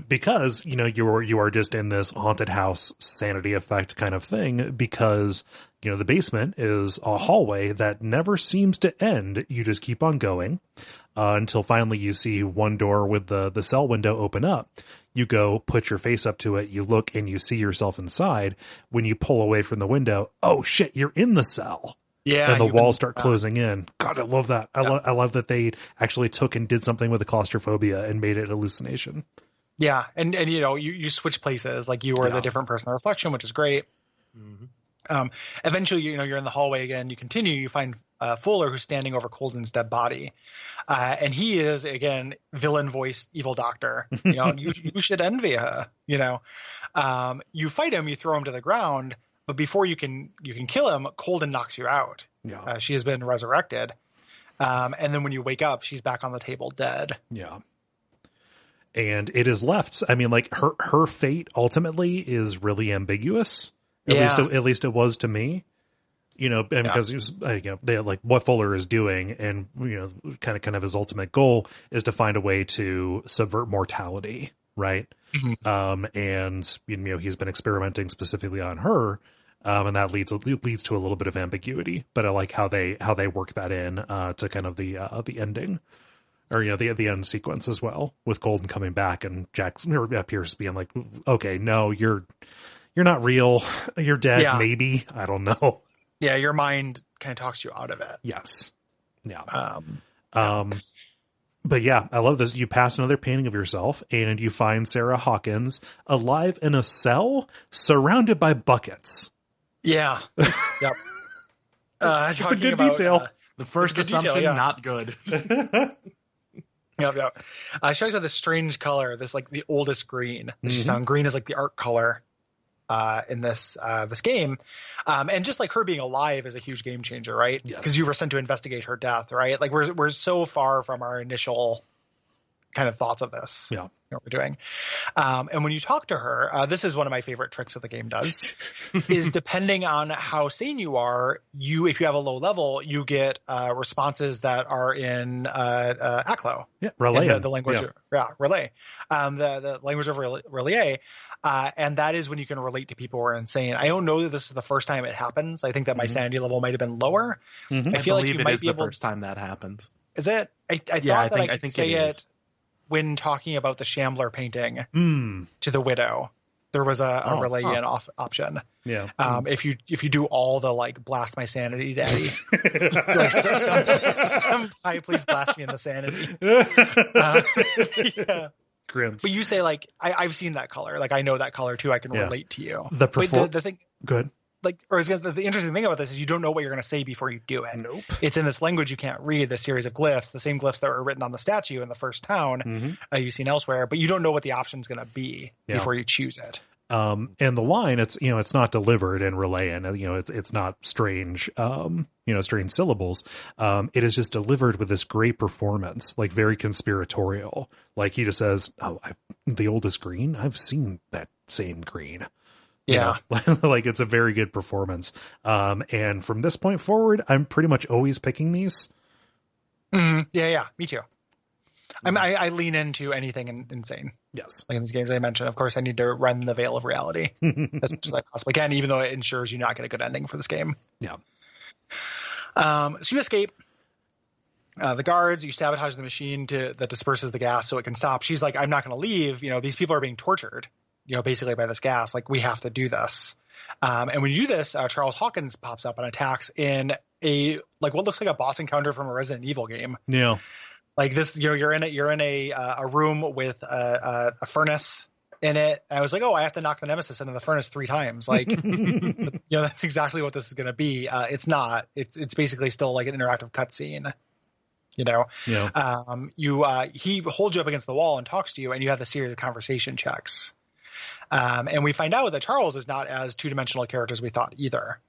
Because, you are just in this haunted house sanity effect kind of thing, because, the basement is a hallway that never seems to end. You just keep on going until finally you see one door with the cell window open up. You go put your face up to it. You look and you see yourself inside. When you pull away from the window, oh shit, you're in the cell. Yeah. And the walls start closing in. God, I love that. I love that they actually took and did something with the claustrophobia and made it hallucination. Yeah. And you switch places, like you were the different person in the reflection, which is great. Mm-hmm. Eventually, you're in the hallway again. You continue. You find Fuller, who's standing over Colson's dead body, and he is again villain voiced evil doctor. You should envy her. You fight him. You throw him to the ground, but before you can kill him, Colden knocks you out. Yeah, she has been resurrected, and then when you wake up, she's back on the table dead. Yeah. And it is left. I mean, like her fate ultimately is really ambiguous. At least it was to me. You know, and because they like what Fuller is doing, and kind of his ultimate goal is to find a way to subvert mortality, right? Mm-hmm. And he's been experimenting specifically on her, and that leads to a little bit of ambiguity. But I like how they work that in to kind of the ending, or the end sequence as well, with Golden coming back and Pierce being like, okay, no, you're not real, you're dead, maybe, I don't know. Yeah, your mind kind of talks you out of it. Yes. Yeah. But yeah, I love this. You pass another painting of yourself, and you find Sarah Hawkins alive in a cell surrounded by buckets. Yeah. Yep. It's a good detail. The first assumption, not good. Yep. She talks about this strange color, this like the oldest green. She's found green is like the art color in this game, and just like her being alive is a huge game changer, right? Because you were sent to investigate her death, right? Like we're so far from our initial kind of thoughts of this. Yeah, what we're doing. And when you talk to her, this is one of my favorite tricks that the game does, is depending on how sane you are, if you have a low level, you get responses that are in ACLO. Yeah, relay. The language, relay. The language of relay. And that is when you can relate to people who are insane. I don't know that this is the first time it happens. I think that my sanity level might have been lower. I feel like you might be the first time that happens. Is it? I think say it when talking about the Shambler painting to the widow. There was a relay in option. Yeah. If you do all the like blast my sanity, daddy, like somebody please blast me in the sanity. Yeah. Grim. But you say like I've seen that color, like I know that color too. I can relate to you. The thing. Good. Like, or the interesting thing about this is you don't know what you're going to say before you do it. Nope. It's in this language you can't read. This series of glyphs, the same glyphs that were written on the statue in the first town, you've seen elsewhere, but you don't know what the option's going to be before you choose it. And the line, it's not delivered in relay, and it's not strange, strange syllables. It is just delivered with this great performance, like very conspiratorial. Like he just says, "Oh, the oldest green. I've seen that same green." Yeah, like it's a very good performance. And from this point forward, I'm pretty much always picking these. Yeah, me too. I lean into anything insane. Yes. Like in these games I mentioned, of course, I need to run the veil of reality as much as I possibly can, even though it ensures you not get a good ending for this game. Yeah. So you escape the guards, you sabotage the machine that disperses the gas so it can stop. She's like, I'm not going to leave. These people are being tortured, basically by this gas. Like, we have to do this. And when you do this, Charles Hawkins pops up and attacks in what looks like a boss encounter from a Resident Evil game. Yeah. Like this, you're in a room with a furnace in it. And I was like, I have to knock the Nemesis into the furnace 3 times. Like, that's exactly what this is going to be. It's not. It's basically still like an interactive cutscene. Yeah. He holds you up against the wall and talks to you, and you have the series of conversation checks. And we find out that Charles is not as 2-dimensional a character as we thought either.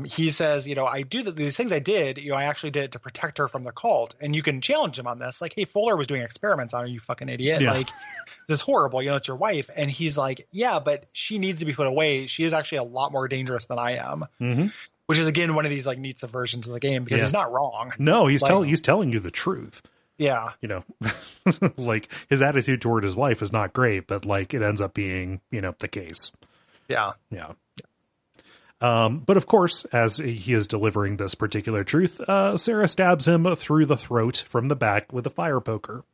He says, I do these things I did, I actually did it to protect her from the cult. And you can challenge him on this. Like, hey, Fuller was doing experiments on her, you fucking idiot. Yeah. Like, this is horrible. It's your wife. And he's like, yeah, but she needs to be put away. She is actually a lot more dangerous than I am. Mm-hmm. Which is, again, one of these like neat subversions of the game, because he's not wrong. No, he's telling you the truth. Yeah. Like, his attitude toward his wife is not great, but like it ends up being, the case. Yeah. Yeah. But of course, as he is delivering this particular truth, Sarah stabs him through the throat from the back with a fire poker.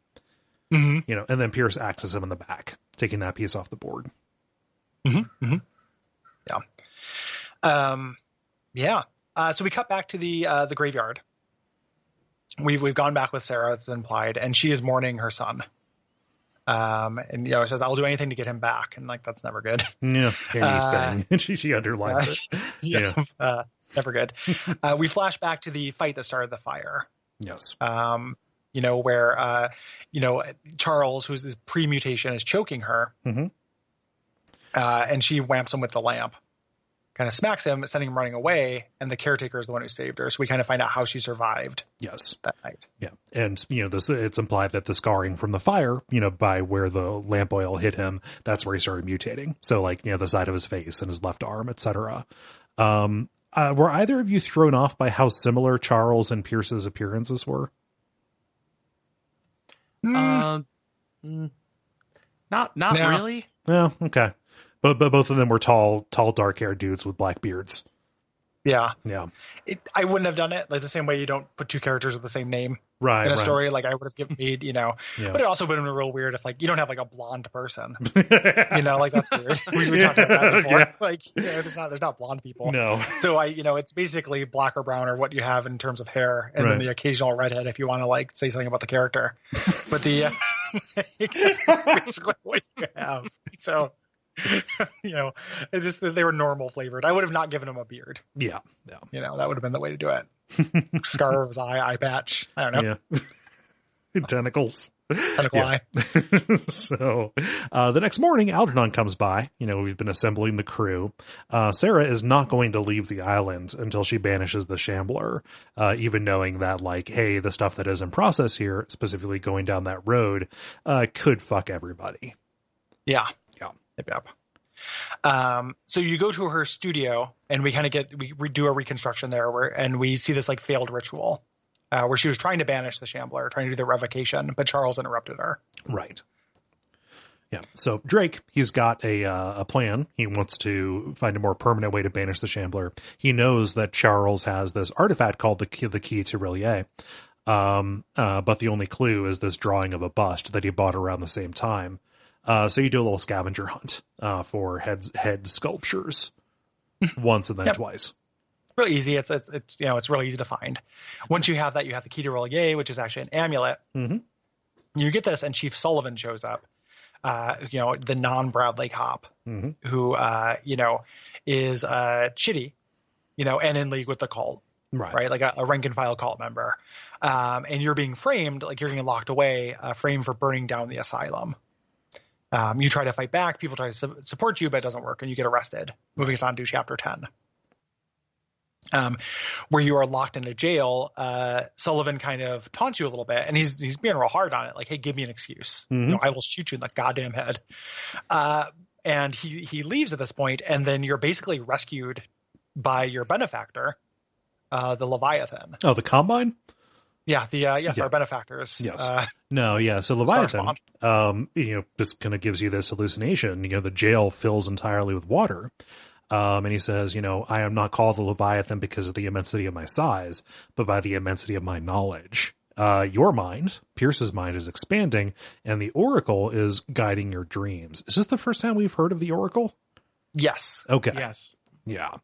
Mm-hmm. And then Pierce axes him in the back, taking that piece off the board. Mm-hmm. Mm-hmm. Yeah. So we cut back to the graveyard. We've gone back with Sarah, it's been implied, and she is mourning her son. And says, I'll do anything to get him back. And like, that's never good. Yeah. Anything. She underlines it. Yeah. Never good. We flash back to the fight that started the fire. Yes. Where, Charles, who's this pre-mutation, is choking her. Mm-hmm. And she whamps him with the lamp, kind of smacks him, sending him running away. And the caretaker is the one who saved her. So we kind of find out how she survived. Yes. That night. Yeah. And, it's implied that the scarring from the fire, by where the lamp oil hit him, that's where he started mutating. So the side of his face and his left arm, etc. Were either of you thrown off by how similar Charles and Pierce's appearances were? Not really. Yeah. Okay. But both of them were tall, dark-haired dudes with black beards. Yeah. Yeah. I wouldn't have done it like the same way you don't put two characters with the same name in a story. Like I would have made, Yeah. But it also would have been real weird if you don't have a blonde person. That's weird. We talked about that before. There's not blonde people. No. So it's basically black or brown or what you have in terms of hair, and then the occasional redhead if you want to say something about the character. But that's basically what you have. So. They were normal flavored. I would have not given him a beard. Yeah. That would have been the way to do it. Scar of his eye patch. I don't know. Yeah. Tentacles. Tentacle eye. So, the next morning, Algernon comes by. We've been assembling the crew. Sarah is not going to leave the island until she banishes the Shambler, even knowing that, hey, the stuff that is in process here, specifically going down that road, could fuck everybody. Yeah. Yeah. Yep. So you go to her studio, and we kind of we do a reconstruction there, and we see this failed ritual where she was trying to banish the Shambler, trying to do the revocation, but Charles interrupted her. Right. Yeah. So Drake, he's got a plan. He wants to find a more permanent way to banish the Shambler. He knows that Charles has this artifact called the key to Relie. But the only clue is this drawing of a bust that he bought around the same time. So you do a little scavenger hunt for head sculptures once and then twice. Real easy. It's really easy to find. Once you have that, you have the key to Relie, which is actually an amulet. Mm-hmm. You get this, and Chief Sullivan shows up. The non-Bradley cop, mm-hmm. who is shitty, and in league with the cult, right? Like a rank and file cult member. And you're being framed, you're getting locked away, framed for burning down the asylum. You try to fight back, people try to support you, but it doesn't work, and you get arrested. Moving us on to chapter 10. Where you are locked in a jail, Sullivan kind of taunts you a little bit, and he's being real hard on it, hey, give me an excuse. Mm-hmm. I will shoot you in the goddamn head. And he leaves at this point, and then you're basically rescued by your benefactor, the Leviathan. Oh, the Combine? Yeah, our benefactors. Yes. So Leviathan, just kind of gives you this hallucination. The jail fills entirely with water. And he says, I am not called the Leviathan because of the immensity of my size, but by the immensity of my knowledge. Your mind, Pierce's mind, is expanding, and the Oracle is guiding your dreams. Is this the first time we've heard of the Oracle? Yes. Okay. Yes. Yeah.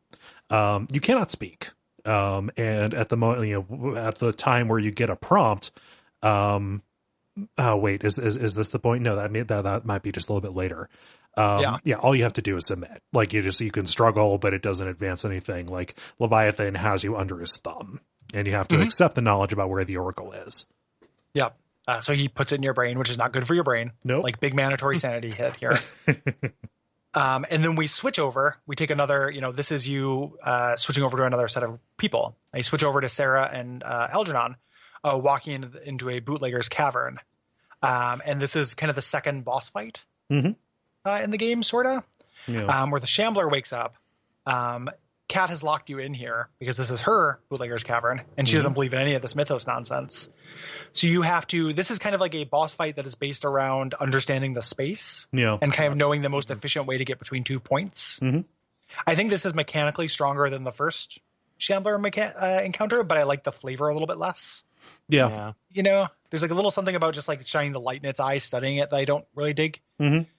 You cannot speak. And at the moment, at the time where you get a prompt, wait, is this the point? No, that might be just a little bit later. All you have to do is submit. You can struggle, but it doesn't advance anything. Leviathan has you under his thumb, and you have to mm-hmm. accept the knowledge about where the Oracle is. Yep. So he puts it in your brain, which is not good for your brain. Nope. Big mandatory sanity hit here. And then we switch over. We take another, this is you switching over to another set of people. I switch over to Sarah and Algernon walking into a bootlegger's cavern. And this is kind of the second boss fight mm-hmm. In the game, sort of, where the Shambler wakes up. Kat has locked you in here because this is her bootlegger's cavern, and she mm-hmm. doesn't believe in any of this mythos nonsense. So you have to, this is kind of like a boss fight that is based around understanding the space and kind of knowing the most efficient way to get between 2 points. Mm-hmm. I think this is mechanically stronger than the first Shambler encounter, but I like the flavor a little bit less. Yeah. There's a little something about just shining the light in its eyes, studying it that I don't really dig. Mm-hmm.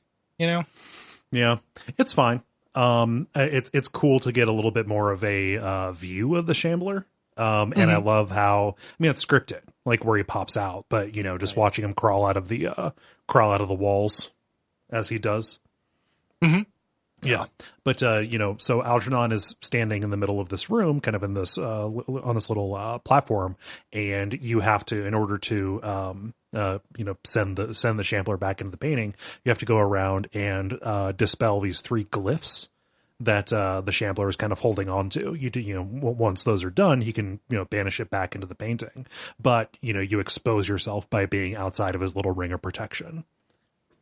Yeah, it's fine. It's cool to get a little bit more of a view of the Shambler. And mm-hmm. I love how, it's scripted, where he pops out, but just watching him crawl out of the walls as he does. Mm-hmm. Yeah. But, so Algernon is standing in the middle of this room, kind of in this, on this little, platform, and you have to, in order to, send the Shambler back into the painting, you have to go around and, dispel these 3 glyphs that the Shambler is kind of holding on to. Once those are done, he can, banish it back into the painting. But, you expose yourself by being outside of his little ring of protection.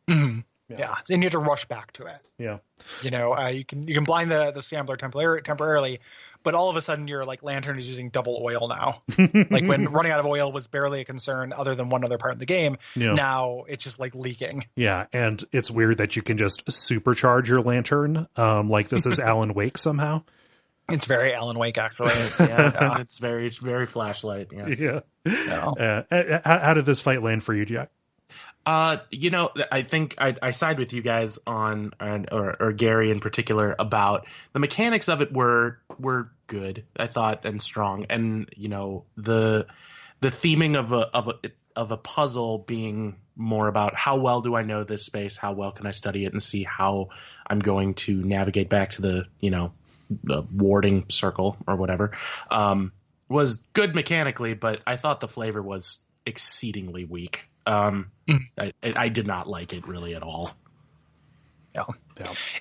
Mm-hmm. Yeah. And you have to rush back to it. Yeah. You can blind the Shambler temporarily, but all of a sudden your like lantern is using double oil now. Like when running out of oil was barely a concern other than one other part of the game. Yeah. Now it's just like leaking. Yeah. And it's weird that you can just supercharge your lantern. Like this is Alan Wake somehow. It's very Alan Wake, actually. Yeah. It's very, very flashlight. Yes. Yeah. How did this fight land for you, Jack? I think I side with you guys on, or Gary in particular, about the mechanics of it were good, I thought, and strong. And, the theming of a puzzle being more about how well do I know this space? How well can I study it and see how I'm going to navigate back to the warding circle or whatever, was good mechanically, but I thought the flavor was exceedingly weak. I did not like it really at all. Yeah.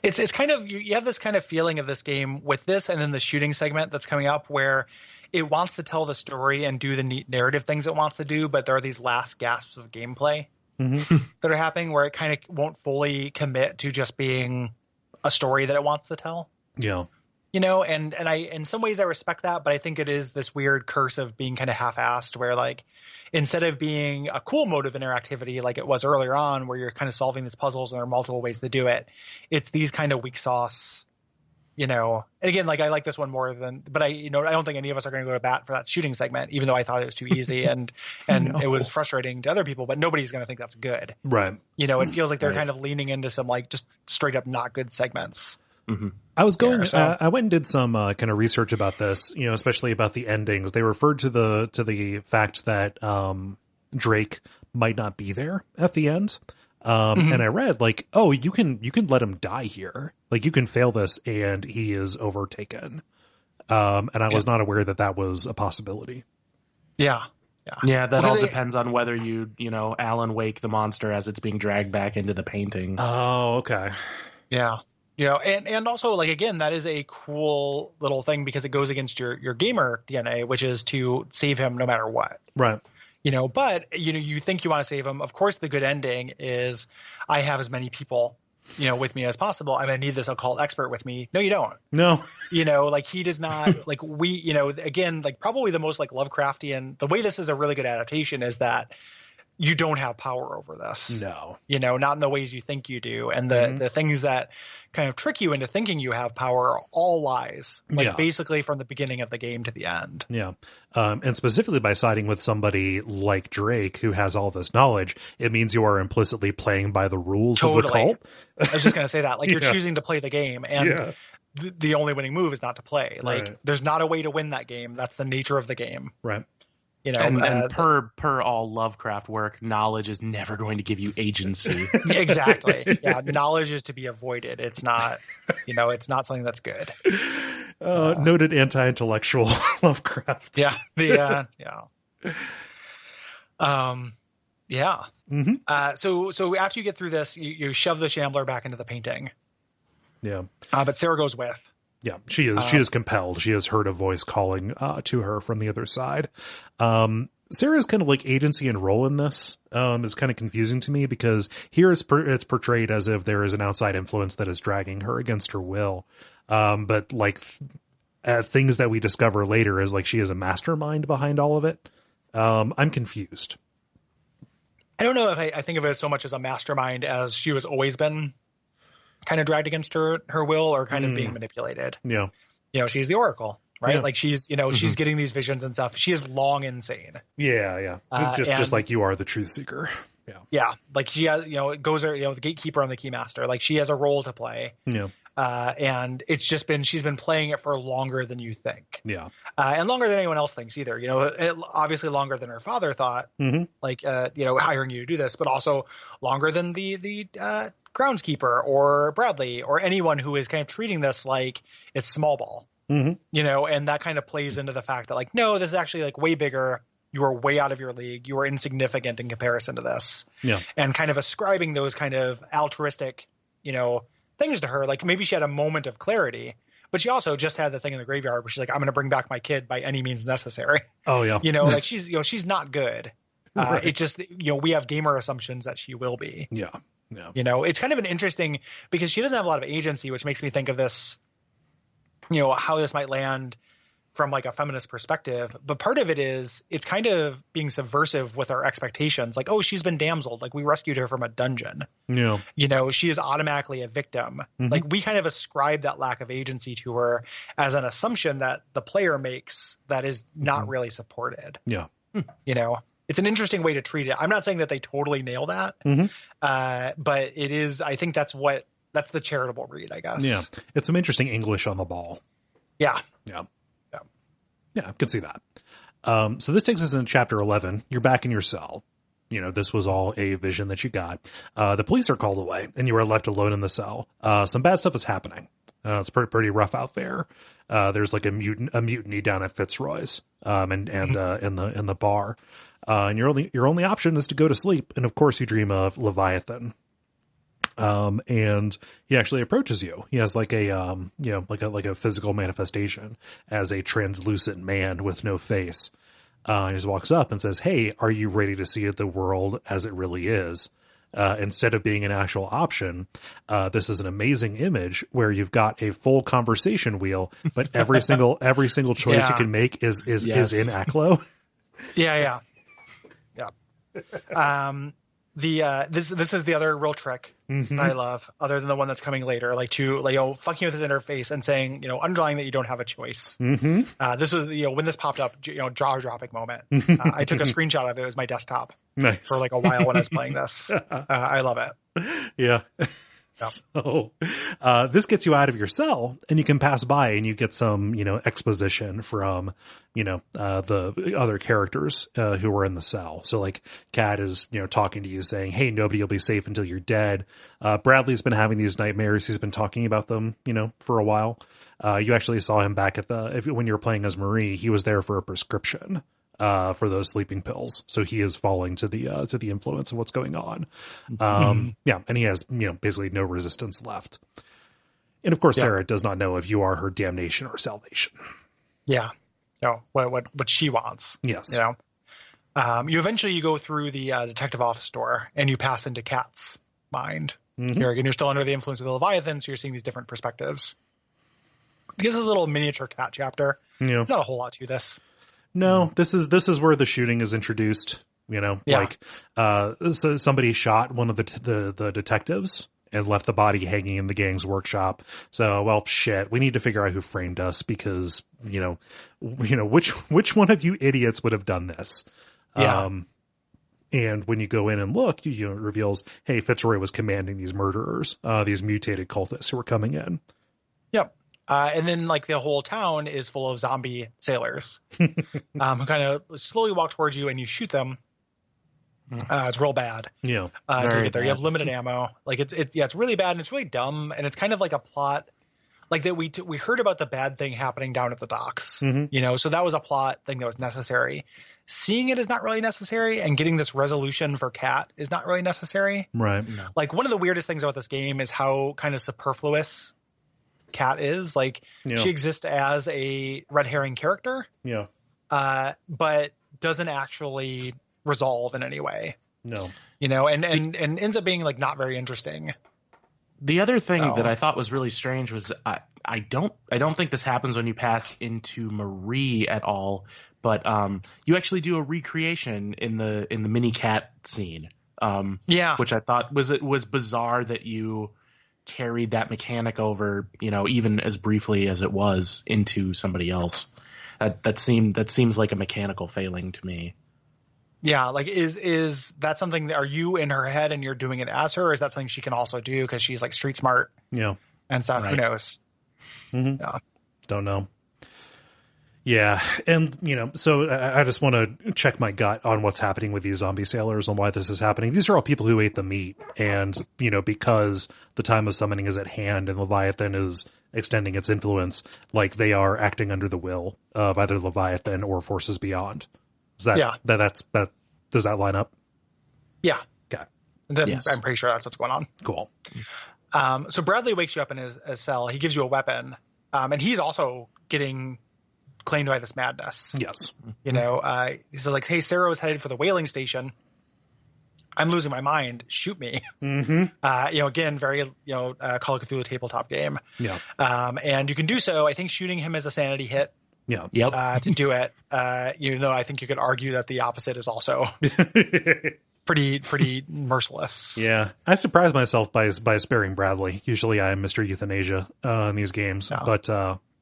It's kind of, you have this kind of feeling of this game with this and then the shooting segment that's coming up where it wants to tell the story and do the neat narrative things it wants to do, but there are these last gasps of gameplay that are happening where it kind of won't fully commit to just being a story that it wants to tell. Yeah. And I, in some ways I respect that, but I think it is this weird curse of being kind of half-assed where like, instead of being a cool mode of interactivity like it was earlier on where you're kind of solving these puzzles and there are multiple ways to do it, it's these kind of weak sauce, and again, like I like this one more than, but I don't think any of us are going to go to bat for that shooting segment, even though I thought it was too easy and It was frustrating to other people, but nobody's going to think that's good. Right. It feels like they're kind of leaning into some like just straight up not good segments. Mm-hmm. I went and did some kind of research about this, especially about the endings. They referred to the fact that Drake might not be there at the end. And I read like, oh, you can let him die here. Like you can fail this and he is overtaken. And I was not aware that was a possibility. Yeah. Yeah, that all depends on whether you Alan Wake the monster as it's being dragged back into the painting. Oh, okay. Yeah. And also, like, again, that is a cool little thing because it goes against your gamer DNA, which is to save him no matter what. Right. But, you think you want to save him. Of course, the good ending is I have as many people, with me as possible. I'm going to need this occult expert with me. No, you don't. No. Like he does not, like we, again, like probably the most like Lovecraftian, the way this is a really good adaptation is that you don't have power over this. No. Not in the ways you think you do. And the things that kind of trick you into thinking you have power are all lies. Like basically from the beginning of the game to the end. Yeah. And specifically by siding with somebody like Drake who has all this knowledge, it means you are implicitly playing by the rules of the cult. I was just going to say that. Like you're choosing to play the game and the only winning move is not to play. Like there's not a way to win that game. That's the nature of the game. Right. And per all Lovecraft work, knowledge is never going to give you agency. Exactly. Yeah, knowledge is to be avoided. It's not, it's not something that's good. Noted anti-intellectual Lovecraft. Yeah. Yeah. Mm-hmm. So after you get through this, you shove the Shambler back into the painting. Yeah. But Sarah goes with. Yeah, she is compelled. She has heard a voice calling to her from the other side. Sarah's kind of like agency and role in this is kind of confusing to me because here it's portrayed as if there is an outside influence that is dragging her against her will. But like things that we discover later is like she is a mastermind behind all of it. I'm confused. I don't know if I think of it so much as a mastermind as she has always been kind of dragged against her will or kind of being manipulated. Yeah. She's the Oracle, right? Yeah. Like she's, she's getting these visions and stuff. She is long insane. Yeah. Just like you are the truth seeker. Yeah. Yeah. Like she has, it goes, the gatekeeper and the keymaster, like she has a role to play. Yeah. And it's just she's been playing it for longer than you think. Yeah. And longer than anyone else thinks either, obviously longer than her father thought, like, hiring you to do this, but also longer than the groundskeeper or Bradley or anyone who is kind of treating this like it's small ball, and that kind of plays into the fact that like, no, this is actually like way bigger. You are way out of your league. You are insignificant in comparison to this. Yeah. And kind of ascribing those kind of altruistic, things to her. Like maybe she had a moment of clarity, but she also just had the thing in the graveyard where she's like, I'm going to bring back my kid by any means necessary. Oh yeah. Like she's not good. Right. It just, we have gamer assumptions that she will be. Yeah. Yeah. It's kind of an interesting, because she doesn't have a lot of agency, which makes me think of this, how this might land from like a feminist perspective. But part of it is it's kind of being subversive with our expectations. Like, oh, she's been damseled. Like we rescued her from a dungeon. Yeah. She is automatically a victim. Mm-hmm. Like we kind of ascribe that lack of agency to her as an assumption that the player makes that is not really supported. Yeah. It's an interesting way to treat it. I'm not saying that they totally nail that, but it is. I think that's the charitable read, I guess. Yeah, it's some interesting English on the ball. Yeah, I can see that. So this takes us into chapter 11. You're back in your cell. This was all a vision that you got. The police are called away, and you are left alone in the cell. Some bad stuff is happening. It's pretty rough out there. There's like a mutiny down at Fitzroy's, and in the bar. And your only option is to go to sleep. And of course you dream of Leviathan. And he actually approaches you. He has like a, like a physical manifestation as a translucent man with no face. He just walks up and says, "Hey, are you ready to see the world as it really is?" Instead of being an actual option, this is an amazing image where you've got a full conversation wheel, but every single choice you can make is in Aklo. Yeah. This is the other real trick that I love, other than the one that's coming later, fucking with his interface and saying, underlying that you don't have a choice. This was, when this popped up, jaw dropping moment. I took a screenshot of it. It was my desktop for like a while when I was playing this. I love it. Yeah. So, this gets you out of your cell and you can pass by and you get some, exposition from, the other characters, who were in the cell. So like Kat is, talking to you saying, "Hey, nobody will be safe until you're dead." Bradley's been having these nightmares. He's been talking about them, for a while. You actually saw him back when you were playing as Marie, he was there for a prescription. For those sleeping pills. So he is falling to the influence of what's going on. And he has, basically no resistance left. And of course, Sarah does not know if you are her damnation or salvation. Yeah. No, what she wants. Yes. You eventually go through the detective office door and you pass into Kat's mind. You're still under the influence of the Leviathan. So you're seeing these different perspectives. This is a little miniature Kat chapter. Yeah. Not a whole lot to this. No, this is where the shooting is introduced. So somebody shot one of the detectives and left the body hanging in the gang's workshop. So, well, shit, we need to figure out who framed us because which one of you idiots would have done this? Yeah. And when you go in and look, it reveals, hey, Fitzroy was commanding these murderers, these mutated cultists who were coming in. Yep. And then like the whole town is full of zombie sailors who kind of slowly walk towards you and you shoot them. It's real bad. Yeah. To get there. You have limited ammo. Like it's really bad and it's really dumb. And it's kind of like a plot like that. We heard about the bad thing happening down at the docks, so that was a plot thing that was necessary. Seeing it is not really necessary. And getting this resolution for Kat is not really necessary. Right. No. Like one of the weirdest things about this game is how kind of superfluous Kat is. Like she exists as a red herring character, but doesn't actually resolve in any way. No, and ends up being like not very interesting. The other thing that I thought was really strange was I don't think this happens when you pass into Marie at all, but you actually do a recreation in the mini Kat scene, which I thought was bizarre that you carried that mechanic over, even as briefly as it was, into somebody else. That seems like a mechanical failing to me. Yeah, like is that something that, are you in her head and you're doing it as her, or is that something she can also do because she's like street smart? And stuff. Right. Who knows? Yeah, don't know. Yeah, and so I just want to check my gut on what's happening with these zombie sailors and why this is happening. These are all people who ate the meat, and because the time of summoning is at hand and Leviathan is extending its influence, like they are acting under the will of either Leviathan or forces beyond. Is that does that line up? Yeah. Okay. Yes. I'm pretty sure that's what's going on. Cool. So Bradley wakes you up in his cell. He gives you a weapon, and he's also getting claimed by this madness. Yes. You know, he says like, "Hey, Sarah was headed for the whaling station. I'm losing my mind. Shoot me." Mm-hmm. You know, again, very Call of Cthulhu tabletop game. Yeah. And you can do so. I think shooting him as a sanity hit. Yeah. Yep. To do it. Even though I think you could argue that the opposite is also pretty merciless. Yeah, I surprised myself by sparing Bradley. Usually I am Mr. Euthanasia in these games, but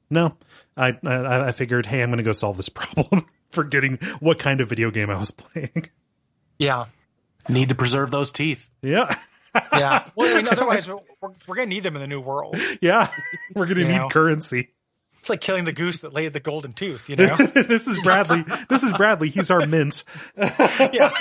no, I figured, hey, I'm going to go solve this problem, forgetting what kind of video game I was playing. Yeah. Need to preserve those teeth. Yeah. Yeah. Well, I mean, otherwise we're going to need them in the new world. Yeah. We're going to need currency. It's like killing the goose that laid the golden tooth, you know? This is Bradley. He's our mint. Yeah.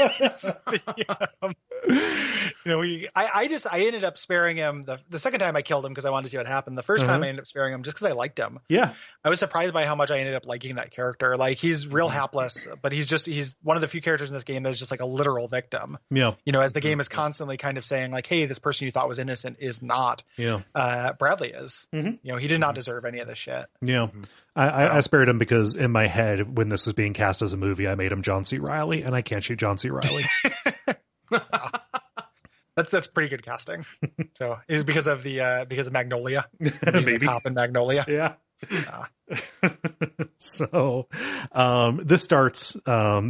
I ended up sparing him the second time I killed him because I wanted to see what happened. The first time I ended up sparing him just because I liked him. Yeah. I was surprised by how much I ended up liking that character. Like, he's real hapless, but he's one of the few characters in this game that's just like a literal victim. Yeah. You know, as the game is constantly kind of saying like, hey, this person you thought was innocent is not. Yeah. Bradley is. Mm-hmm. You know, he did not deserve any of this shit. Yeah. I spared him because in my head, when this was being cast as a movie, I made him John C. Reilly, and I can't shoot John C. Reilly. That's pretty good casting. So is because of Magnolia, maybe Cop in Magnolia. Yeah. So this starts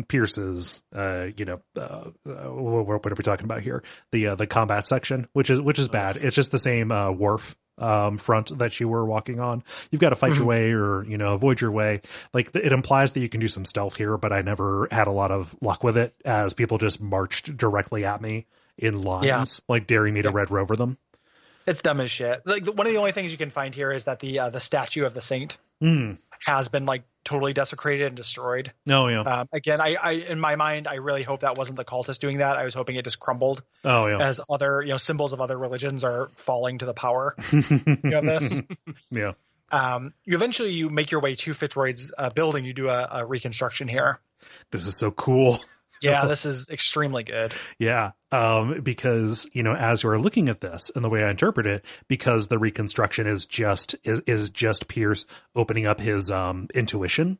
Pierce's what are we talking about here? The combat section, which is bad. It's just the same wharf front that you were walking on. You've got to fight your way or avoid your way. Like it implies that you can do some stealth here, but I never had a lot of luck with it as people just marched directly at me in lines, like daring me to Red Rover them. It's dumb as shit. Like one of the only things you can find here is that the statue of the saint has been like totally desecrated and destroyed. Oh yeah. Again, I in my mind, I really hope that wasn't the cultists doing that. I was hoping it just crumbled. Oh yeah. As other symbols of other religions are falling to the power of this. Yeah. You make your way to Fitzroy's building. You do a reconstruction here. This is so cool. Yeah, this is extremely good. Yeah, because as you're looking at this, and the way I interpret it, because the reconstruction is just Pierce opening up his intuition,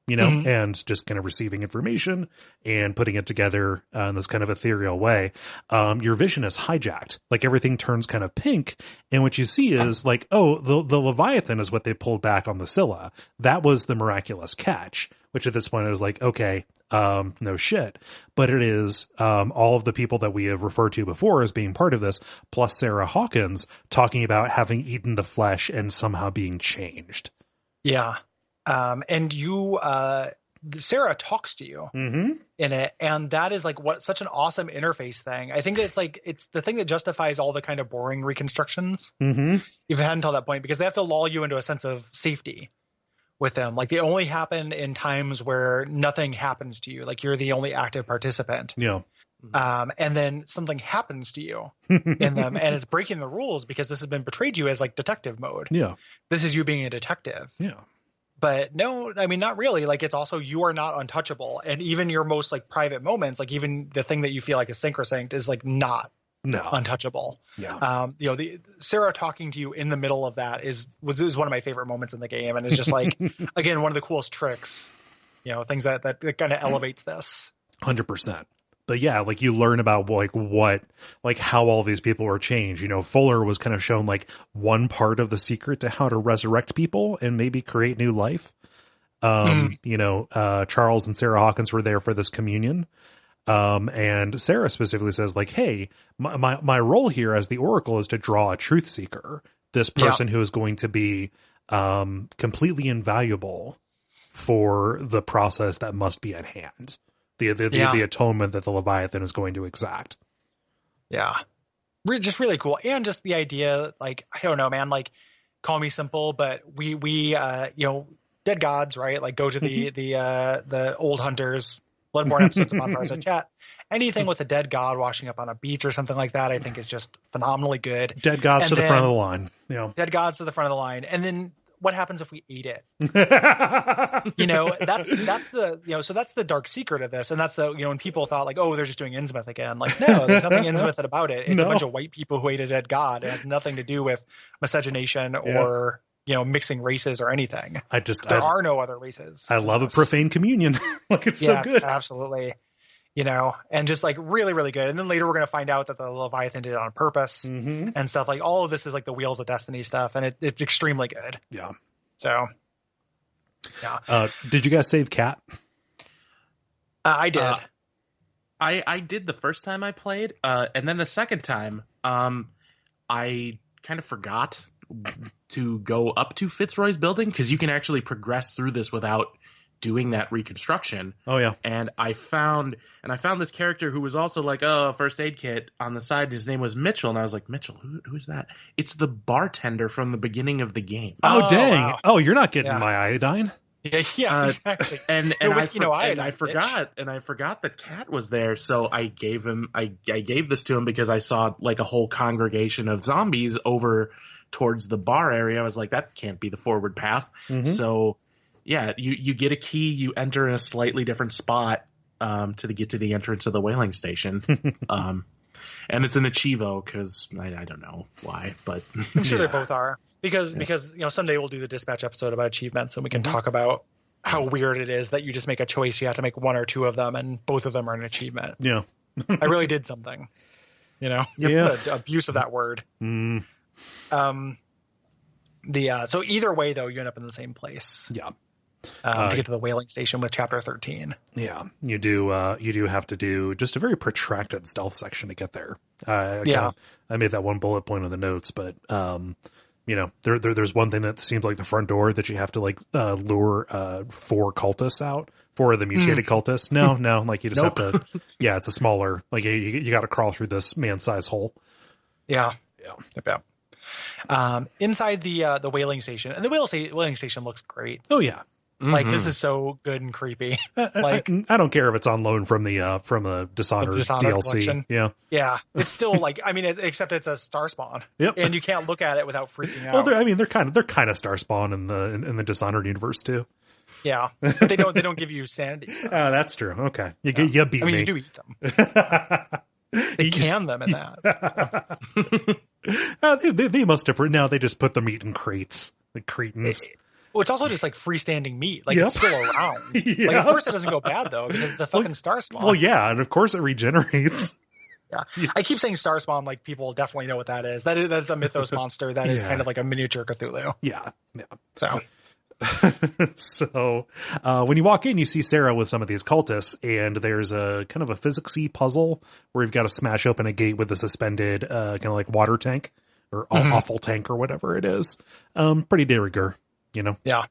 and just kind of receiving information and putting it together in this kind of ethereal way. Your vision is hijacked, like everything turns kind of pink, and what you see is like, oh, the Leviathan is what they pulled back on the Scylla. That was the miraculous catch. Which at this point is like, okay, no shit. But it is all of the people that we have referred to before as being part of this, plus Sarah Hawkins talking about having eaten the flesh and somehow being changed. Yeah. And Sarah talks to you in it. And that is like such an awesome interface thing. I think that it's the thing that justifies all the kind of boring reconstructions you've had until that point, because they have to lull you into a sense of safety with them. Like they only happen in times where nothing happens to you. Like you're the only active participant. Yeah. And then something happens to you in them and it's breaking the rules because this has been portrayed to you as like detective mode. Yeah. This is you being a detective. Yeah. But no, I mean, not really. Like it's also, you are not untouchable. And even your most like private moments, like even the thing that you feel like is sacrosanct is like not untouchable. Yeah. The Sarah talking to you in the middle of that was one of my favorite moments in the game, and it's just like again one of the coolest tricks. Things that kind of elevates this. 100%. But yeah, like you learn about how all these people were changed. Fuller was kind of shown like one part of the secret to how to resurrect people and maybe create new life. Charles and Sarah Hawkins were there for this communion. And Sarah specifically says like, hey, my role here as the Oracle is to draw a truth seeker, this person who is going to be completely invaluable for the process that must be at hand, the atonement that the Leviathan is going to exact. Yeah. Just really cool. And just the idea, like, I don't know, man, like call me simple, but we dead gods, right? Like go to the old hunters, Bloodborne episodes of Bonfires of Chat. Anything with a dead god washing up on a beach or something like that, I think is just phenomenally good. Dead gods to the front of the line. Dead gods to the front of the line. And then what happens if we ate it? That's the, so that's the dark secret of this. And that's the, when people thought like, oh, they're just doing Innsmouth again. Like, no, there's nothing Innsmouth about it. It's a bunch of white people who ate a dead god. It has nothing to do with miscegenation or, mixing races or anything. There are no other races. I love a profane communion. Like, it's so good. Absolutely. And just like really, really good. And then later we're going to find out that the Leviathan did it on purpose and stuff. Like all of this is like the Wheels of Destiny stuff, and it's extremely good. Yeah. So, yeah. Did you guys save Cat? I did. I did the first time I played, and then the second time, I kind of forgot to go up to Fitzroy's building because you can actually progress through this without doing that reconstruction. Oh yeah. And I found this character who was also like, oh, first aid kit on the side. His name was Mitchell. And I was like, Mitchell, who's that? It's the bartender from the beginning of the game. Oh dang. Wow. Oh, you're not getting my iodine. Yeah, exactly. And I forgot that Cat was there. So I gave this to him because I saw like a whole congregation of zombies over towards the bar area. I was like, that can't be the forward path. So yeah, you get a key, you enter in a slightly different spot to get to the entrance of the whaling station. And it's an Achievo because I don't know why, but I'm sure they both are. Because someday we'll do the dispatch episode about achievements and we can talk about how weird it is that you just make a choice. You have to make one or two of them and both of them are an achievement. Yeah. I really did something, Yeah. Abuse of that word. So either way though, you end up in the same place. Yeah. To get to the whaling station with chapter 13. Yeah. You do have to do just a very protracted stealth section to get there. I made that one bullet point on the notes, but, there's one thing that seems like the front door that you have to like lure 4 cultists out, 4 of the mutated cultists. No, like you just have to. Yeah, it's a smaller. Like you got to crawl through this man-sized hole. Yeah. Inside the whaling station, and the whaling station looks great. Oh yeah. Like this is so good and creepy. Like I don't care if it's on loan from the Dishonored DLC. Collection. Yeah, it's still like except it's a star spawn. Yep. And you can't look at it without freaking out. Well, they're kind of star spawn in the Dishonored universe too. Yeah, but they don't give you sanity. Oh, that's true. Okay, you beat me. You do eat them. They can them in that. They must have. Now they just put the meat in crates. The cretins. Well, it's also just like freestanding meat. Like it's still around. Like of course it doesn't go bad though because it's a fucking star spawn. Well, yeah, and of course it regenerates. Yeah. I keep saying star spawn like people definitely know what that is. That's a mythos monster that is kind of like a miniature Cthulhu. Yeah. So. So when you walk in, you see Sarah with some of these cultists, and there's a kind of a physicsy puzzle where you've got to smash open a gate with a suspended kind of like water tank or awful tank or whatever it is. Pretty de rigueur. Yeah.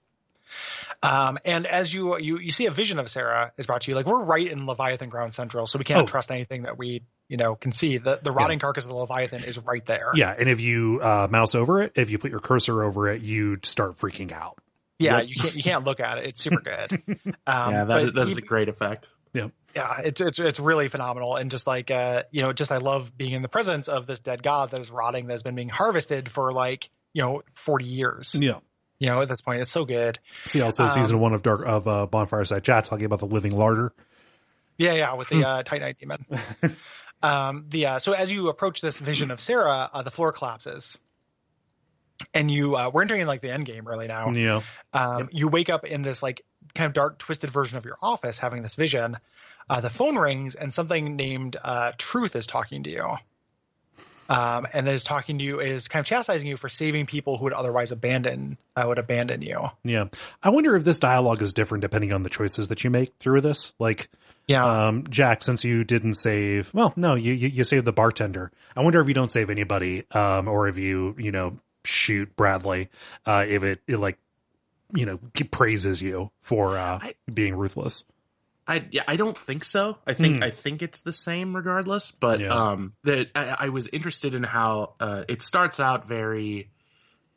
And as you see a vision of Sarah is brought to you, like we're right in Leviathan Ground Central, so we can't trust anything that we, can see. The rotting carcass of the Leviathan is right there. Yeah. And if you mouse over it, if you put your cursor over it, you start freaking out. Yeah. Yep. You can't look at it. It's super good. That's a great effect. Yeah. Yeah. It's really phenomenal. And just like, I love being in the presence of this dead god that is rotting, that has been being harvested for 40 years. Yeah. At this point, it's so good. See also season 1 of Bonfireside Chat talking about the living larder. Yeah, with the Titanite demon. So as you approach this vision of Sarah, the floor collapses, and we're entering like the end game really now. Yeah. You wake up in this like kind of dark, twisted version of your office, having this vision. The phone rings, and something named Truth is talking to you. And is talking to you, is kind of chastising you for saving people who would otherwise abandon you. Yeah. I wonder if this dialogue is different depending on the choices that you make through this. Like, Jack, since you didn't save, well, no, you saved the bartender. I wonder if you don't save anybody, or if you shoot Bradley, if it praises you for being ruthless. I don't think so. I think it's the same regardless. But I was interested in how it starts out very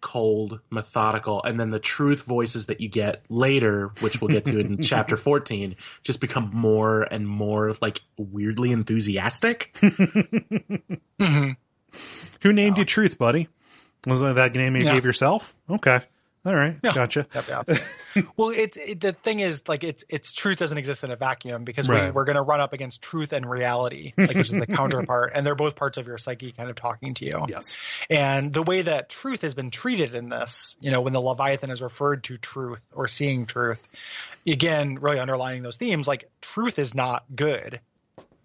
cold, methodical, and then the truth voices that you get later, which we'll get to in chapter 14, just become more and more like weirdly enthusiastic. Mm-hmm. Who named you Truth, buddy? Was that the name you gave yourself? Okay. All right. Yeah. Gotcha. Yep. Well, the thing is, like, it's truth doesn't exist in a vacuum, because Right. we're going to run up against truth and reality, like, which is the counterpart, and they're both parts of your psyche kind of talking to you. Yes. And the way that truth has been treated in this, when the Leviathan is referred to truth or seeing truth, again, really underlining those themes, like, truth is not good.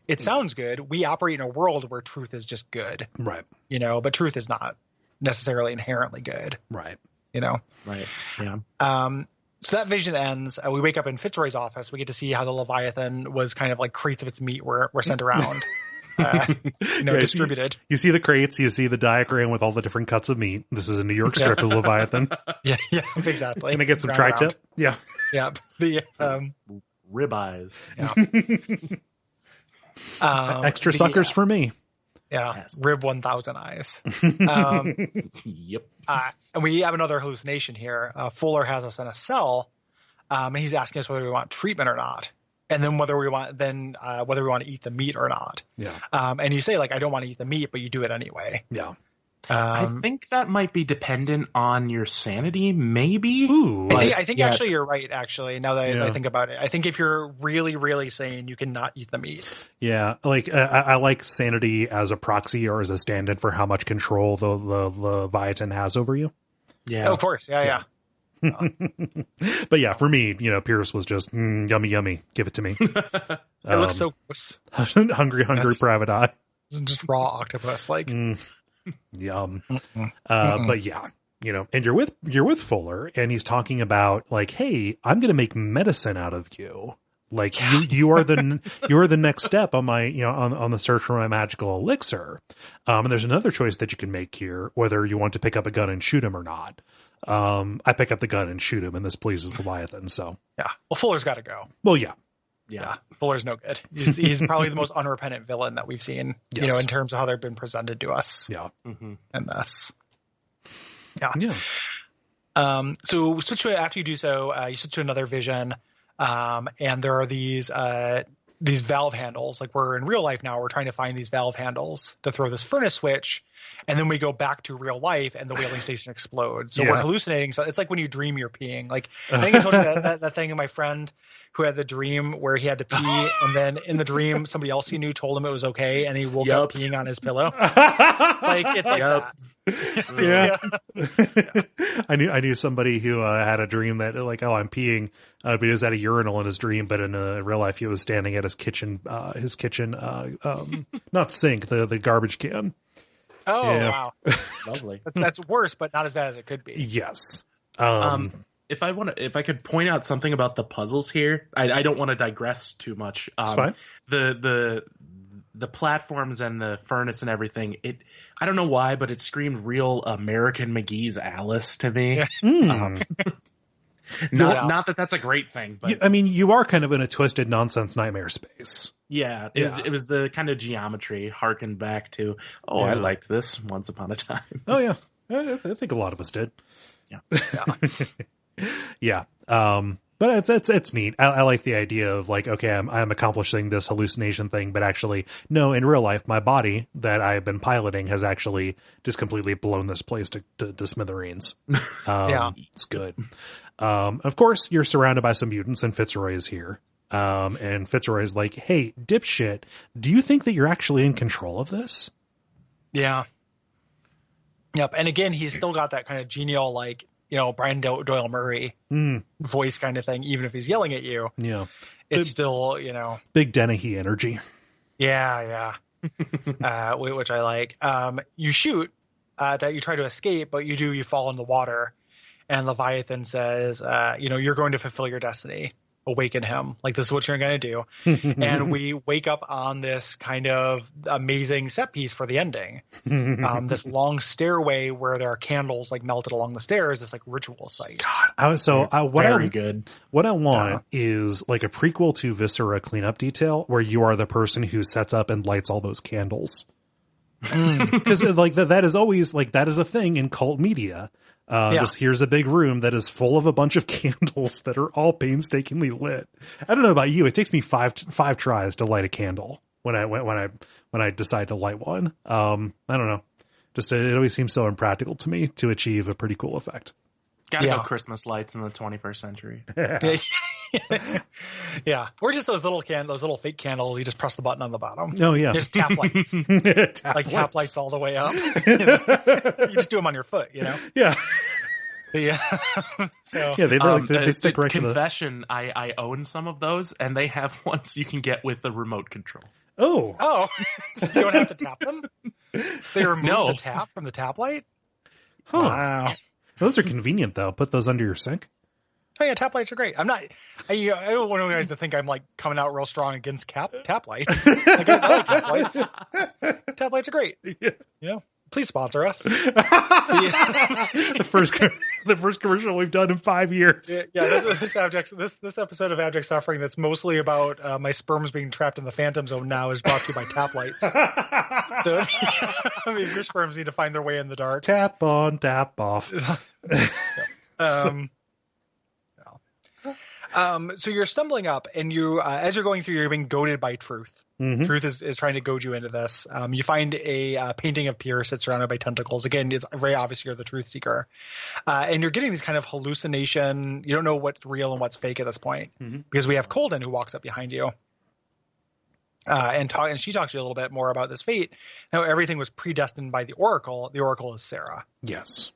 It sounds good. We operate in a world where truth is just good. Right. But truth is not necessarily inherently good. Right. Right. Yeah. So that vision ends. We wake up in Fitzroy's office. We get to see how the Leviathan was kind of like crates of its meat were sent around, distributed. You see the crates. You see the diagram with all the different cuts of meat. This is a New York strip of Leviathan. Yeah, exactly. Can I get some tri-tip? Yeah. Yeah. The ribeyes. Yeah. Extra suckers for me. Yeah. Yes. Rib 1,000 eyes. Yep. And we have another hallucination here. Fuller has us in a cell, and he's asking us whether we want treatment or not, and then whether we want to eat the meat or not. Yeah. And you say, like, I don't want to eat the meat, but you do it anyway. Yeah. I think that might be dependent on your sanity, maybe. Ooh. I think actually you're right, actually, now that I think about it. I think if you're really, really sane, you cannot eat the meat. Yeah. Like, I like sanity as a proxy or as a stand-in for how much control the Leviathan has over you. Yeah. Oh, of course. Yeah. But yeah, for me, Pierce was just yummy, yummy. Give it to me. It looks so gross. hungry private eye. Just raw octopus, like. Yum. But yeah, and you're with Fuller, and he's talking about, like, hey, I'm going to make medicine out of you. Like, you are the next step on my, on the search for my magical elixir. And there's another choice that you can make here, whether you want to pick up a gun and shoot him or not. I pick up the gun and shoot him, and this pleases Leviathan. So yeah, well, Fuller's got to go. Well, yeah. Yeah, Fuller's no good. He's probably the most unrepentant villain that we've seen, yes. in terms of how they've been presented to us. Yeah. And this. Yeah. Yeah. So switch to, after you do so, you switch to another vision, and there are these valve handles. Like, we're in real life now, we're trying to find these valve handles to throw this furnace switch, and then we go back to real life, and the whaling station explodes. So we're hallucinating. So it's like when you dream you're peeing. Like, I think it's that thing of my friend who had the dream where he had to pee, and then in the dream somebody else he knew told him it was okay, and he woke up peeing on his pillow. Like, it's like that. Yeah. I knew somebody who had a dream that, like, oh, I'm peeing, but he was at a urinal in his dream, but in real life he was standing at his kitchen not sink, the garbage can. Oh, wow. Lovely. That's worse, but not as bad as it could be. Yes. If I could point out something about the puzzles here, I don't want to digress too much. It's fine. The platforms and the furnace and everything, I don't know why, but it screamed real American McGee's Alice to me. Not that that's a great thing, but I mean, you are kind of in a twisted nonsense nightmare space. Yeah, it was the kind of geometry harkened back to, I liked this once upon a time. Oh, yeah. I think a lot of us did. Yeah. But it's neat. I like the idea of, like, okay, I'm accomplishing this hallucination thing, but actually, no, in real life, my body that I've been piloting has actually just completely blown this place to smithereens. It's good. Of course, you're surrounded by some mutants, and Fitzroy is here. And Fitzroy is like, hey, dipshit, do you think that you're actually in control of this? Yeah. Yep. And again, he's still got that kind of genial, like, Brian Doyle Murray voice kind of thing. Even if he's yelling at you, it's still, big Dennehy energy. Yeah. Which I like. You shoot that you try to escape, but you fall in the water, and Leviathan says, you're going to fulfill your destiny. Awaken him. Like, this is what you're going to do. And we wake up on this kind of amazing set piece for the ending. This long stairway where there are candles, like, melted along the stairs, this, like, ritual site. God, what I want is, like, a prequel to Viscera cleanup detail where you are the person who sets up and lights all those candles. Because like that is always, like, that is a thing in cult media. Just here's a big room that is full of a bunch of candles that are all painstakingly lit. I don't know about you. It takes me five tries to light a candle when I decide to light one. I don't know. Just it always seems so impractical to me to achieve a pretty cool effect. Gotta go Christmas lights in the 21st century. Yeah. Or just those little fake candles. You just press the button on the bottom. Oh, yeah. Just tap lights. Tap lights all the way up. You just do them on your foot, Yeah. Yeah. So yeah, they stick right to the... Confession, I own some of those, and they have ones you can get with the remote control. Oh. So you don't have to tap them? They remove the tap from the tap light? Huh. Wow. Those are convenient, though. Put those under your sink. Oh, yeah, tap lights are great. I don't want you guys to think I'm coming out real strong against tap lights. I like tap lights. Tap lights are great. Yeah. Please sponsor us. The first commercial we've done in 5 years. This episode of Abject Suffering that's mostly about my sperms being trapped in the Phantom Zone now is brought to you by tap lights. So your sperms need to find their way in the dark. Tap on, tap off. So you're stumbling up, and you, as you're going through, you're being goaded by Truth. Mm-hmm. Truth is trying to goad you into this. You find a painting of Pierce that's surrounded by tentacles. Again, it's very obvious you're the Truth Seeker. And you're getting these kind of hallucination. You don't know what's real and what's fake at this point. Mm-hmm. Because we have Colden who walks up behind you. And she talks to you a little bit more about this fate. How everything was predestined by the Oracle. The Oracle is Sarah. Yes.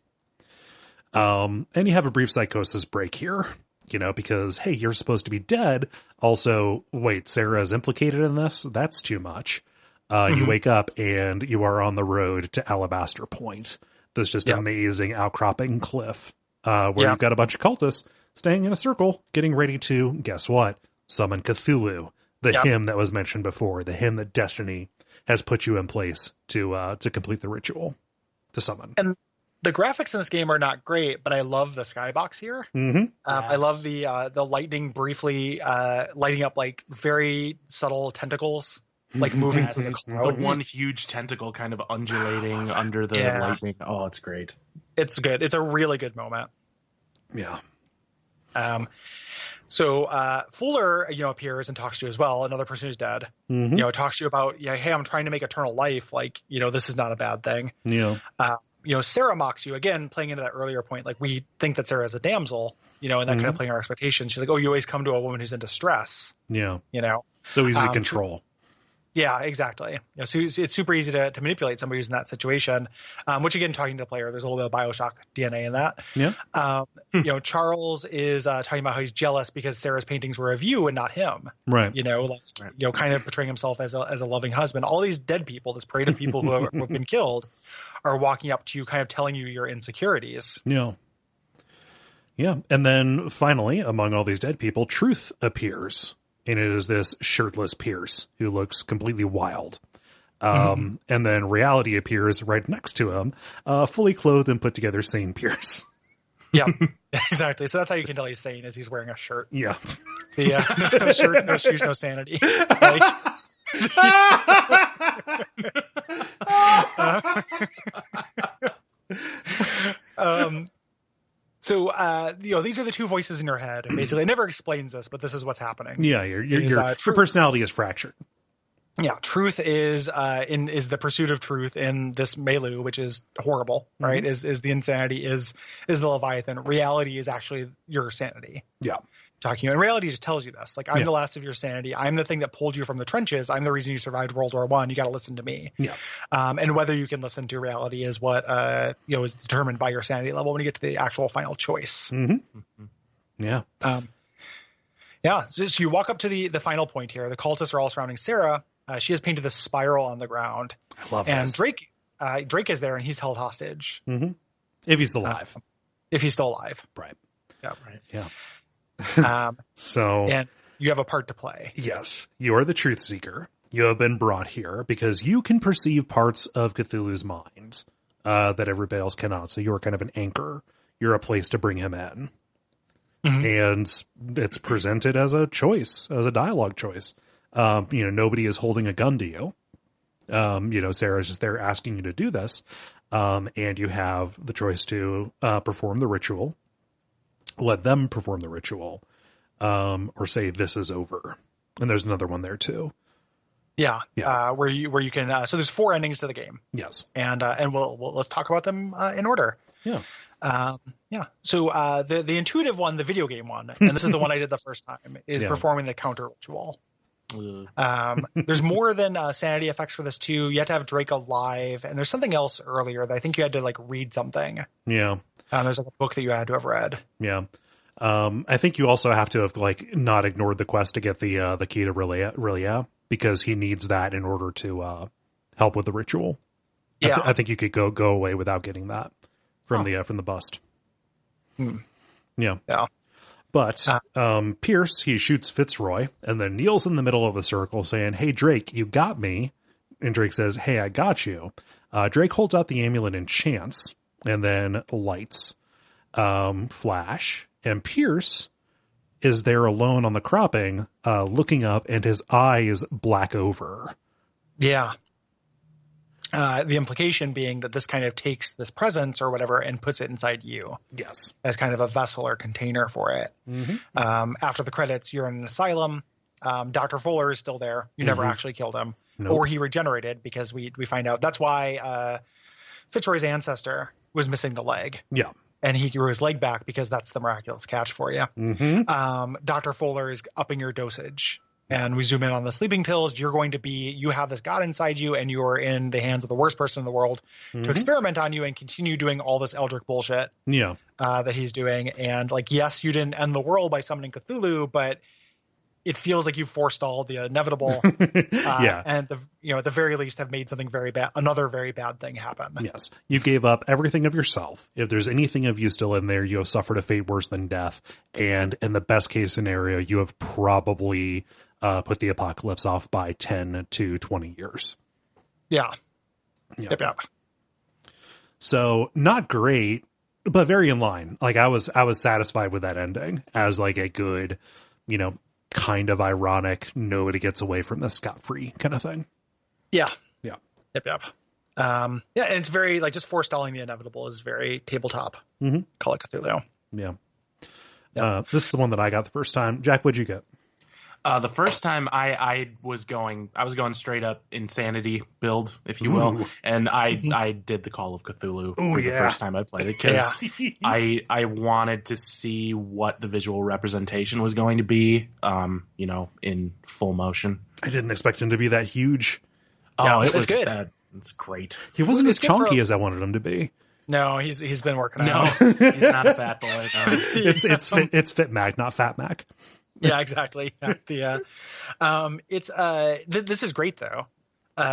And you have a brief psychosis break here. Because, hey, you're supposed to be dead. Also, wait, Sarah is implicated in this? That's too much. You wake up and you are on the road to Alabaster Point. This just amazing outcropping cliff where you've got a bunch of cultists staying in a circle, getting ready to, guess what? Summon Cthulhu, the hymn that was mentioned before, the hymn that Destiny has put you in place to complete the ritual, to summon. And the graphics in this game are not great, but I love the skybox here. Mm-hmm. Yes. I love the lightning briefly lighting up very subtle tentacles, moving through the clouds. The one huge tentacle kind of undulating under the lightning. Oh, it's great. It's good. It's a really good moment. Yeah. So Fuller, appears and talks to you as well. Another person who's dead. Mm-hmm. Talks to you about, hey, I'm trying to make eternal life. This is not a bad thing. Yeah. Sarah mocks you again, playing into that earlier point. We think that Sarah is a damsel, and that kind of playing our expectations. She's like, oh, you always come to a woman who's in distress. Yeah. So easy to control. Yeah, exactly. So it's super easy to manipulate somebody who's in that situation, which again, talking to the player, there's a little bit of Bioshock DNA in that. Yeah. Charles is talking about how he's jealous because Sarah's paintings were of you and not him. Right. Kind of portraying himself as a loving husband. All these dead people, this parade of people who have been killed, are walking up to you, kind of telling you your insecurities. Yeah. Yeah. And then finally, among all these dead people, Truth appears. And it is this shirtless Pierce who looks completely wild. And then Reality appears right next to him, fully clothed and put together sane Pierce. Yeah, exactly. So that's how you can tell he's sane, is he's wearing a shirt. Yeah. Yeah. No shirt, no shoes, no sanity. So, these are the two voices in your head. Basically, it never explains this, but this is what's happening. Yeah, your personality is fractured. Yeah, truth is the pursuit of truth in this milieu, which is horrible, right? Is the insanity, is the Leviathan. Reality is actually your sanity. Yeah. Talking about, and reality just tells you this. I'm the last of your sanity. I'm the thing that pulled you from the trenches. I'm the reason you survived World War I. You got to listen to me. Yeah. And whether you can listen to reality is what is determined by your sanity level when you get to the actual final choice. Mm-hmm. Yeah. Yeah. So you walk up to the final point here. The cultists are all surrounding Sarah. She has painted this spiral on the ground. I love and this. Drake is there, and he's held hostage. Mm-hmm. If he's alive. If he's still alive. Right. Yeah. Right. Yeah. And you have a part to play. Yes, you are the Truth Seeker. You have been brought here because you can perceive parts of Cthulhu's mind that everybody else cannot. So you're kind of an anchor. You're a place to bring him in. Mm-hmm. And it's presented as a choice, as a dialogue choice. Nobody is holding a gun to you. Sarah's just there asking you to do this. And you have the choice to perform the ritual. Let them perform the ritual, or say this is over. And there's another one there too. Yeah. Where you can. So there's 4 endings to the game. Yes. And let's talk about them in order. Yeah. Yeah. So the intuitive one, the video game one, and this is the one I did the first time, is performing the counter ritual. There's more than sanity effects for this too. You have to have Drake alive, and there's something else earlier that I think you had to like read something. Yeah. There's like a book that you had to have read. Yeah. I think you also have to have like not ignored the quest to get the key to Relia, because he needs that in order to help with the ritual. Yeah. I think you could go away without getting that from the bust. Yeah. Yeah. But Pierce, he shoots Fitzroy and then kneels in the middle of the circle saying, "Hey, Drake, you got me." And Drake says, "Hey, I got you." Drake holds out the amulet in chance, and then lights flash. And Pierce is there alone on the cropping, looking up, and his eyes black over. Yeah. The implication being that this kind of takes this presence or whatever and puts it inside you. Yes. As kind of a vessel or container for it. After the credits, you're in an asylum. Dr. Fuller is still there. You never actually killed him. Nope. Or he regenerated, because we find out. That's why Fitzroy's ancestor was missing the leg. Yeah. And he grew his leg back because that's the miraculous catch for you. Dr. Fuller is upping your dosage. And we zoom in on the sleeping pills. You have this God inside you, and you're in the hands of the worst person in the world to experiment on you and continue doing all this Eldritch bullshit that he's doing. And like, yes, you didn't end the world by summoning Cthulhu, but it feels like you forestalled the inevitable. And at the very least have made something very bad, another very bad thing happen. Yes. You gave up everything of yourself. If there's anything of you still in there, you have suffered a fate worse than death. And in the best case scenario, you have probably put the apocalypse off by 10 to 20 years. Yeah. Yep. So not great, but very in line. Like I was satisfied with that ending as like a good, kind of ironic, nobody gets away from this scot-free kind of thing. Yeah. Yeah. Yep. And it's very like just forestalling the inevitable is very tabletop. Call of Cthulhu. Yeah. This is the one that I got the first time. Jack, what'd you get? The first time I was going straight up insanity build, if you will, and I did the Call of Cthulhu for the first time I played it, because I wanted to see what the visual representation was going to be, in full motion. I didn't expect him to be that huge. Oh, it was good. It's great. He wasn't as chunky as I wanted him to be. No, he's been working out. No, he's not a fat boy. No. It's Fit Mac, not Fat Mac. Yeah, exactly. This is great though.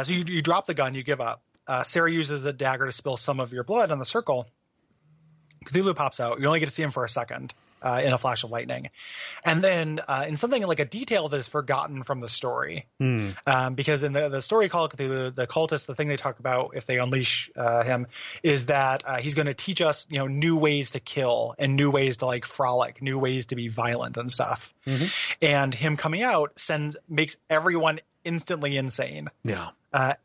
So you drop the gun, you give up. Sarah uses a dagger to spill some of your blood on the circle. Cthulhu pops out. You only get to see him for a second in a flash of lightning. And then in something like a detail that is forgotten from the story. Because in the story Call of Cthulhu, the cultists, the thing they talk about if they unleash him is that he's going to teach us, new ways to kill and new ways to like frolic, new ways to be violent and stuff. And him coming out makes everyone instantly insane. Yeah.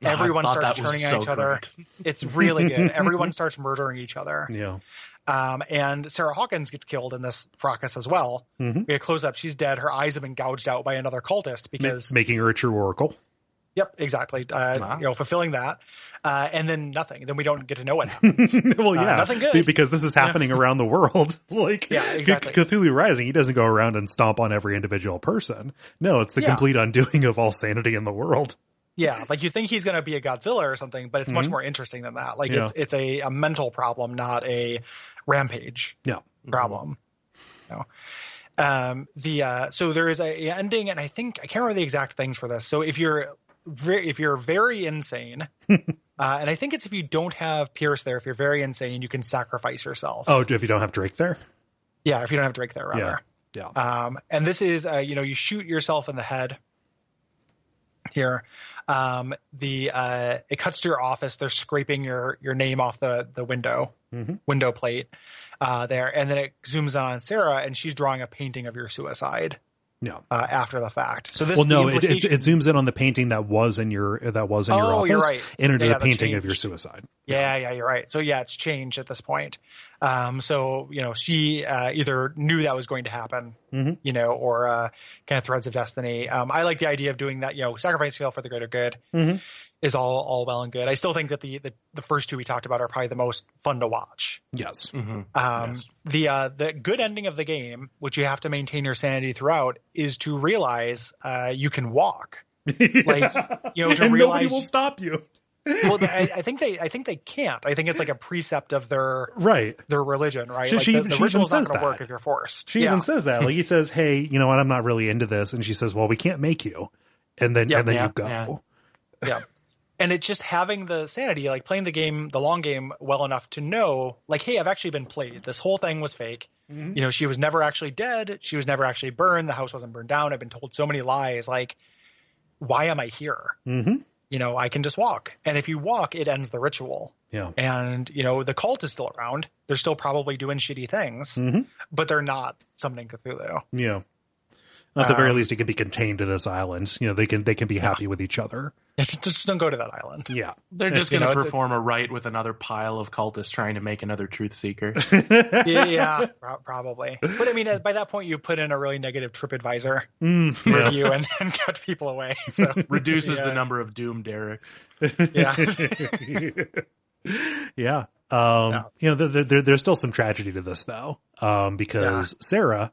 Everyone starts turning on each other. It's really good. Everyone starts murdering each other. Yeah. And Sarah Hawkins gets killed in this fracas as well. We get close up. She's dead. Her eyes have been gouged out by another cultist because making her a true oracle. Yep, exactly. Fulfilling that. And then nothing. Then we don't get to know what happens. Well, yeah. Nothing good. Because this is happening around the world. Exactly. Cthulhu Rising, he doesn't go around and stomp on every individual person. No, it's the complete undoing of all sanity in the world. Yeah, like you think he's going to be a Godzilla or something, but it's much more interesting than that. Like it's a mental problem, not a rampage problem. So there is a ending, and I can't remember the exact things for this. So if you're very insane, and I think it's if you don't have Pierce there, if you're very insane, you can sacrifice yourself. Oh, if you don't have Drake there? Yeah, if you don't have Drake there, rather. Yeah. And this is, you shoot yourself in the head here. It cuts to your office. They're scraping your name off the window plate there, and then it zooms on Sarah, and she's drawing a painting of your suicide. Yeah. After the fact. So this. Well, no, it zooms in on the painting that was in your office, you're right. And into the painting of your suicide. Yeah, you're right. So yeah, it's changed at this point. So she either knew that was going to happen, or kind of threads of destiny. I like the idea of doing that. Sacrifice yourself for the greater good. is all well and good. I still think that the first two we talked about are probably the most fun to watch. Yes. Yes. The good ending of the game, which you have to maintain your sanity throughout, is to realize you can walk. Like, you know, to and realize nobody will stop you. Well, I think they can't. I think it's like a precept of their religion, right? She the ritual's even not says going to that. work if you're forced. She even says that. Like, he says, "Hey, you know what? I'm not really into this," and she says, "Well, we can't make you," and then you go. Yeah. And it's just having the sanity, like playing the long game well enough to know, like, hey, I've actually been played. This whole thing was fake. You know, she was never actually dead. She was never actually burned. The house wasn't burned down. I've been told so many lies. Like, why am I here? You know, I can just walk. And if you walk, it ends the ritual. Yeah. And, you know, the cult is still around. They're still probably doing shitty things, but they're not summoning Cthulhu. Yeah. At the very least, it can be contained to this island. You know, they can be happy with each other. Just don't go to that island. Yeah. They're just going to perform a rite with another pile of cultists trying to make another truth seeker. Yeah, probably. But I mean, by that point, you put in a really negative TripAdvisor review and cut people away. So reduces the number of doomed Derek's. Yeah. You know, there's still some tragedy to this, though, because Sarah,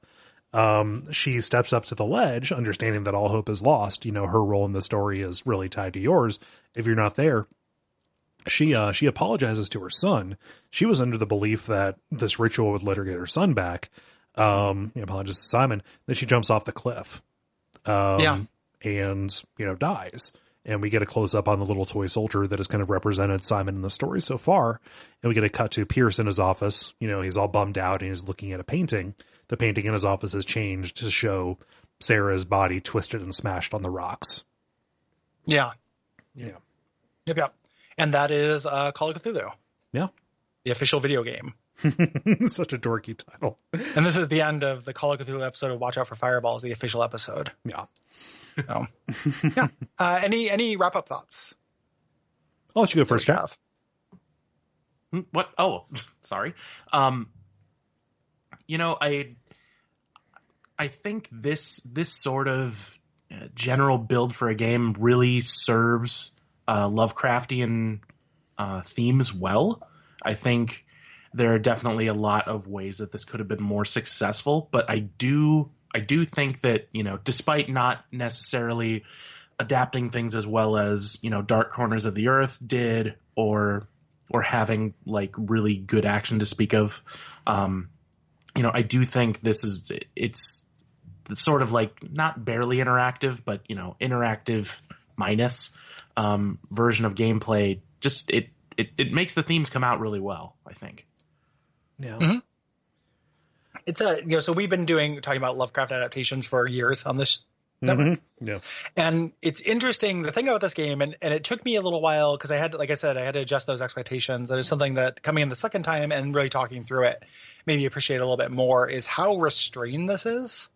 she steps up to the ledge, understanding that all hope is lost. You know, her role in the story is really tied to yours. If you're not there, she apologizes to her son. She was under the belief that this ritual would let her get her son back. Apologizes to Simon. Then she jumps off the cliff. And, you know, dies. And we get a close up on the little toy soldier that has kind of represented Simon in the story so far. And we get a cut to Pierce in his office. You know, he's all bummed out and he's looking at a painting. The painting in his office has changed to show Sarah's body twisted and smashed on the rocks. Yeah. Yep. And that is Call of Cthulhu. Yeah. The official video game. Such a dorky title. And this is the end of the Call of Cthulhu episode of Watch Out for Fireballs, the official episode. Yeah. So, yeah. Any wrap-up thoughts? I'll let you go first, Jeff. What? Oh, sorry. You know, I think this sort of general build for a game really serves Lovecraftian themes well. I think there are definitely a lot of ways that this could have been more successful, but I do think that, you know, despite not necessarily adapting things as well as, you know, Dark Corners of the Earth did, or having like really good action to speak of, you know, I do think it's sort of like not barely interactive, but, you know, interactive minus version of gameplay. Just it makes the themes come out really well, I think. Yeah. It's so we've been talking about Lovecraft adaptations for years on this network. Yeah. And it's interesting, the thing about this game, and it took me a little while because I had to adjust those expectations. And it's something that coming in the second time and really talking through it made me appreciate a little bit more, is how restrained this is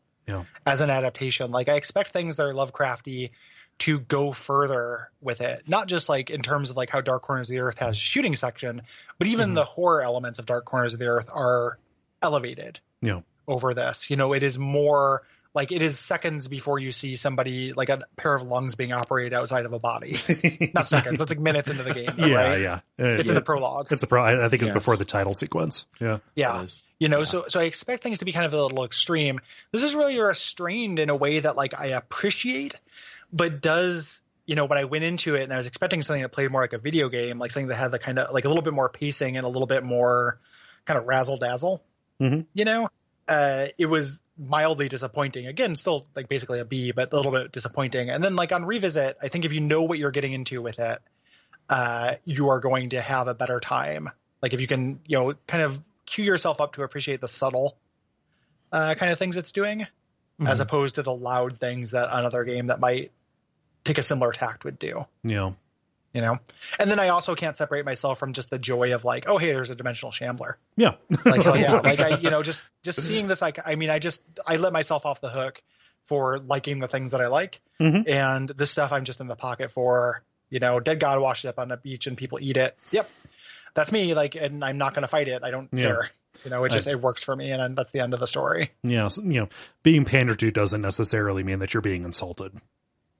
as an adaptation. Like, I expect things that are Lovecrafty to go further with it, not just like in terms of like how Dark Corners of the Earth has shooting section, but even the horror elements of Dark Corners of the Earth are elevated over this. You know, it is more like, it is seconds before you see somebody, like a pair of lungs being operated outside of a body. Not seconds, it's like minutes into the game, right? Yeah. It's in the prologue. It's I think it's before the title sequence. Yeah. You know, so I expect things to be kind of a little extreme. This is really restrained in a way that like I appreciate, but does, you know, when I went into it and I was expecting something that played more like a video game, like something that had the kind of like a little bit more pacing and a little bit more kind of razzle dazzle, you know, it was mildly disappointing. Again, still like basically a B, but a little bit disappointing. And then like on revisit, I think if you know what you're getting into with it, you are going to have a better time. Like if you can, you know, kind of cue yourself up to appreciate the subtle kind of things it's doing, as opposed to the loud things that another game that might take a similar tact would do. Yeah. You know, and then I also can't separate myself from just the joy of like, oh, hey, there's a dimensional shambler. Yeah. Like, hell yeah. Like, I, you know, just seeing this, like, I mean, I let myself off the hook for liking the things that I like. And this stuff I'm just in the pocket for, you know, dead God washed up on a beach and people eat it. Yep. That's me. Like, and I'm not going to fight it. I don't care. You know, it works for me. And that's the end of the story. Yeah. So, you know, being pandered to doesn't necessarily mean that you're being insulted.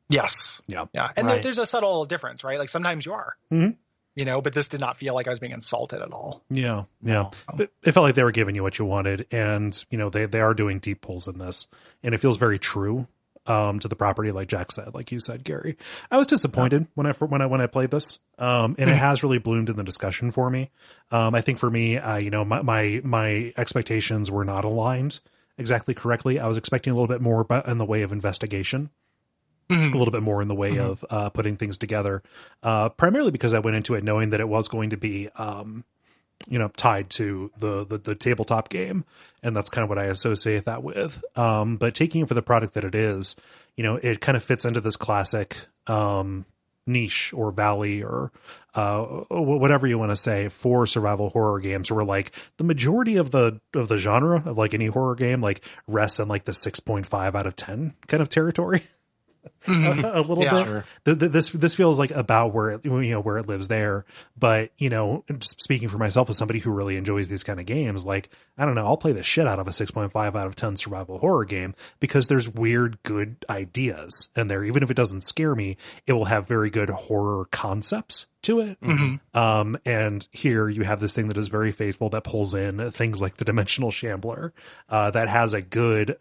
Yes. Yeah. And Right. there's a subtle difference, right? Like sometimes you are, but this did not feel like I was being insulted at all. Yeah. No. But it felt like they were giving you what you wanted, and they are doing deep pulls in this, and it feels very true to the property, like Jack said, like you said, Gary. I was disappointed when I played this, and it has really bloomed in the discussion for me. I think for me, my expectations were not aligned exactly correctly. I was expecting a little bit more in the way of investigation. A little bit more in the way of putting things together, primarily because I went into it knowing that it was going to be, tied to the tabletop game, and that's kind of what I associate that with. But taking it for the product that it is, it kind of fits into this classic niche or valley or whatever you want to say for survival horror games, where like the majority of the genre of like any horror game like rests in like the 6.5 out of 10 kind of territory. A little bit. Sure. This feels like about where it lives there. But speaking for myself as somebody who really enjoys these kind of games, like I don't know, I'll play the shit out of a 6.5 out of 10 survival horror game because there's weird, good ideas in there. Even if it doesn't scare me, it will have very good horror concepts to it. And here you have this thing that is very faithful, that pulls in things like the Dimensional Shambler, that has a good,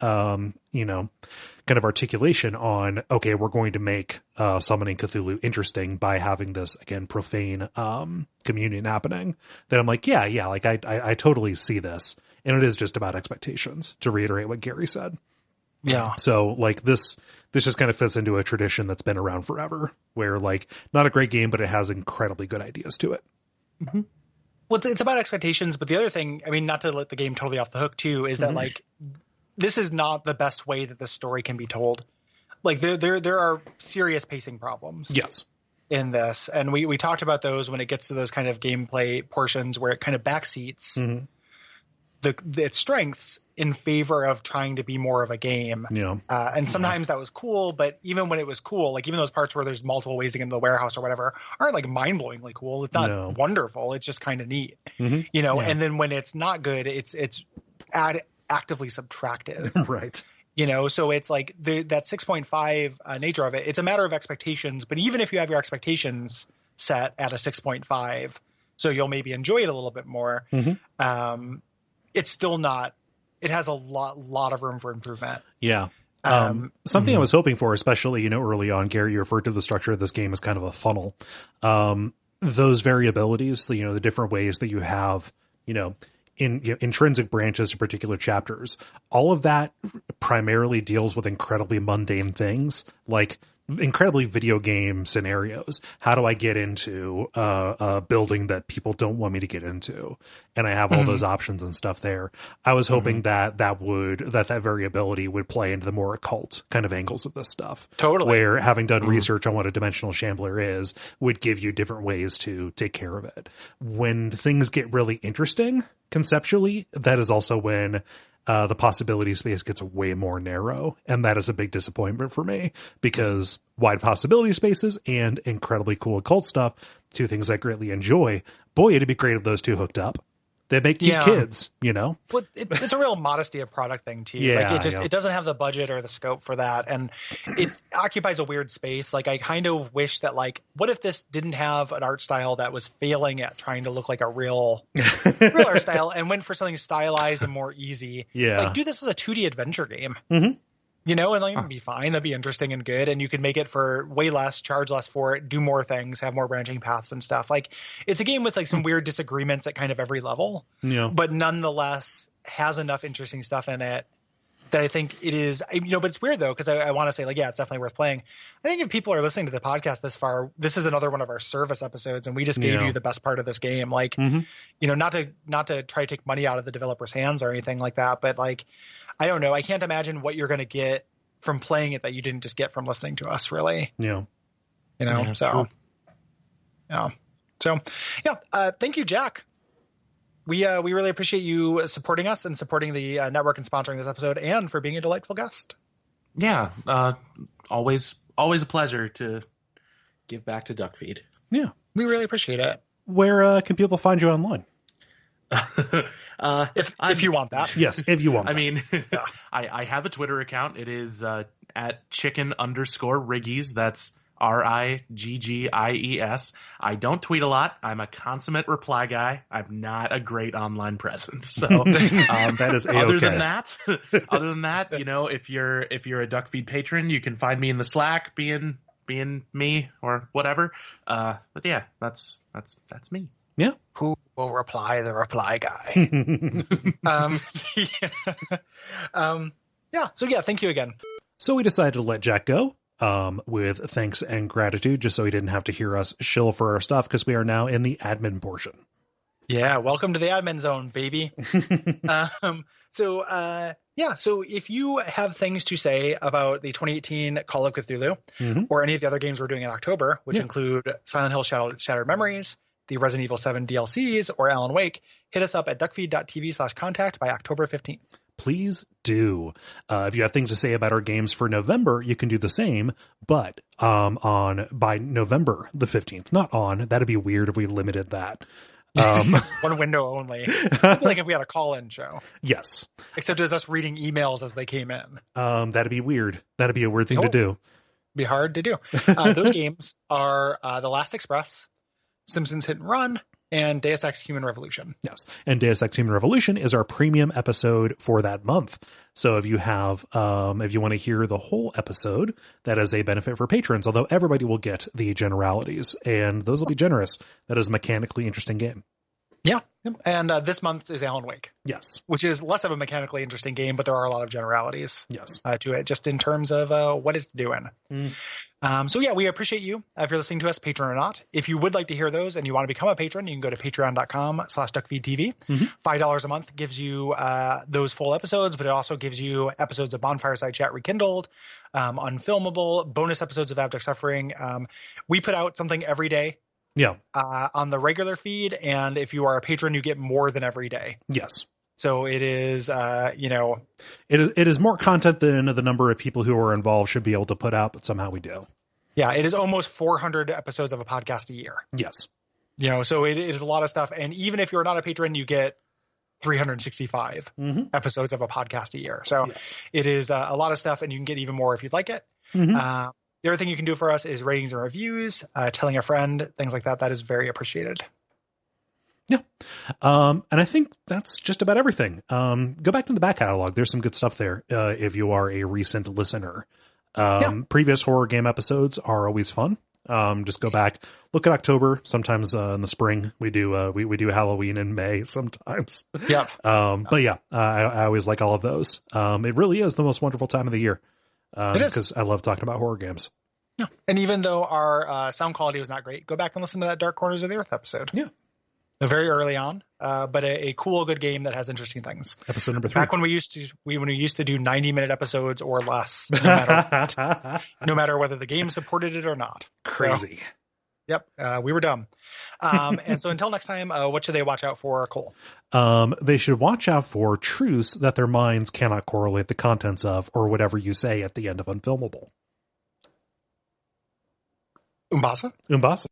kind of articulation on, okay, we're going to make summoning Cthulhu interesting by having this, again, profane communion happening. That I'm like, yeah, like I totally see this. And it is just about expectations, to reiterate what Gary said. Yeah. So like this just kind of fits into a tradition that's been around forever, where like not a great game, but it has incredibly good ideas to it. Well, it's about expectations, but the other thing, I mean, not to let the game totally off the hook too, is that like this is not the best way that this story can be told. Like there are serious pacing problems. Yes. In this, and we talked about those when it gets to those kind of gameplay portions where it kind of backseats its strengths in favor of trying to be more of a game. Yeah. And sometimes that was cool, but even when it was cool, like even those parts where there's multiple ways to get into the warehouse or whatever aren't like mind-blowingly cool. It's not wonderful. It's just kind of neat, and then when it's not good, it's actively subtractive. Right. So it's like that 6.5 nature of it. It's a matter of expectations, but even if you have your expectations set at a 6.5, so you'll maybe enjoy it a little bit more, it's still not, it has a lot of room for improvement. Yeah. Something I was hoping for, especially, early on, Gary, you referred to the structure of this game as kind of a funnel. Those variabilities, the different ways that you have, intrinsic branches to particular chapters, all of that primarily deals with incredibly mundane things, like incredibly video game scenarios. How do I get into a building that people don't want me to get into? And I have all those options and stuff there. I was hoping that variability would play into the more occult kind of angles of this stuff. Totally. Where having done research on what a dimensional shambler is would give you different ways to take care of it. When things get really interesting conceptually, that is also when the possibility space gets way more narrow, and that is a big disappointment for me, because wide possibility spaces and incredibly cool occult stuff, two things I greatly enjoy. Boy, it'd be great if those two hooked up. They make cute kids, Well, it's a real modesty of product thing too. Yeah, like it doesn't have the budget or the scope for that, and it occupies a weird space. Like I kind of wish that, like, what if this didn't have an art style that was failing at trying to look like a real art style, and went for something stylized and more easy. Yeah, like do this as a 2D adventure game. And like it'd be fine. That'd be interesting and good. And you could make it for way less, charge less for it, do more things, have more branching paths and stuff. Like it's a game with like some weird disagreements at kind of every level. Yeah. But nonetheless has enough interesting stuff in it that I think it is, but it's weird though, because I want to say like, yeah, it's definitely worth playing. I think if people are listening to the podcast this far, this is another one of our service episodes, and we just gave you the best part of this game. Like, not to try to take money out of the developer's hands or anything like that, but like, I don't know. I can't imagine what you're going to get from playing it that you didn't just get from listening to us, really. Yeah. So, yeah. So, yeah. Thank you, Jack. We really appreciate you supporting us and supporting the network and sponsoring this episode, and for being a delightful guest. Yeah. Always a pleasure to give back to Duckfeed. Yeah. We really appreciate it. Where can people find you online? If you want that. Yes, if you want that. I mean, I have a Twitter account. It is at chicken_riggies. That's RIGGIES. I don't tweet a lot. I'm a consummate reply guy. I'm not a great online presence. So that is A-okay. Other than that, you know, if you're a Duckfeed patron, you can find me in the Slack being me or whatever. But yeah, that's me. Yeah. Who will reply the reply guy? So yeah, thank you again. So we decided to let Jack go with thanks and gratitude, just so he didn't have to hear us shill for our stuff, because we are now in the admin portion. Yeah, welcome to the admin zone, baby. So if you have things to say about the 2018 Call of Cthulhu or any of the other games we're doing in October, which include Silent Hill Shattered Memories, the Resident Evil 7 DLCs, or Alan Wake, hit us up at duckfeed.tv/contact by October 15th. Please do. If you have things to say about our games for November, you can do the same, but by November the 15th. Not on. That'd be weird if we limited that. One window only. Like if we had a call-in show. Yes. Except it was us reading emails as they came in. That'd be weird. That'd be a weird thing to do. Be hard to do. Those games are The Last Express, Simpsons Hit and Run, and Deus Ex Human Revolution. Yes. And Deus Ex Human Revolution is our premium episode for that month. So if you have, if you want to hear the whole episode, that is a benefit for patrons, although everybody will get the generalities, and those will be generous. That is a mechanically interesting game. Yeah. And this month is Alan Wake. Yes. Which is less of a mechanically interesting game, but there are a lot of generalities to it, just in terms of what it's doing. So yeah, we appreciate you if you're listening to us, patron or not. If you would like to hear those and you want to become a patron, you can go to patreon.com/DuckFeedTV. $5 a month gives you those full episodes, but it also gives you episodes of Bonfireside Chat Rekindled, Unfilmable, bonus episodes of Abject Suffering. We put out something every day. Yeah. On the regular feed, and if you are a patron, you get more than every day. Yes. So it is, it is more content than the number of people who are involved should be able to put out, but somehow we do. Yeah, it is almost 400 episodes of a podcast a year. Yes. So it is a lot of stuff, and even if you're not a patron, you get 365 episodes of a podcast a year. So it is a lot of stuff, and you can get even more if you'd like it. The other thing you can do for us is ratings and reviews, telling a friend, things like that. That is very appreciated. Yeah. And I think that's just about everything. Go back to the back catalog. There's some good stuff there. If you are a recent listener, previous horror game episodes are always fun. Just go back, look at October. Sometimes, in the spring we do, we do Halloween in May sometimes. Yeah. But yeah, I always like all of those. It really is the most wonderful time of the year. Because I love talking about horror games. Yeah. And even though our sound quality was not great, go back and listen to that Dark Corners of the Earth episode. Yeah. Very early on, but a cool, good game that has interesting things. Episode number 3. Back when we used to do 90-minute episodes or less, no matter what, no matter whether the game supported it or not. Crazy. So, we were dumb. And so until next time, what should they watch out for, Cole? They should watch out for truths that their minds cannot correlate the contents of, or whatever you say at the end of Unfilmable. Umbasa? Umbasa.